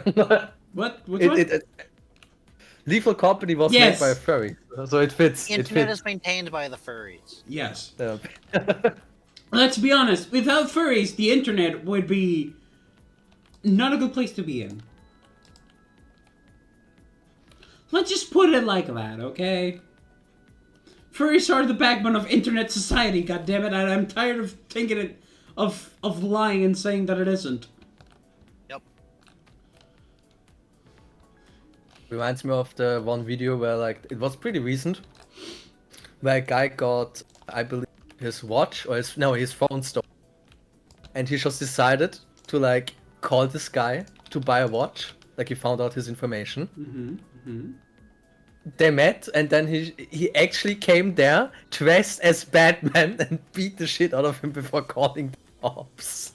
What? Which one? Lethal Company was Yes. made by a furry, so it fits. The It internet fits. is maintained by the furries. Yes. Yeah. Let's be honest. Without furries, the internet would be not a good place to be in. Let's just put it like that, okay? Furries are the backbone of internet society, goddammit, and I'm tired of thinking it of lying and saying that it isn't. Yep. Reminds me of the one video where like it was pretty recent, where a guy got, I believe, his watch or his phone stolen, and he just decided to like call this guy to buy a watch. Like he found out his information. They met, and then he actually came there dressed as Batman and beat the shit out of him before calling the cops,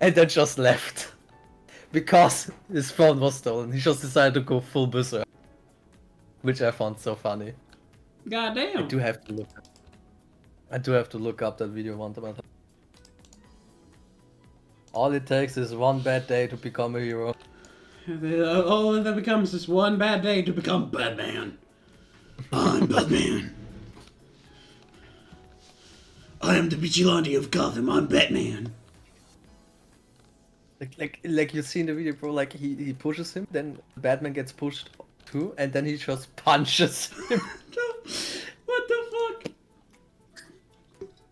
and then just left because his phone was stolen. He just decided to go full berserk, which I found so funny. Goddamn. I do have to look up that video one time. All it takes is one bad day to become a hero. All that becomes is one bad day to become Batman. I'm Batman. I am the vigilante of Gotham. I'm Batman. Like you see in the video, bro. Like he pushes him, then Batman gets pushed too, and then he just punches him. What the fuck?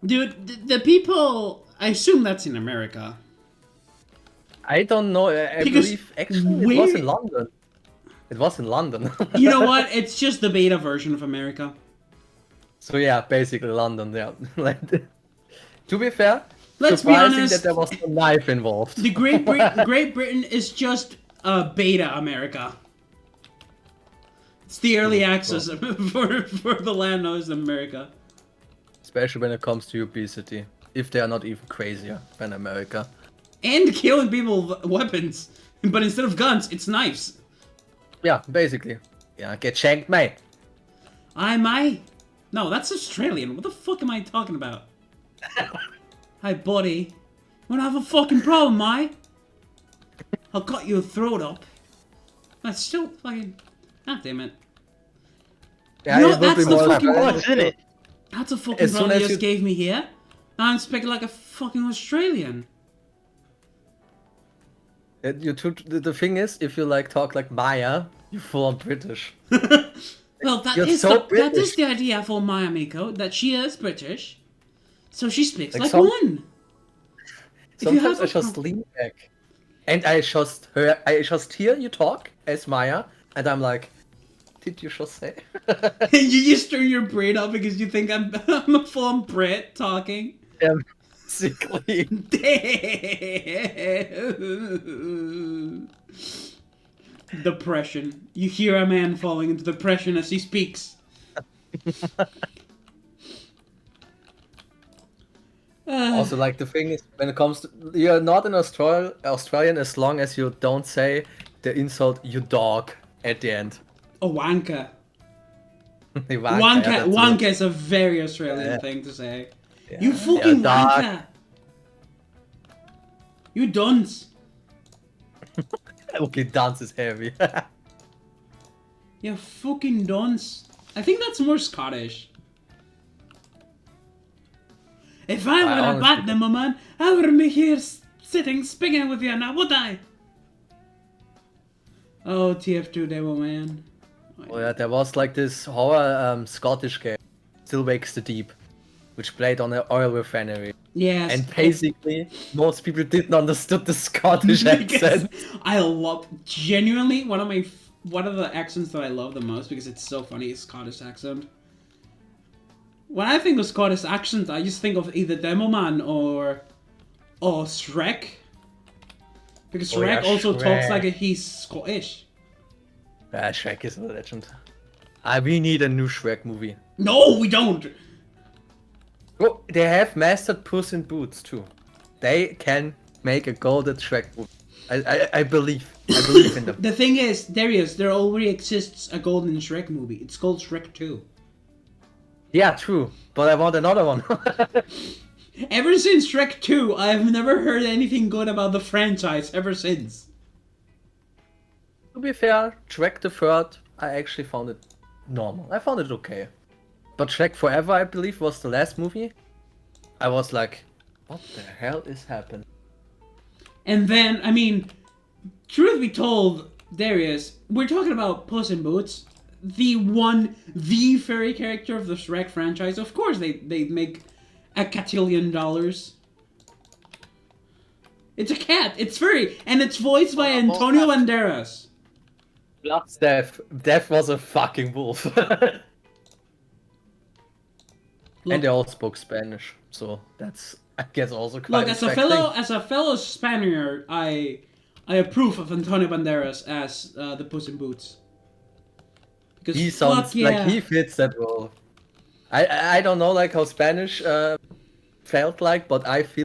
Dude, the people... I assume that's in America. I don't know. I Because believe actually it was in London. It was in London. You know what? It's just the beta version of America. So yeah, basically London. Yeah. Like, to be fair, Let's be surprising honest. that there was a knife involved. The Great Britain is just beta America. It's the early access for the land known as America. Especially when it comes to obesity. If they are not even crazier than America. And killing people with weapons. But instead of guns, it's knives. Yeah, basically. Yeah, get shanked, mate. No, that's Australian. What the fuck am I talking about? Hi, buddy. Wanna have a fucking problem, mate? I'll cut your throat up. That's still fucking... God damn it. Yeah, You know, it would that's be the more fucking- like- What's in it? That's a fucking As soon problem you as just you- gave me here. Now I'm speaking like a fucking Australian. The thing is, if you like talk like Maya, you're full on British. Well, that You're is so that is British. the idea for Maya Miko, that she is British. So she speaks Like like some- one. If you Sometimes have I just lean back, and I just hear you talk as Maya, and I'm like, did you just say? and you just turn your brain off because you think I'm a full-on Brit talking. Yeah, basically. Depression. You hear a man falling into depression as he speaks. Also, like the thing is, when it comes to you're not an Australian as long as you don't say the insult "you dog" at the end. A wanker. Ivanka, yeah, that too. Wanker is a very Australian Yeah. thing to say. Yeah, You fucking dog. wanker. You dunce. Okay, dance is heavy. You fucking dunce. I think that's more Scottish. If I were a honestly Batman woman, I wouldn't be here sitting speaking with you now, would I? Oh, TF2 demo, man. Oh yeah, there was like this horror Scottish game, Still Wakes the Deep, which played on an oil refinery. Yes. And basically, most people didn't understood the Scottish Because accent. I love genuinely one of the accents that I love the most because it's so funny is Scottish accent. When I think of Scottish accent, I just think of either Demoman or Shrek. Because Oh, yeah, Shrek also talks Shrek. like he's Scottish. Yeah, Shrek is a legend. We need a new Shrek movie. No, we don't. Oh, they have mastered Puss in Boots too. They can make a golden Shrek movie. I believe. I believe in them. The thing is, Darius, there already exists a Golden Shrek movie. It's called Shrek 2. Yeah, true. But I want another one. Ever since Shrek 2, I have never heard anything good about the franchise ever since. To be fair, Shrek the Third, I actually found it normal. I found it okay. But Shrek Forever, I believe, was the last movie. I was like, what the hell is happening? And then, I mean, truth be told, Darius, we're talking about Puss in Boots, the fairy character of the Shrek franchise. Of course, they make a catillion dollars. It's a cat. It's furry, and it's voiced by Antonio Banderas. Plus Death. Death was a fucking wolf. And they all spoke Spanish, so that's, I guess, also quite Look, as a fellow Spaniard, I approve of Antonio Banderas as the Puss in Boots. Because He sounds like he fits that role. I don't know like how Spanish felt like, but I feel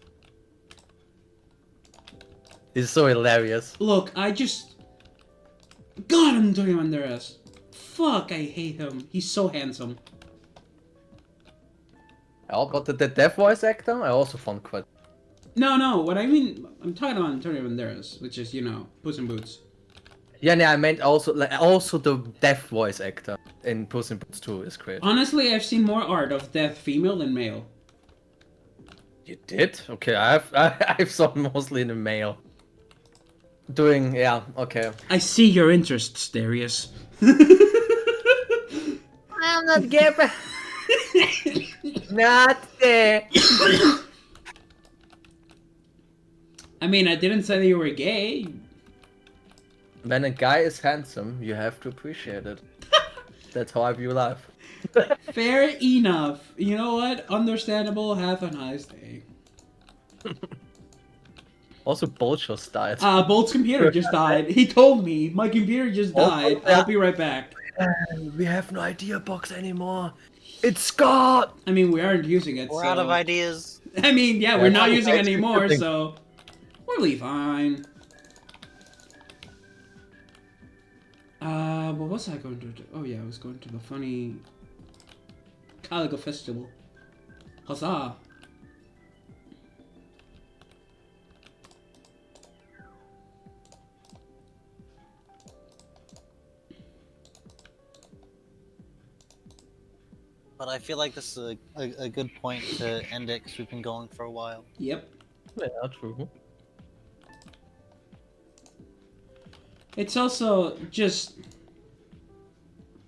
it's so hilarious. Look, God, Antonio Banderas. Fuck, I hate him. He's so handsome. Oh, but the deaf voice actor I also found quite. No, what I mean, I'm talking about Antonio Banderas, which is, Puss in Boots. Yeah, I meant also the deaf voice actor in Puss in Boots 2 is great. Honestly, I've seen more art of deaf female than male. You did? Okay, I've saw mostly in the male. Doing okay. I see your interests, Darius. I'm not gay. Not there. I mean, I didn't say that you were gay. When a guy is handsome, you have to appreciate it. That's how I view life. Fair enough. You know what? Understandable. Have a nice day. Also, Bolt just died. Bolt's computer just died. He told me my computer just died. yeah. I'll be right back. We have no idea box anymore. It's Scott. I mean, we aren't using it. We're so... out of ideas. I mean, yeah, we're not using it actually anymore, good thing. so we'll be fine. What was I going to do? Oh yeah, I was going to the funny Calico Festival. Huzzah! But I feel like this is a good point to end it because we've been going for a while. Yep. Yeah, true. It's also just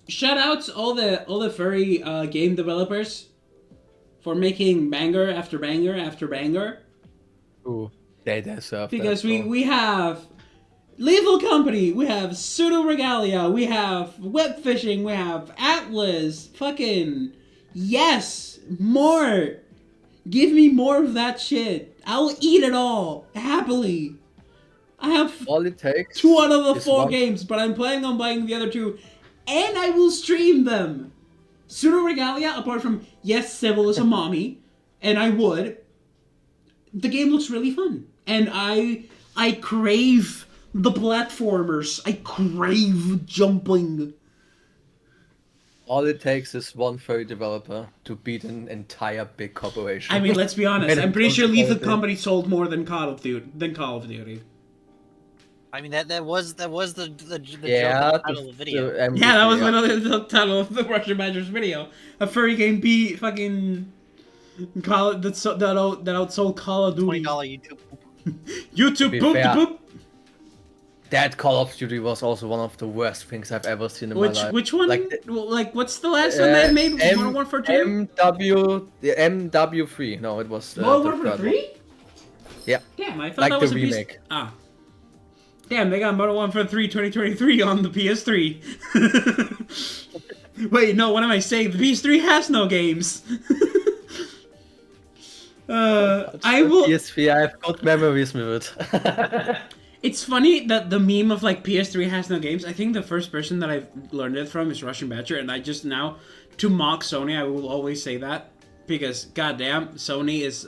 shoutouts all the furry game developers for making banger after banger after banger. Ooh. They deserve Because that. we have Lethal Company, we have Pseudo Regalia, we have Web Fishing, we have Atlas, fucking yes, more. Give me more of that shit. I'll eat it all happily. I have All it takes 2 out of the is 4 one. games, but I'm planning on buying the other 2, and I will stream them. Pseudo Regalia, apart from yes, Sybil is a mommy, and I would. The game looks really fun, and I crave the platformers. I crave jumping. All it takes is one furry developer to beat an entire big corporation. I mean, let's be honest. When I'm it pretty comes sure to Lethal quality. Company sold more than Call of Duty. I mean, that was the Yeah, joke title of the video. Yeah, that was yeah. literally the title of the Russian Badgers video. A furry game beat fucking Call that outsold Call of Duty. $20 YouTube. YouTube be boop de fair, boop. That Call of Duty was also one of the worst things I've ever seen in my life. Which one? Like, Like what's the last one they made? Modern Warfare 2? MW3. No, it was Modern the Warfare third one. 3? Yeah. Damn, I thought Like that the was a piece. remake. Ah. Damn, they got Modern Warfare 3 2023 on the PS3. Wait, no, what am I saying? The PS3 has no games. I will. PSP, I have good memories with it. It's funny that the meme of like PS3 has no games. I think the first person that I've learned it from is Russian Badger, and I just now, to mock Sony, I will always say that because goddamn, Sony is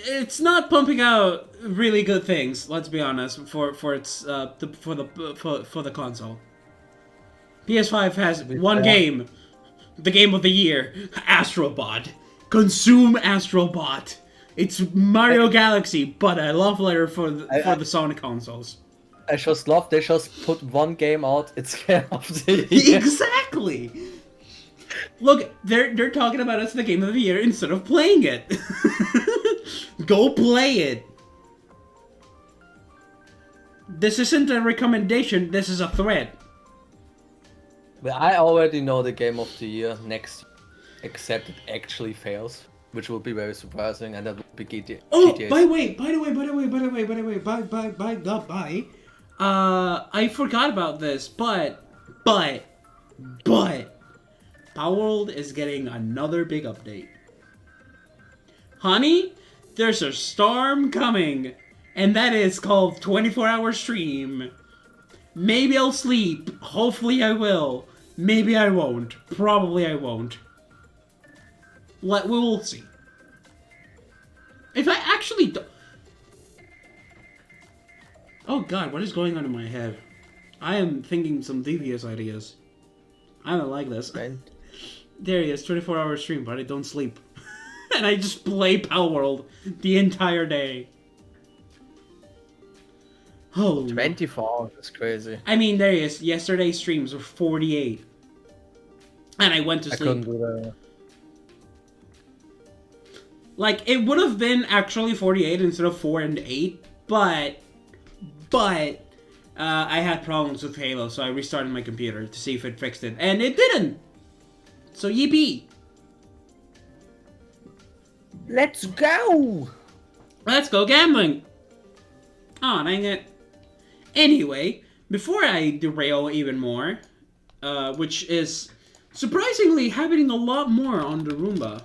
it's not pumping out really good things. Let's be honest for its for the console. PS5 has one game, the game of the year, Astrobot. Consume Astrobot. It's Mario Galaxy, but a love letter for the Sonic consoles. I just love they just put one game out. It's game of the year. Exactly. Look, they're talking about us the game of the year instead of playing it. Go play it. This isn't a recommendation. This is a threat. But I already know the game of the year next, except it actually fails, which will be very surprising, and that will be GTA. Oh, GTA. by the way, I forgot about this, but, Power World is getting another big update. Honey, there's a storm coming, and that is called 24-hour stream. Maybe I'll sleep. Hopefully I will. Maybe I won't. Probably I won't. We will see. If I actually do... Oh god, what is going on in my head? I am thinking some devious ideas. I don't like this. Right. There he is, 24-hour stream, but I don't sleep. And I just play Power World the entire day. Oh, 24 hours is crazy. I mean, there he is. Yesterday's streams were 48. And I went to I sleep. couldn't do that. Like, it would have been actually 48 instead of 4 and 8, but I had problems with Halo, so I restarted my computer to see if it fixed it, and it didn't! So yippee! Let's go! Let's go gambling! Aw, dang it. Anyway, before I derail even more, which is surprisingly happening a lot more on the Roomba,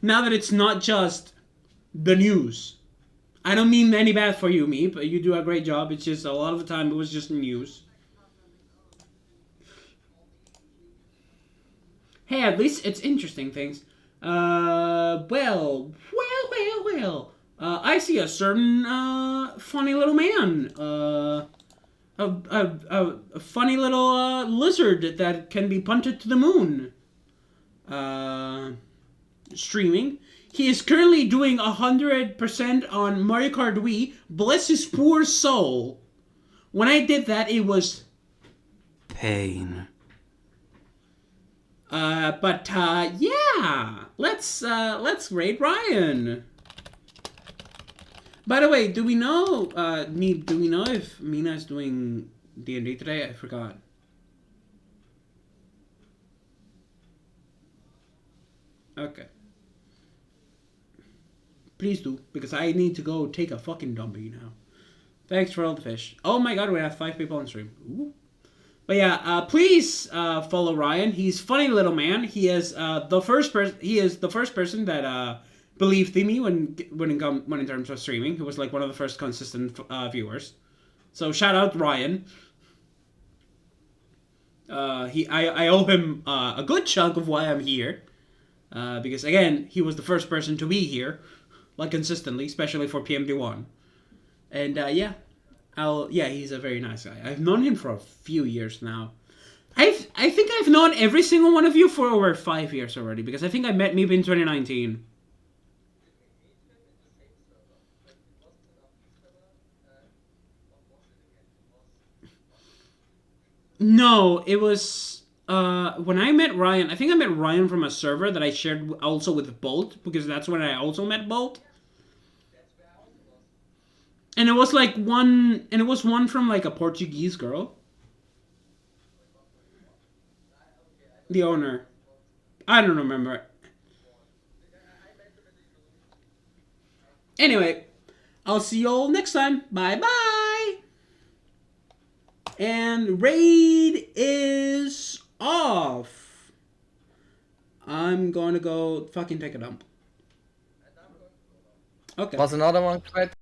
now that it's not just the news. I don't mean any bad for you, Meep, but you do a great job. It's just a lot of the time it was just news. Hey, at least it's interesting things. Well. I see a certain, funny little man. A funny little, lizard that can be punted to the moon. Streaming. He is currently doing 100% on Mario Kart Wii. Bless his poor soul. When I did that, it was pain. Yeah. Let's raid Ryan. By the way, do we know if Mina's doing D&D today? I forgot. Okay. Please do, because I need to go take a fucking dumpy now. Thanks for all the fish. Oh my god, we have 5 people on stream. Ooh. But yeah, please follow Ryan. He's funny little man. He is the first person. He is the first person that believed in me when in terms of streaming. He was like one of the first consistent viewers. So shout out Ryan. I owe him a good chunk of why I'm here, because again he was the first person to be here, like consistently, especially for PMD1, and yeah. He's a very nice guy. I've known him for a few years now. I think I've known every single one of you for over 5 years already, because I think I met maybe in 2019. No, it was when I met Ryan. I think I met Ryan from a server that I shared also with Bolt, because that's when I also met Bolt. And it was like one, and it was one from like a Portuguese girl. The owner. I don't remember. Anyway, I'll see you all next time. Bye bye. And raid is off. I'm going to go fucking take a dump. Okay. Was another one quite